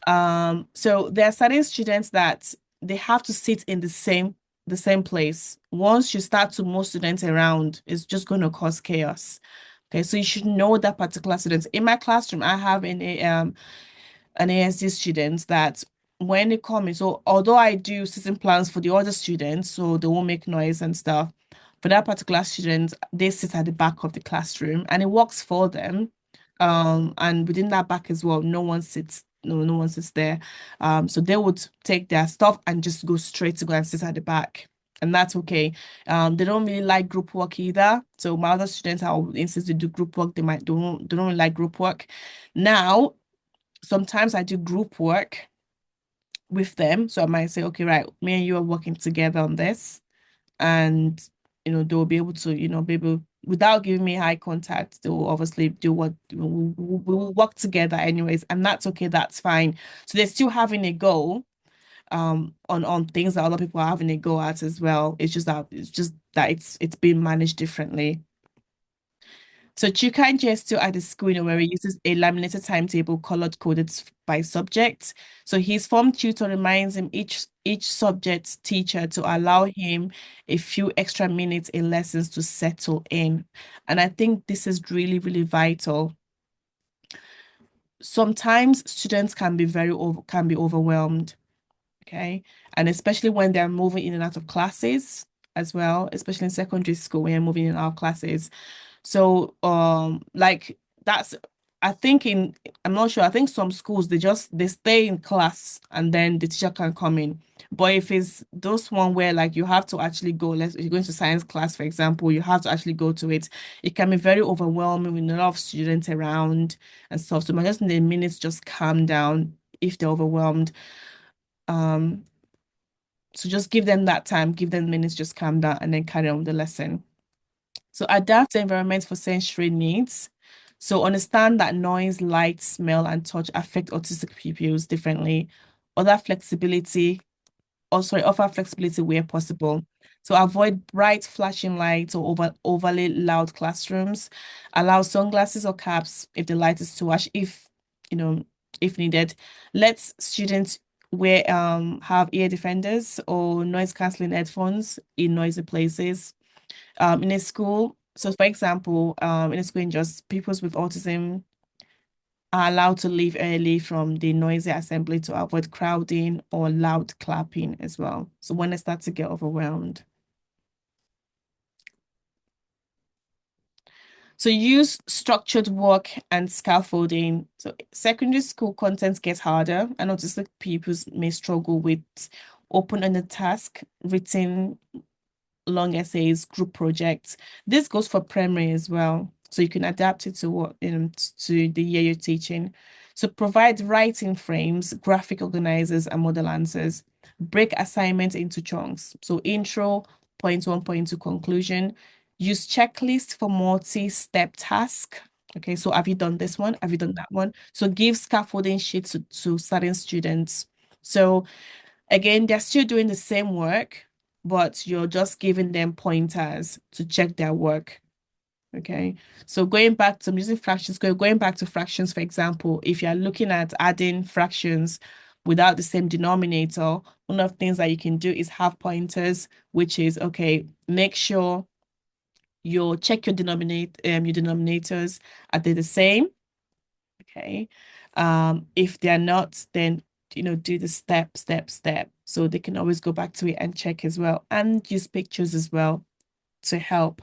So there are certain students that they have to sit in the same place. Once you start to move students around, it's just going to cause chaos. Okay, so you should know that particular students. In my classroom, I have an ASD student that when they come in, so although I do sitting plans for the other students, so they won't make noise and stuff, for that particular student, they sit at the back of the classroom and it works for them. And within that back as well, no one sits there. So they would take their stuff and just go straight to go and sit at the back. And that's okay. They don't really like group work either. So my other students, I'll insist to do group work. They don't really like group work. Now, sometimes I do group work with them. So I might say, okay, right, me and you are working together on this. And, they'll be able to, without giving me eye contact, they'll obviously do what we'll work together anyways. And that's okay, that's fine. So they're still having a go on things that other people are having a go at as well. It's just that it's being managed differently. So Chuka is still at the school, where he uses a laminated timetable colored coded by subject. So his form tutor reminds him each subject's teacher to allow him a few extra minutes in lessons to settle in. And I think this is really, really vital. Sometimes students can be overwhelmed, okay? And especially when they're moving in and out of classes as well, especially in secondary school when you're moving in and out of classes. So, like that's, I think I'm not sure. I think some schools they stay in class and then the teacher can come in. But if it's those one where like you have to actually go, if you're going to science class, for example, you have to actually go to it. It can be very overwhelming with a lot of students around and stuff. So, just in the minutes, just calm down if they're overwhelmed. So just give them that time, give them minutes, just calm down, and then carry on with the lesson. So adapt the environment for sensory needs. So understand that noise, light, smell, and touch affect autistic pupils differently. Other flexibility, offer flexibility where possible. So avoid bright flashing lights or overly loud classrooms. Allow sunglasses or caps if the light is too harsh, if needed. Let students have ear defenders or noise cancelling headphones in noisy places in a school. So, for example, in a school in just pupils with autism are allowed to leave early from the noisy assembly to avoid crowding or loud clapping as well. So when they start to get overwhelmed. So use structured work and scaffolding. So secondary school content gets harder and autistic pupils may struggle with open-ended task, written long essays, group projects. This goes for primary as well. So you can adapt it to to the year you're teaching. So provide writing frames, graphic organizers, and model answers. Break assignments into chunks. So intro, point one, point two, conclusion. Use checklist for multi-step task. Okay, so have you done this one? Have you done that one? So give scaffolding sheets to certain students. So again, they're still doing the same work, but you're just giving them pointers to check their work. Okay, so I'm using fractions, going back to fractions, for example, if you're looking at adding fractions without the same denominator, one of the things that you can do is have pointers, which is, okay, make sure you check your denominators, are they the same? Okay. If they're not, then do the step. So they can always go back to it and check as well, and use pictures as well to help.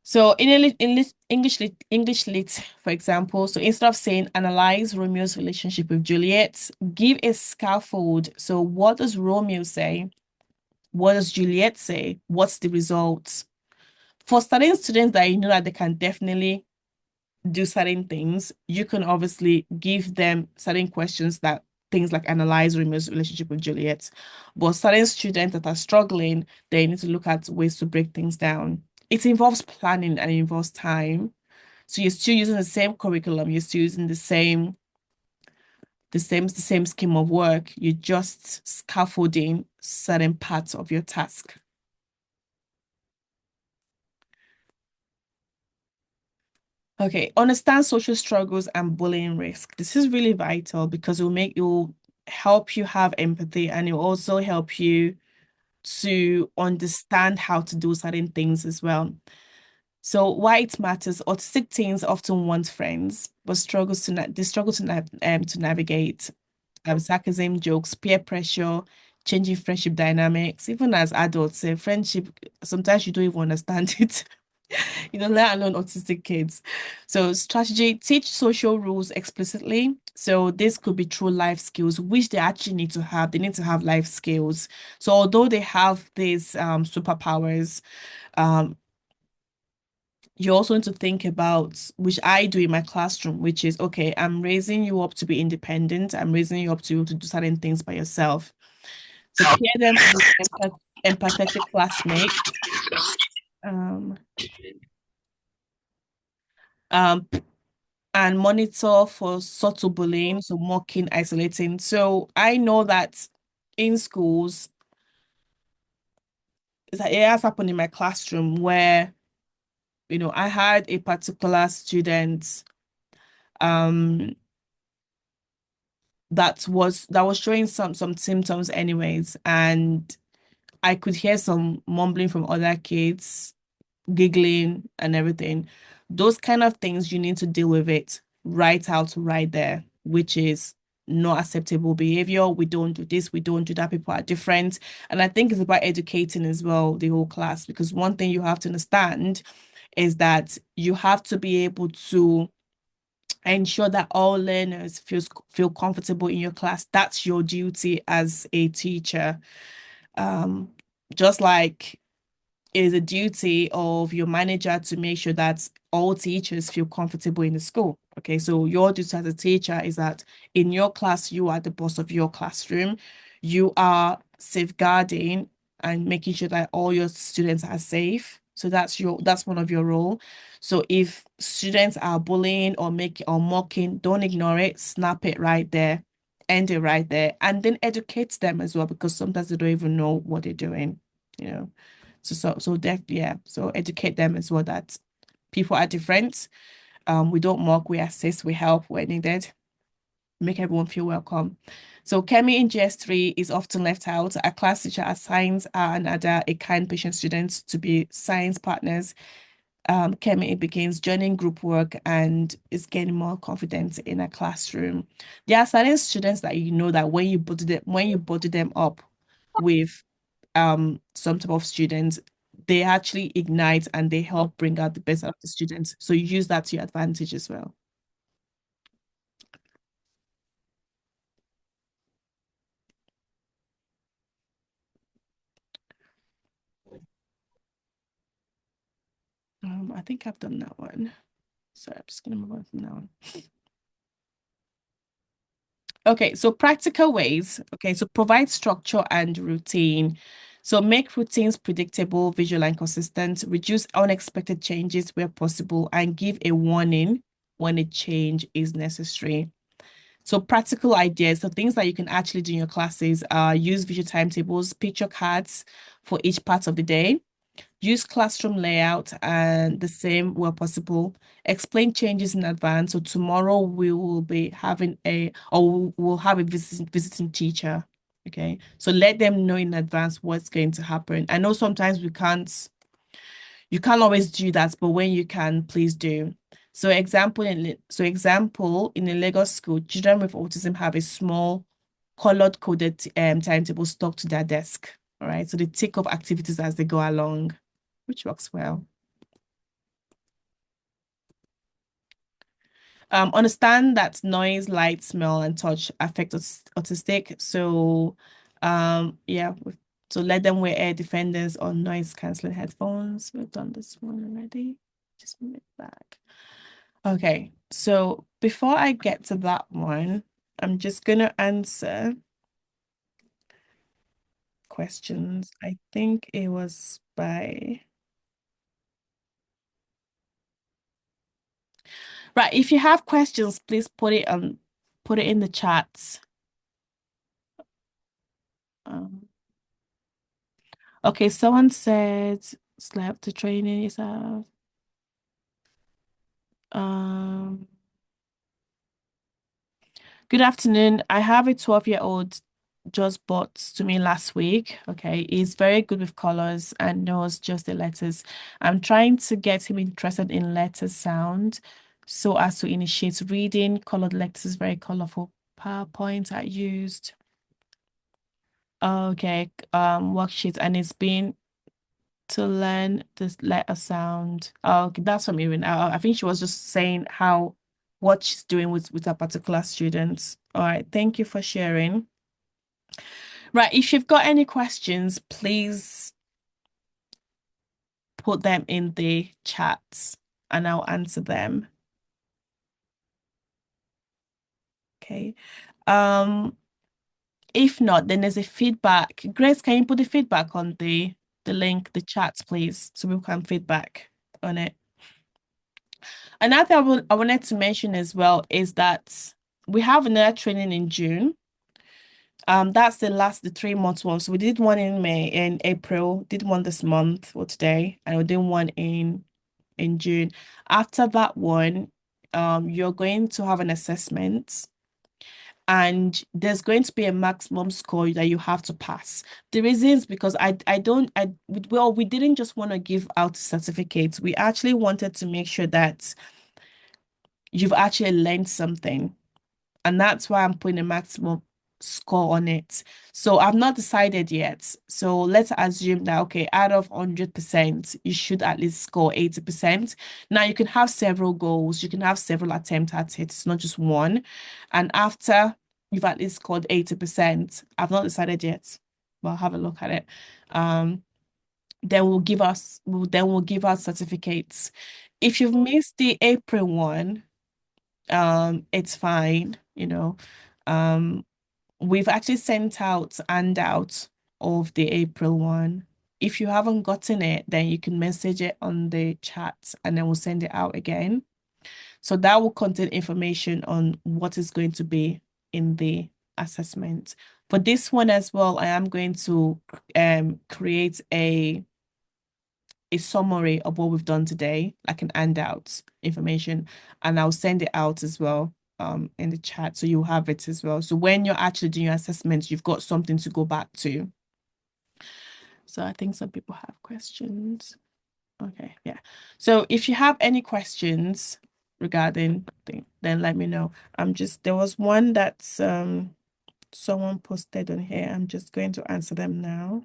So in English lit, for example, so instead of saying analyze Romeo's relationship with Juliet, give a scaffold. So what does Romeo say? What does Juliet say? What's the results? For certain students that you know that they can definitely do certain things, you can obviously give them certain questions that things like analyze Romeo's relationship with Juliet. But certain students that are struggling, they need to look at ways to break things down. It involves planning and it involves time. So you're still using the same curriculum, you're still using the same scheme of work. You're just scaffolding certain parts of your task. Okay, understand social struggles and bullying risk. This is really vital because it will help you have empathy and it will also help you to understand how to do certain things as well. So why it matters, autistic teens often want friends, but they struggle to navigate sarcasm, jokes, peer pressure, changing friendship dynamics. Even as adults, friendship, sometimes you don't even understand it. Let alone autistic kids. So strategy, teach social rules explicitly. So this could be through life skills, which they actually need to have. They need to have life skills. So although they have these superpowers, um, you also need to think about, which I do in my classroom, which is, okay, I'm raising you up to be independent. I'm raising you up to do certain things by yourself. So pair them with empathetic classmates. Um, um, and monitor for subtle bullying, so mocking, isolating. So I know that in schools, it has happened in my classroom where, I had a particular student um that was showing some symptoms anyways, and I could hear some mumbling from other kids, giggling and everything. Those kind of things, you need to deal with it right out right there, which is not acceptable behavior. We don't do this, we don't do that. People are different. And I think it's about educating as well, the whole class, because one thing you have to understand is that you have to be able to ensure that all learners feel comfortable in your class. That's your duty as a teacher. Um, just like it is a duty of your manager to make sure that all teachers feel comfortable in the school. Okay, so your duty as a teacher is that in your class, you are the boss of your classroom. You are safeguarding and making sure that all your students are safe. So that's one of your role. So if students are bullying or making or mocking, don't ignore it, snap it right there, end it right there, and then educate them as well, because sometimes they don't even know what they're doing, you know. So educate them as well that people are different. We don't mock, we assist, we help where needed, make everyone feel welcome. So Kemi in GS3 is often left out. A class teacher assigns another a kind patient student to be science partners. Kemi begins joining group work and is gaining more confidence in a classroom. There are certain students that that when you body them up with some type of students, they actually ignite and they help bring out the best out of the students. So you use that to your advantage as well. I think I've done that one. So I'm just gonna move on from that one. Okay, so practical ways. Okay, so provide structure and routine. So make routines predictable, visual, and consistent. Reduce unexpected changes where possible, and give a warning when a change is necessary. So practical ideas, so things that you can actually do in your classes are use visual timetables, picture cards for each part of the day. Use classroom layout and the same where possible. Explain changes in advance. So tomorrow we will be having we'll have a visiting teacher. Okay. So let them know in advance what's going to happen. I know sometimes you can't always do that, but when you can, please do. So example in a Lagos school, children with autism have a small colored coded timetable stuck to their desk. All right. So they tick off activities as they go along, which works well. Understand that noise, light, smell, and touch affect autistic. So, yeah, so let them wear air defenders or noise canceling headphones. We've done this one already. Just move it back. Okay, so before I get to that one, I'm just going to answer questions. I think it was by... Right, if you have questions, please put it in the chats. Okay, someone said slept the training is out. Good afternoon. I have a 12-year-old just bought to me last week. Okay, he's very good with colors and knows just the letters. I'm trying to get him interested in letter sound so as to initiate reading. Colored letters, very colorful PowerPoint I used. Okay, worksheet, and it's been to learn this letter sound. Oh, okay, that's from Erin. I think she was just saying what she's doing with a particular student. All right, thank you for sharing. Right, if you've got any questions, please put them in the chat and I'll answer them. Okay. If not, then there's a feedback. Grace, can you put the feedback on the link, the chat, please, so we can feedback on it. Another thing I wanted to mention as well is that we have another training in June. That's the 3 month one. So we did one in April, did one this month or today, and we did one in June. After that one, you're going to have an assessment, and there's going to be a maximum score that you have to pass. The reason is because we didn't just want to give out certificates. We actually wanted to make sure that you've actually learned something. And that's why I'm putting a maximum score on it. So I've not decided yet. So let's assume that, okay, out of 100%, you should at least score 80%. Now you can have several goals. You can have several attempts at it. It's not just one. And after you've at least scored 80%, I've not decided yet, but I'll have a look at it. Then we'll give us certificates. If you've missed the April one, it's fine, we've actually sent out handout of the April one. If you haven't gotten it, then you can message it on the chat and then we'll send it out again. So that will contain information on what is going to be in the assessment. For this one as well, I am going to create a summary of what we've done today, like an handout information, and I'll send it out as well in the chat, so you'll have it as well. So when you're actually doing your assessment, you've got something to go back to. So I think some people have questions. Okay, yeah. So if you have any questions regarding then let me know. There was one that someone posted on here. I'm just going to answer them now.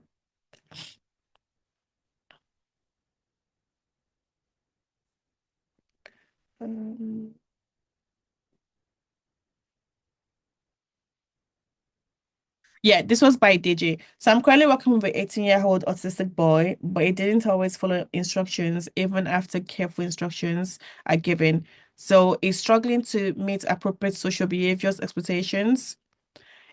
Yeah, this was by DJ. So I'm currently working with an 18-year-old autistic boy, but he didn't always follow instructions, even after careful instructions are given. So he's struggling to meet appropriate social behaviors expectations.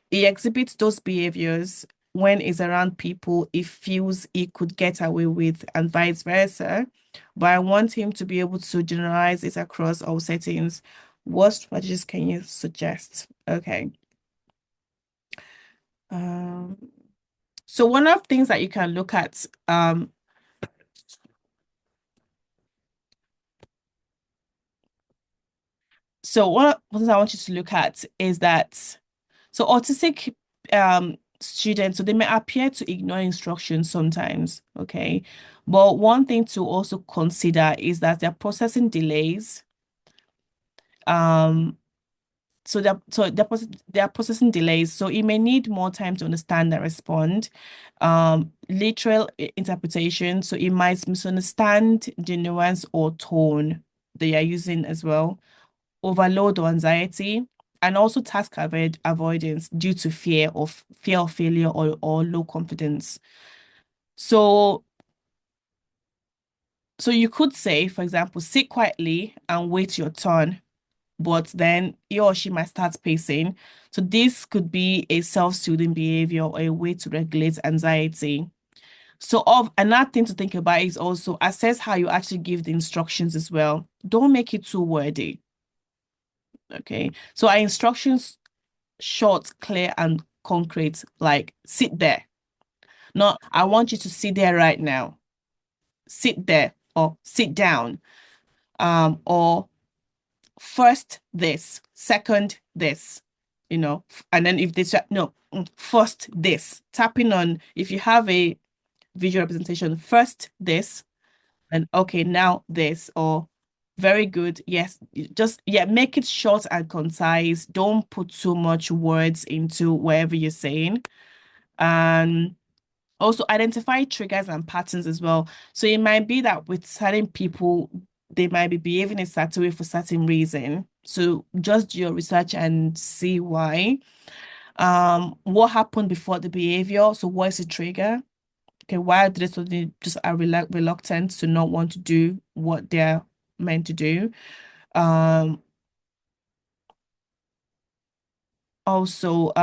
He exhibits those behaviors when he's around people he feels he could get away with, and vice versa. But I want him to be able to generalize it across all settings. What strategies can you suggest? Okay. So one of the things that you can look at, so one of the things I want you to look at is that, so autistic students, so they may appear to ignore instructions sometimes, okay? But one thing to also consider is that they're processing delays. So they're processing delays, so it may need more time to understand and respond. Literal interpretation, so it might misunderstand the nuance or tone they are using as well. Overload or anxiety, and also task avoidance due to fear of failure or low confidence. So you could say, for example, sit quietly and wait your turn. but then he or she might start pacing. So this could be a self-soothing behavior or a way to regulate anxiety. So another thing to think about is also assess how you actually give the instructions as well. Don't make it too wordy. Okay. So our instructions short, clear, and concrete, like sit there. Not, I want you to sit there right now. Sit there or sit down. Or first this, second this, and then if this, no, first this, tapping on, if you have a visual representation, first this, and okay, now this, or very good, yes, just, yeah, make it short and concise. Don't put too much words into whatever you're saying. And also identify triggers and patterns as well. So it might be that with certain people, they might be behaving a certain way for certain reason. So just do your research and see why. What happened before the behavior? So what is the trigger? Okay, why are they suddenly just are reluctant to not want to do what they're meant to do? Also,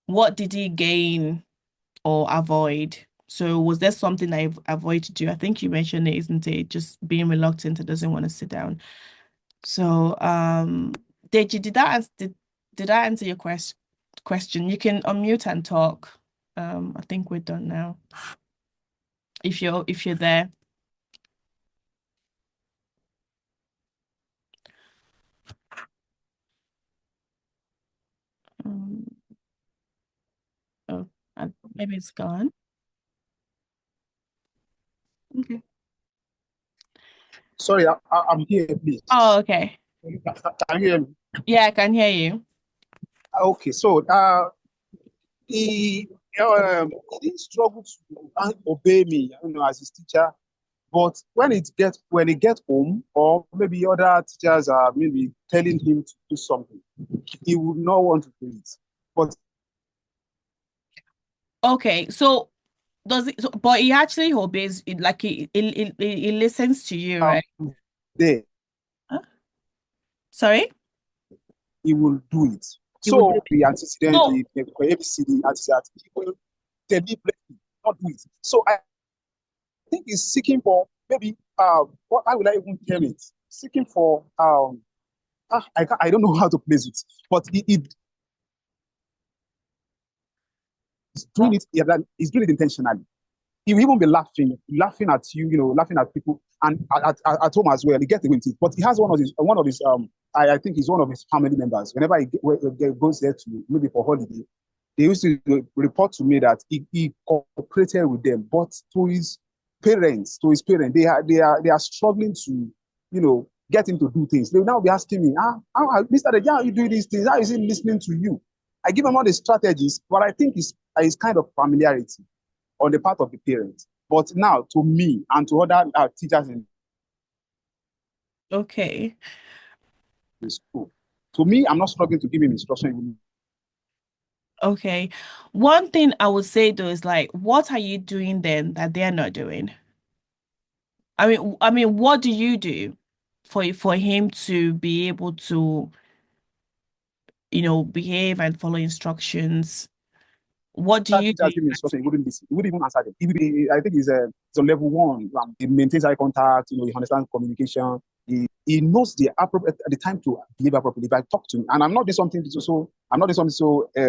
what did he gain or avoid? So was there something I avoid to do? I think you mentioned it, isn't it? Just being reluctant and doesn't want to sit down. So, Deji, did I answer your question? You can unmute and talk. I think we're done now. If you're there. Um, oh, maybe it's gone. Okay. Sorry, I'm here, please. Oh, okay. Can you hear me? Yeah, I can hear you. Okay, so he didn't struggle to obey me, as his teacher. But when he gets home, or maybe other teachers are maybe telling him to do something, he would not want to do it. But Okay, so does it? So, but he actually obeys. Like he listens to you, right? there, Huh? Sorry, he will do it. he would do So it. the antecedent, So the ABCD antecedent, he will deliberately not do it. So I think he's seeking for maybe what I will I even term it? Seeking for I don't know how to place it, but he's doing it. Yeah, he's doing it intentionally. He will even be laughing at you, laughing at people, and at home as well. He gets away with it. But he has one of his I think he's one of his family members. Whenever he goes there to maybe for holiday, they used to report to me that he cooperated with them, but to his parents, they are struggling to, get him to do things. They will now be asking me, Mr. Deji, how are you doing these things? How is he listening to you? I give him all the strategies, but I think it's kind of familiarity on the part of the parents. But now, to me and to other teachers in okay, the school, to me, I'm not struggling to give him instruction. okay. One thing I would say though is like, what are you doing then that they're not doing? I mean, what do you do for him to be able to, behave and follow instructions? What do you do? Teachers give him instruction, he wouldn't listen. He wouldn't even answer them. I think it's on level one. He maintains eye contact. He understands communication. He knows the time to behave appropriately. If I talk to him, and I'm not doing something so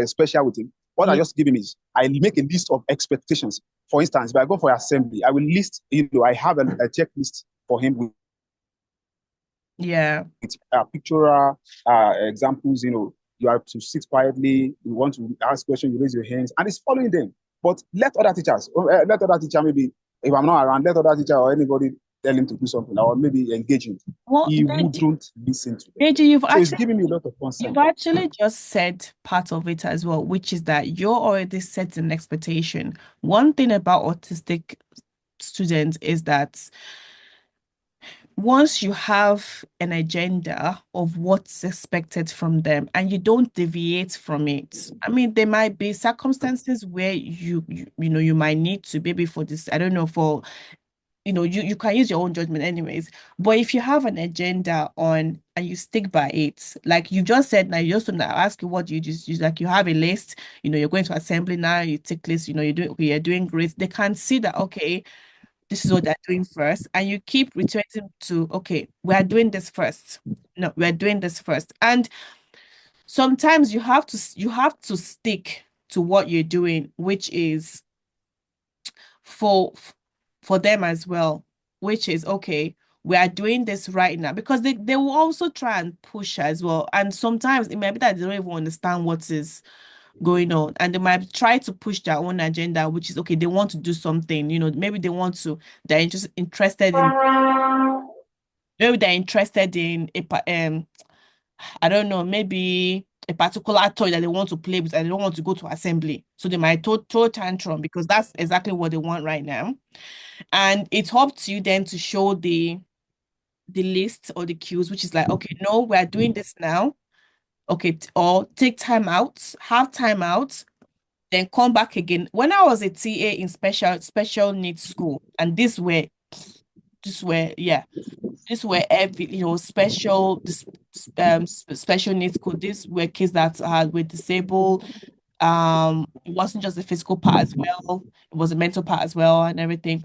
special with him. What I Yeah. just give him is I make a list of expectations. For instance, if I go for assembly, I will list. I have a checklist for him with Yeah. pictorial examples. You have to sit quietly. You want to ask questions, you raise your hands, and it's following them. But let other teacher, maybe if I'm not around, let other teacher or anybody tell him to do something or maybe engage him. Well, He wouldn't listen to them. Deji, So it's giving me a lot of concern. you've actually just said part of it as well, which is that you're already setting an expectation. One thing about autistic students is that once you have an agenda of what's expected from them and you don't deviate from it, I mean, there might be circumstances where you might need to, maybe for this, I don't know, for you can use your own judgment anyways. But if you have an agenda on and you stick by it, like you just said now, you just want to ask you what you just use, like you have a list, you're going to assembly now, you take list, you're doing great. They can see that, okay, this is what they're doing first, and you keep returning to, okay, we're doing this first. No, we're doing this first. And sometimes you have to stick to what you're doing, which is for for them as well, which is okay, we are doing this right now, because they will also try and push as well. And sometimes it might be that they don't even understand what is going on, and they might try to push their own agenda, which is okay, they want to do something, maybe they're just interested in, maybe they're interested in I don't know, maybe a particular toy that they want to play with and they don't want to go to assembly. So they might throw tantrum because that's exactly what they want right now. And it's up to you then to show the list or the cues, which is like, okay, no, we're doing this now. Okay, or take time out, have time out, then come back again. When I was a TA in special needs school, and yeah, these were every special needs school. These were kids that were disabled. It wasn't just the physical part as well, it was a mental part as well, and everything.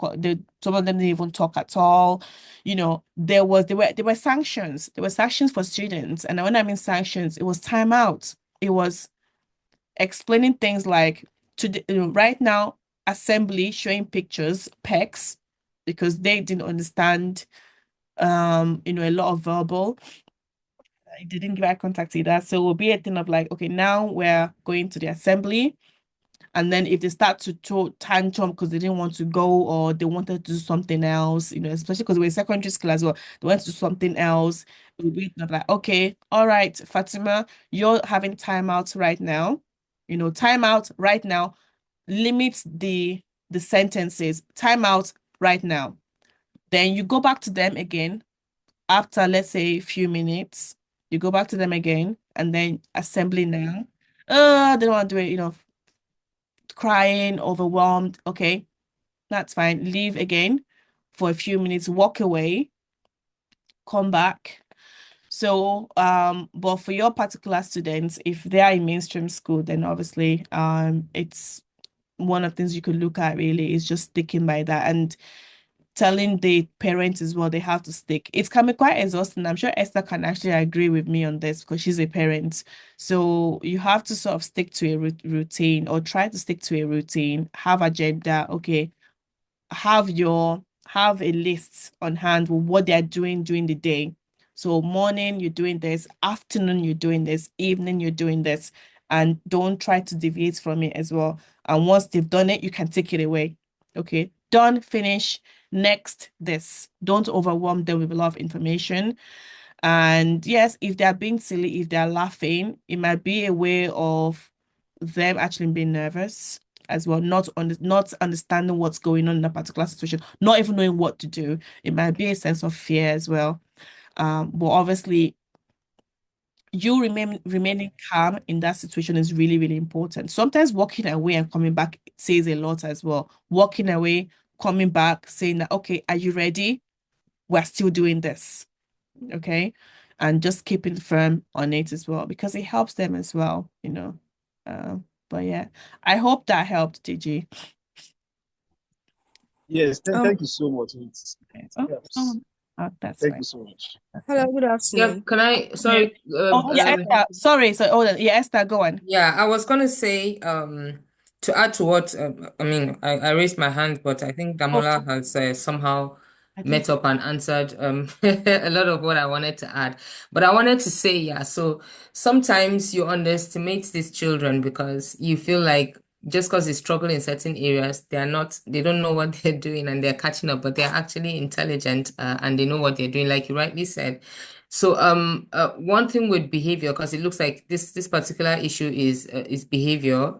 Some of them didn't even talk at all. There were sanctions. There were sanctions for students, and when I mean sanctions, it was timeout. It was explaining things like, right now, assembly, showing pictures, pecs, because they didn't understand a lot of verbal. I didn't give eye contact either. So it will be a thing of like, okay, now we're going to the assembly. And then if they start to throw tantrum because they didn't want to go, or they wanted to do something else, especially because we're in secondary school as well, they want to do something else. It will be like, okay, all right, Fatima, you're having timeout right now. Timeout right now. Limit the sentences. Timeout right now. Then you go back to them again after, let's say, a few minutes. You go back to them again, and then assembly now. They don't want to do it, crying, overwhelmed. Okay, that's fine. Leave again for a few minutes, walk away, come back. So, but for your particular students, if they are in mainstream school, then obviously, it's one of the things you could look at really is just sticking by that and telling the parents as well they have to stick. It can be quite exhausting. I'm sure Esther can actually agree with me on this because she's a parent. So you have to sort of stick to a routine, or try to stick to a routine, have agenda. Okay, have a list on hand with what they're doing during the day. So morning you're doing this, afternoon you're doing this, evening you're doing this, and don't try to deviate from it as well. And once they've done it, you can take it away. Okay, done, finish, next, this. Don't overwhelm them with a lot of information. And yes, if they're being silly, if they're laughing, it might be a way of them actually being nervous as well, not understanding what's going on in a particular situation, not even knowing what to do. It might be a sense of fear as well. But obviously, you remaining calm in that situation is really, really important. Sometimes walking away and coming back says a lot as well. Walking away, coming back, saying that, okay, are you ready? We're still doing this. Okay. And just keeping firm on it as well, because it helps them as well. But yeah, I hope that helped, DG. Yes, thank you so much. It helps. That's Thank right. you so much. Hello, good Yeah, afternoon. can I, sorry, Oh, yeah, Esther. Sorry. So, yeah, Esther, go on. yeah, I was gonna say, to add to what, I mean, I raised my hand, but I think Damola has somehow met up and answered a lot of what I wanted to add. But I wanted to say, yeah, so sometimes you underestimate these children because you feel like just because they struggle in certain areas, they don't know what they're doing and they're catching up, but they're actually intelligent, and they know what they're doing, like you rightly said. So one thing with behavior, because it looks like this particular issue is behavior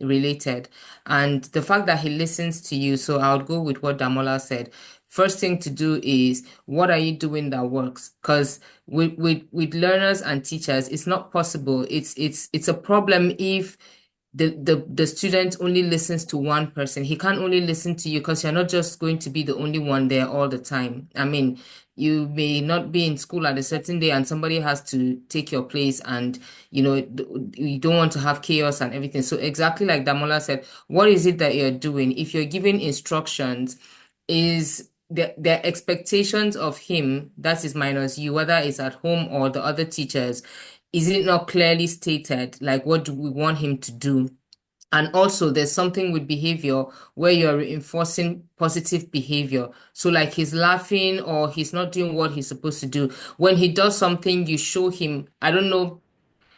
related, and the fact that he listens to you. So I would go with what Damola said. First thing to do is, what are you doing that works? Because with learners and teachers, it's not possible. It's a problem if the student only listens to one person. He can't only listen to you because you're not just going to be the only one there all the time. I mean, you may not be in school at a certain day and somebody has to take your place, and you don't want to have chaos and everything. So exactly like Damola said, what is it that you're doing? If you're giving instructions, is the expectations of him, that is minus you, whether it's at home or the other teachers, is it not clearly stated? Like, what do we want him to do? And also, there's something with behavior where you're reinforcing positive behavior. So, like he's laughing or he's not doing what he's supposed to do. When he does something, you show him, I don't know,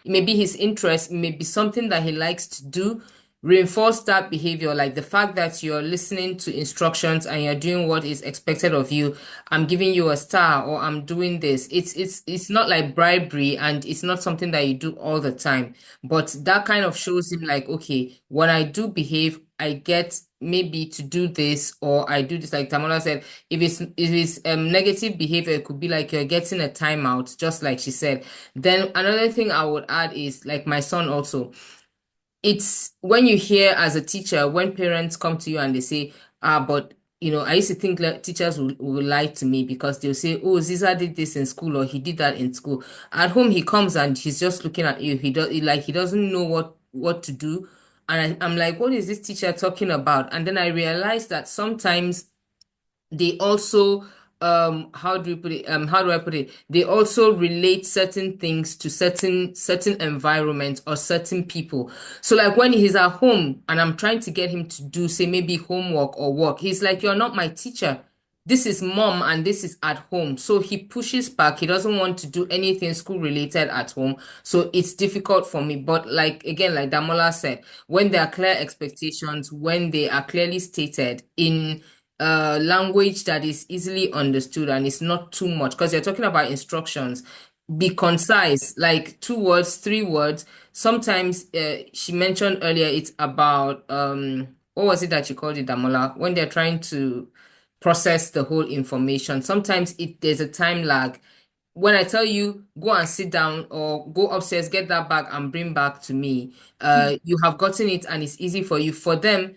maybe his interest may be something that he likes to do. Reinforce that behavior, like the fact that you're listening to instructions and you're doing what is expected of you. I'm giving you a star, or I'm doing this. It's not like bribery, and it's not something that you do all the time. But that kind of shows him like, okay, when I do behave, I get maybe to do this, or I do this. Like Tamola said, if it's negative behavior, it could be like you're getting a timeout, just like she said. Then another thing I would add is like my son also. It's when you hear as a teacher, when parents come to you and they say, but I used to think like teachers will lie to me because they'll say, oh, Ziza did this in school or he did that in school. At home, he comes and he's just looking at you. He doesn't know what to do. And I'm like, what is this teacher talking about? And then I realized that sometimes they also how do I put it, they also relate certain things to certain environments or certain people. So like when he's at home and I'm trying to get him to do, say, maybe homework or work, he's like, you're not my teacher, this is mom and this is at home. So he pushes back. He doesn't want to do anything school related at home. So it's difficult for me. But like again, like Damola said, when there are clear expectations, when they are clearly stated in language that is easily understood and it's not too much, because you're talking about instructions, be concise, like 2 words, 3 words. Sometimes she mentioned earlier it's about what was it that you called it, Damola, when they're trying to process the whole information. Sometimes there's a time lag. When I tell you go and sit down or go upstairs, get that bag and bring back to me, you have gotten it and it's easy for you. For them,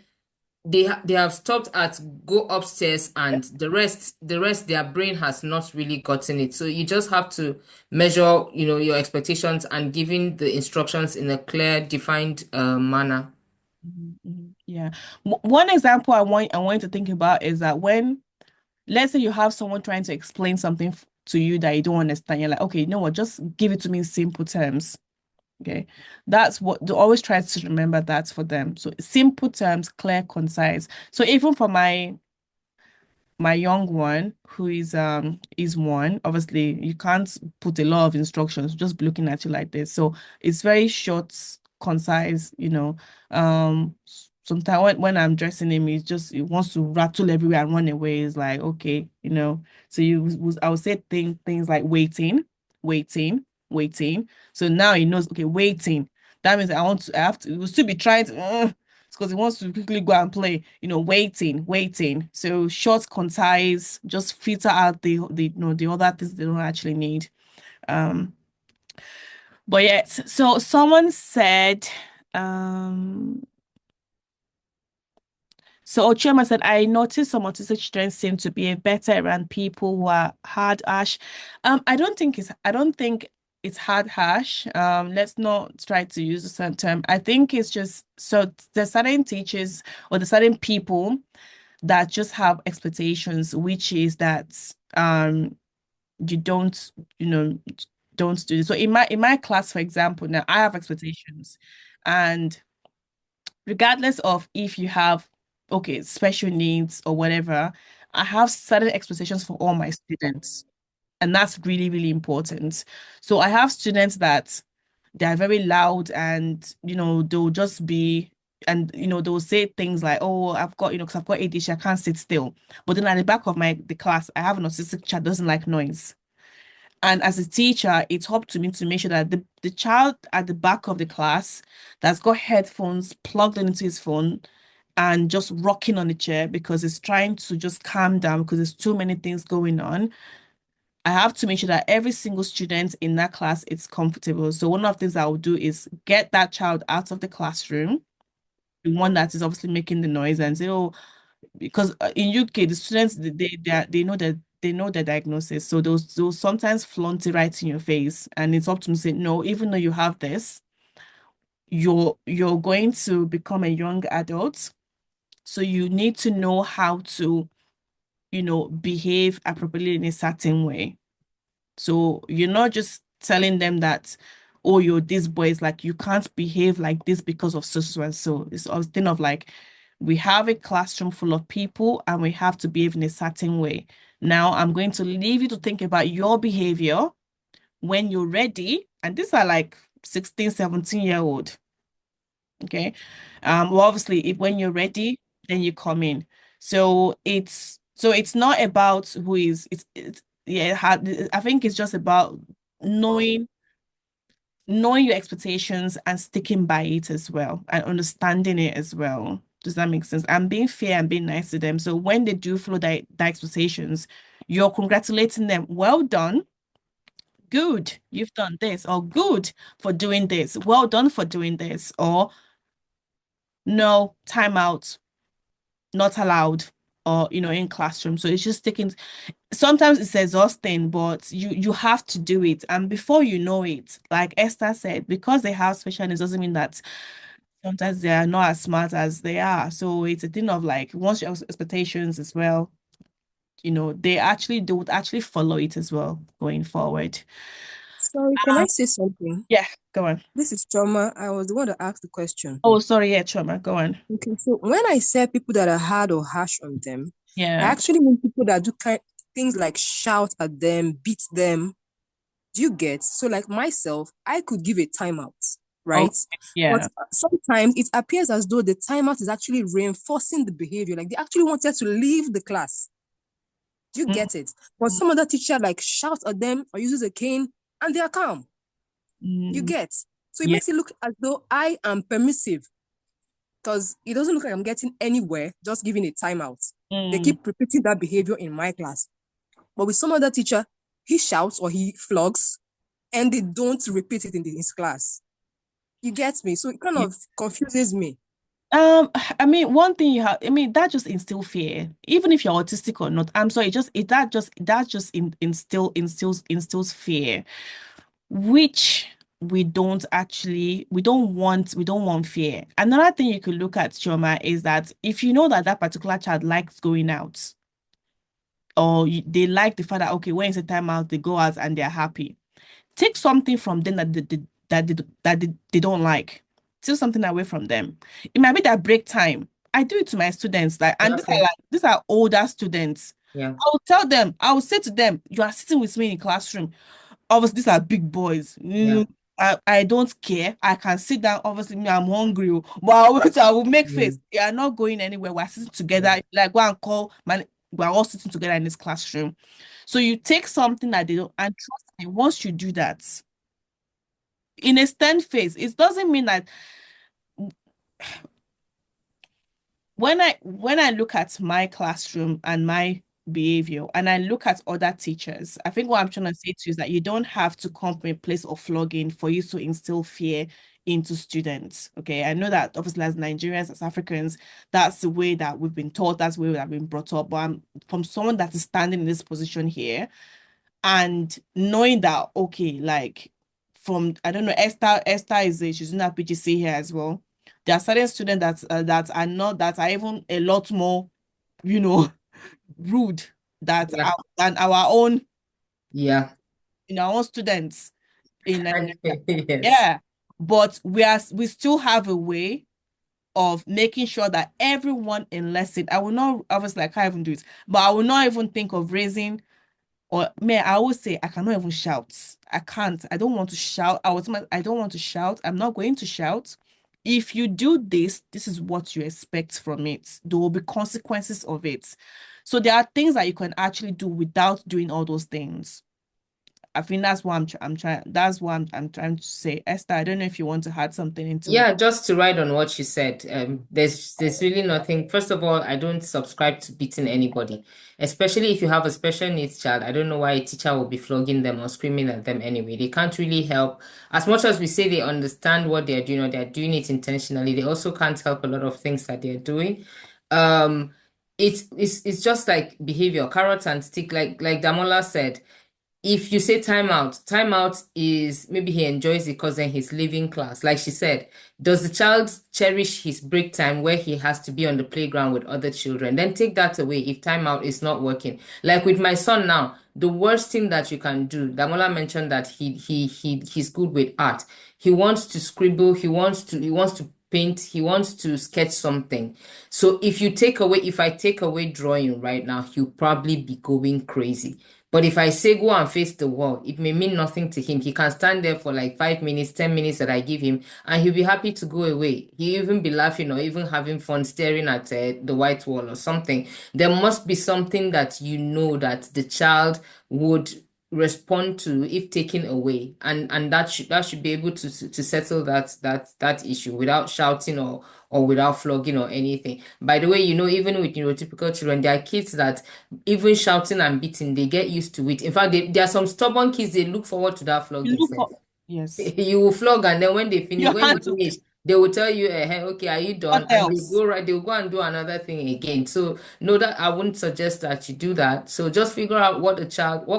they have stopped at go upstairs, and the rest their brain has not really gotten it. So you just have to measure your expectations and giving the instructions in a clear, defined manner. Yeah. One example I want to think about is that when, let's say you have someone trying to explain something to you that you don't understand, you're like, okay, you know what, just give it to me in simple terms. Okay. That's what they always try to remember that for them. So simple terms, clear, concise. So even for my young one who is one, obviously you can't put a lot of instructions, just be looking at you like this. So it's very short, concise, sometimes when I'm dressing him, he wants to rattle everywhere and run away. It's like, okay, so I would say things like waiting, waiting, waiting. So now he knows, okay, waiting. That means I have to, we'll still be trying to because he wants to quickly go and play, waiting. So short, concise, just filter out the other things they don't actually need. But yes, so someone said, so Ochema said, I noticed some autistic children seem to be better around people who are hard harsh. I don't think it's hard harsh. Let's not try to use the same term. I think it's just, so there's certain teachers or the certain people that just have expectations, which is that you don't, don't do this. So in my class, for example, now I have expectations, and regardless of if you have, okay, special needs or whatever, I have certain expectations for all my students. And that's really, really important. So I have students that they're very loud, and, they'll just be, and, they'll say things like, oh, I've got, because I've got ADHD, I can't sit still. But then at the back of the class, I have an autistic child that doesn't like noise. And as a teacher, it's up to me to make sure that the child at the back of the class that's got headphones plugged into his phone and just rocking on the chair because it's trying to just calm down because there's too many things going on. I have to make sure that every single student in that class is comfortable. So one of the things I will do is get that child out of the classroom, the one that is obviously making the noise and say, oh, because in UK the students they know that they know the diagnosis, so they'll sometimes flaunt it right in your face, and it's up to them to say no, even though you have this, you're going to become a young adult, so you need to know how to, behave appropriately in a certain way. So you're not just telling them that, oh, you're this boy. It's like you can't behave like this because of so so and so. It's a thing of like, we have a classroom full of people and we have to behave in a certain way. Now I'm going to leave you to think about your behavior when you're ready. And these are like 16, 17-year-old. Okay. Well, obviously, if when you're ready, then you come in. So it's not about who is it's yeah, I think it's just about knowing knowing your expectations and sticking by it as well and understanding it as well. Does that make sense? And being fair and being nice to them. So when they do follow their expectations, you're congratulating them. Well done. Good. You've done this. Or good for doing this. Well done for doing this. Or no, time out, not allowed, or in classroom. So it's just taking sometimes it's exhausting, but you have to do it. And before you know it, like Esther said, because they have special needs doesn't mean that sometimes they are not as smart as they are. So it's a thing of like once you have expectations as well, they would actually follow it as well going forward. Sorry, can I say something? Yeah, go on. This is Trauma. I was the one that asked the question. Oh, sorry, yeah, Trauma, go on. Okay, so when I say people that are hard or harsh on them, I Yeah. actually mean people that do things like shout at them, beat them. Do you get? So like myself, I could give a timeout, right? Okay, yeah. But sometimes it appears as though the timeout is actually reinforcing the behavior. Like they actually wanted to leave the class. Do you get it? But some other teacher like shouts at them or uses a cane and they are calm. You get? So it Yeah. makes it look as though I am permissive because it doesn't look like I'm getting anywhere just giving a timeout. They keep repeating that behavior in my class. But with some other teacher, he shouts or he flogs and they don't repeat it in his class. You get me? So it kind of confuses me. I mean, one thing that just instill fear, even if you're autistic or not. I'm sorry, that just instills fear, which we don't want fear. Another thing you could look at, Chioma, is that if you know that that particular child likes going out, or they like the fact that okay, when it's a time out, they go out and they're happy. Take something from them that they don't like. Take something away from them. It might be that break time. I do it to my students, and these are older students. Yeah. I will say to them, you are sitting with me in classroom. Obviously, these are big boys. Yeah. I don't care. I can sit down. Obviously, me, I'm hungry, but I will make face. You are not going anywhere. We're sitting together. Like go and call man. We're all sitting together in this classroom. So you take something that they don't, and trust me, once you do that, in a stand phase, it doesn't mean that when I look at my classroom and my behavior and I look at other teachers, I think what I'm trying to say to you is that you don't have to come from a place of flogging for you to instill fear into students. Okay. I know that obviously as Nigerians, as Africans, that's the way that we've been taught, that's the way that we've been brought up. But I'm from someone that is standing in this position here and knowing that, okay, like from, I don't know, Esther she's in that PGC here as well. There are certain students that are even a lot more, rude than our own students in Nigeria. Yes. Yeah, but we still have a way of making sure that everyone in lesson. I will not obviously I can't even do it, but I will not even think of raising. Or may I always say I cannot even shout. I can't. I don't want to shout. I don't want to shout. I'm not going to shout. If you do this, this is what you expect from it. There will be consequences of it. So there are things that you can actually do without doing all those things. I think that's what I'm trying. That's what I'm trying to say. Esther, I don't know if you want to add something into it. Yeah, just to ride on what you said, there's really nothing. First of all, I don't subscribe to beating anybody, especially if you have a special needs child. I don't know why a teacher will be flogging them or screaming at them anyway. They can't really help. As much as we say they understand what they're doing or they're doing it intentionally, they also can't help a lot of things that they're doing. Um, it's just like behavior, carrot and stick, like Damola said. If you say timeout is maybe he enjoys it because then he's leaving class. Like she said, does the child cherish his break time where he has to be on the playground with other children? Then take that away if timeout is not working. Like with my son now, the worst thing that you can do, Damola mentioned that he's good with art. He wants to scribble, he wants to paint, he wants to sketch something. So if I take away drawing right now, he'll probably be going crazy. But if I say go and face the wall, it may mean nothing to him. He can stand there for like 5 minutes, 10 minutes that I give him, and he'll be happy to go away. He'll even be laughing or even having fun staring at the white wall or something. There must be something that you know that the child would respond to if taken away, and that should be able to settle that issue without shouting or without flogging or anything. By the way, even with neurotypical children, there are kids that even shouting and beating, they get used to it. In fact, there are some stubborn kids, they look forward to that You flogging. look for yes. You will flog, and then when Your you hand to finish, they will tell you, okay, are you done? what And else? they'll go and do another thing again. So no, that I wouldn't suggest that you do that. So just figure out what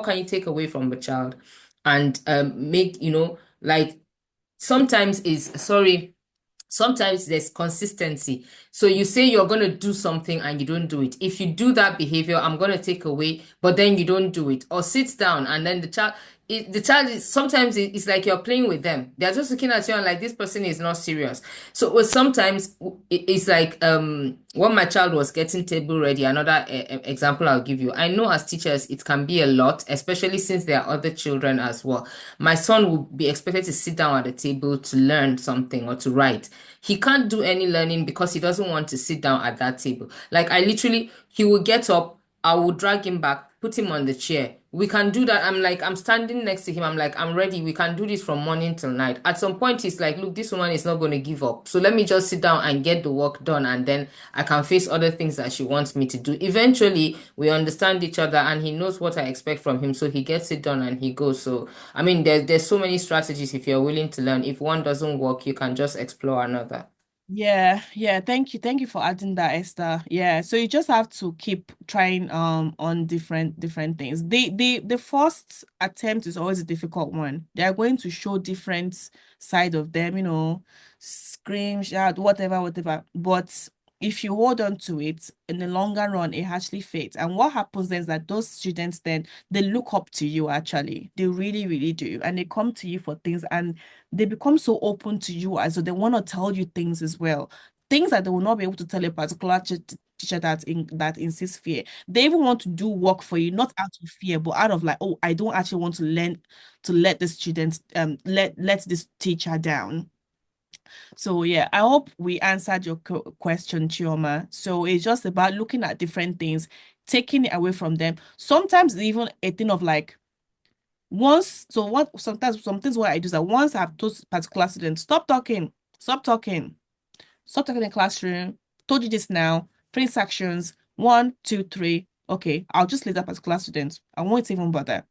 can you take away from the child, and make, like sometimes is sorry. Sometimes there's consistency. So you say you're going to do something and you don't do it. If you do that behavior, I'm going to take away, but then you don't do it. Or sit down and then the child is sometimes it's like you're playing with them. They're just looking at you and like this person is not serious. So sometimes it's like when my child was getting table ready, another example I'll give you. I know as teachers it can be a lot, especially since there are other children as well. My son will be expected to sit down at the table to learn something or to write. He can't do any learning because he doesn't want to sit down at that table. Like he will get up, I will drag him back, put him on the chair. We can do that. I'm standing next to him. I'm like, I'm ready. We can do this from morning till night. At some point, he's like, look, this woman is not going to give up. So let me just sit down and get the work done. And then I can face other things that she wants me to do. Eventually, we understand each other and he knows what I expect from him. So he gets it done and he goes. So, I mean, there's so many strategies if you're willing to learn. If one doesn't work, you can just explore another. Yeah. Thank you for adding that, Esther. Yeah, so you just have to keep trying on different things. The first attempt is always a difficult one. They are going to show different side of them, scream, shout, whatever. But if you hold on to it in the longer run, it actually fades. And what happens then is that those students then they look up to you actually. They really, really do. And they come to you for things and they become so open to you as so they want to tell you things as well. Things that they will not be able to tell a particular teacher that insists fear. They even want to do work for you, not out of fear, but out of like, oh, I don't actually want to learn to let the students let this teacher down. So yeah, I hope we answered your question, Chioma. So it's just about looking at different things, taking it away from them. Sometimes even a thing of like sometimes some things what I do is that once I've told particular students, stop talking in the classroom, told you this now, print sections, 1, 2, 3. Okay, I'll just leave that particular student. I won't even bother.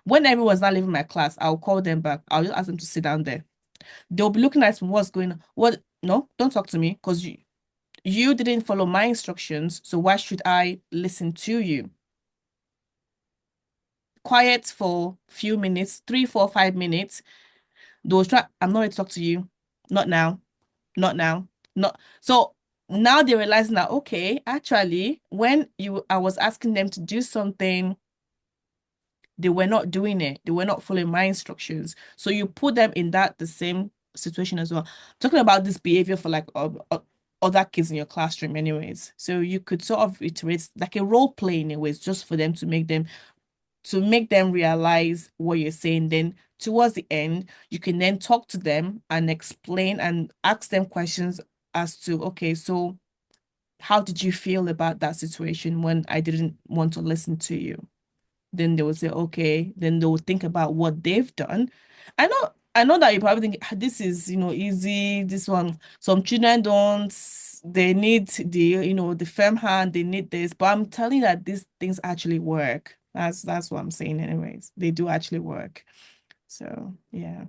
When everyone's not leaving my class, I'll call them back. I'll just ask them to sit down there. They'll be looking at me, what's going on. What? No, don't talk to me because you didn't follow my instructions. So why should I listen to you? Quiet for a few minutes, 3, 4, 5 minutes. They'll try, I'm not ready to talk to you. Not now. Not now. Not so now they're realizing that okay, actually, when I was asking them to do something, they were not doing it. They were not following my instructions. So you put them in the same situation as well. Talking about this behavior for like other kids in your classroom anyways. So you could sort of iterate like a role play in a way, just for them to make them realize what you're saying. Then towards the end, you can then talk to them and explain and ask them questions as to, okay, so how did you feel about that situation when I didn't want to listen to you? then they will say, okay, then they will think about what they've done. I know that you probably think, "Ah, this is, easy, this one." Some children don't, they need the firm hand, they need this, but I'm telling you that these things actually work. That's what I'm saying anyways. They do actually work. So yeah.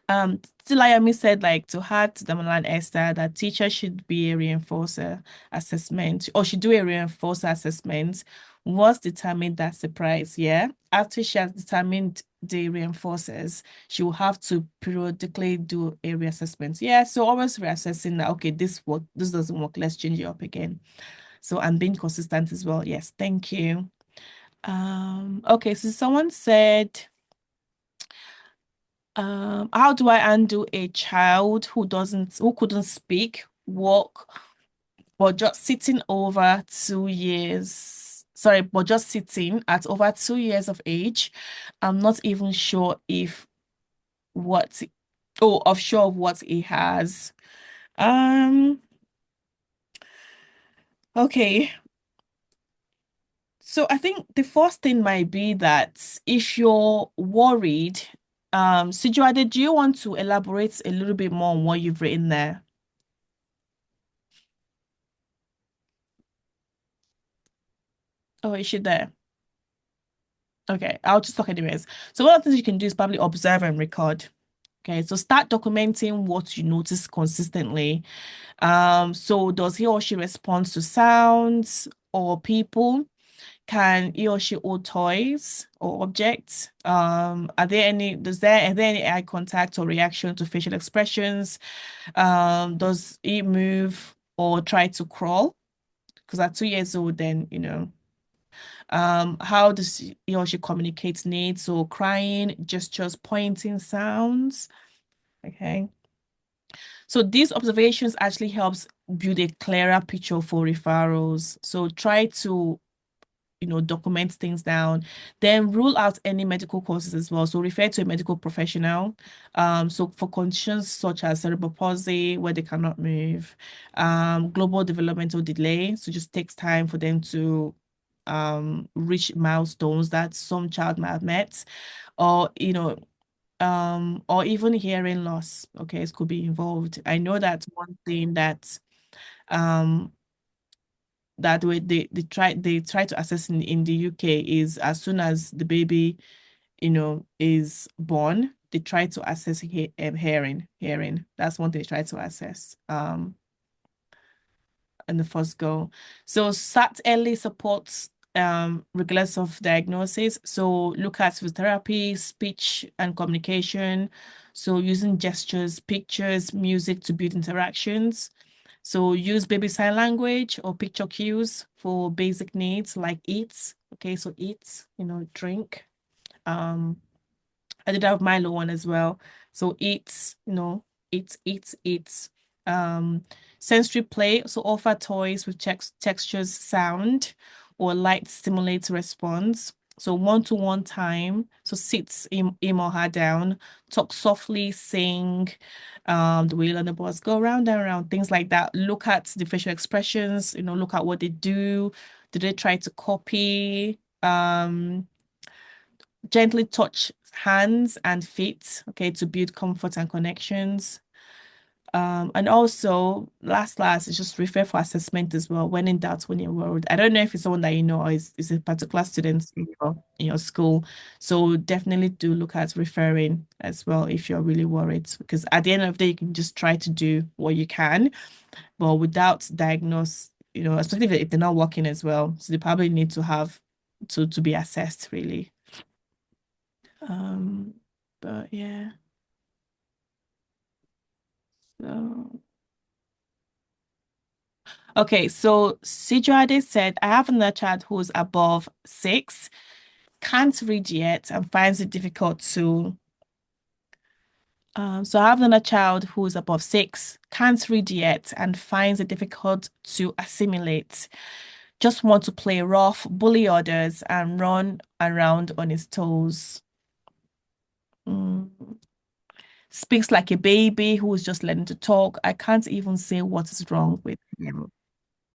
Tilayami said, like, to add to Damola and Esther, that teachers should be a reinforcer assessment, or should do a reinforcer assessment once determined that's the price. Yeah. After she has determined the reinforcers, she will have to periodically do a reassessment. Yeah. So always reassessing that, okay, this doesn't work. Let's change it up again. So I'm being consistent as well. Yes, thank you. Okay, so someone said, how do I handle a child who couldn't speak, walk, but just sitting over 2 years? Sorry, but just sitting at over 2 years of age. I'm not even sure if what of sure of what he has. Okay. So I think the first thing might be that if you're worried, Sijuade, do you want to elaborate a little bit more on what you've written there? Oh, is she there? Okay, I'll just talk anyways. So one of the things you can do is probably observe and record. Okay, so start documenting what you notice consistently. So does he or she respond to sounds or people? Can he or she hold toys or objects? Are there any eye contact or reaction to facial expressions? Does he move or try to crawl? Because at 2 years old, then, how does he or she communicate needs? So crying, gestures, pointing, sounds. Okay. So these observations actually helps build a clearer picture for referrals. So try to document things down, then rule out any medical causes as well. So refer to a medical professional. So for conditions such as cerebral palsy, where they cannot move, global developmental delay, so just takes time for them to reach milestones that some child might have met, or or even hearing loss. Okay, it could be involved. I know that one thing um that way they try to assess in the UK is as soon as the baby is born, they try to assess hearing. That's one they try to assess in the first go. So SAT early supports regardless of diagnosis. So look at physiotherapy, speech and communication. So using gestures, pictures, music to build interactions. So use baby sign language or picture cues for basic needs like eat. Okay, so eat, drink. I did have Milo one as well. So eat, eat. Um, sensory play. So offer toys with textures, sound, or light stimulates response. So one-to-one time. So sit him or her down, talk softly, sing, the wheel on the bus, go round and round, things like that. Look at the facial expressions, look at what they do. Do they try to copy? Gently touch hands and feet, okay, to build comfort and connections. And also, last is just refer for assessment as well. When in doubt, when you're worried. I don't know if it's someone that you know or is a particular student in your school. So definitely do look at referring as well if you're really worried. Because at the end of the day, you can just try to do what you can, but without diagnose, especially if they're not working as well. So they probably need to have to be assessed really. But yeah. So okay, so Sijuade said, I have another child who's above 6, can't read yet, and finds it difficult to. So I have another child who is above 6, can't read yet, and finds it difficult to assimilate. Just want to play rough, bully others, and run around on his toes. Mm. Speaks like a baby who is just learning to talk. I can't even say what is wrong with him.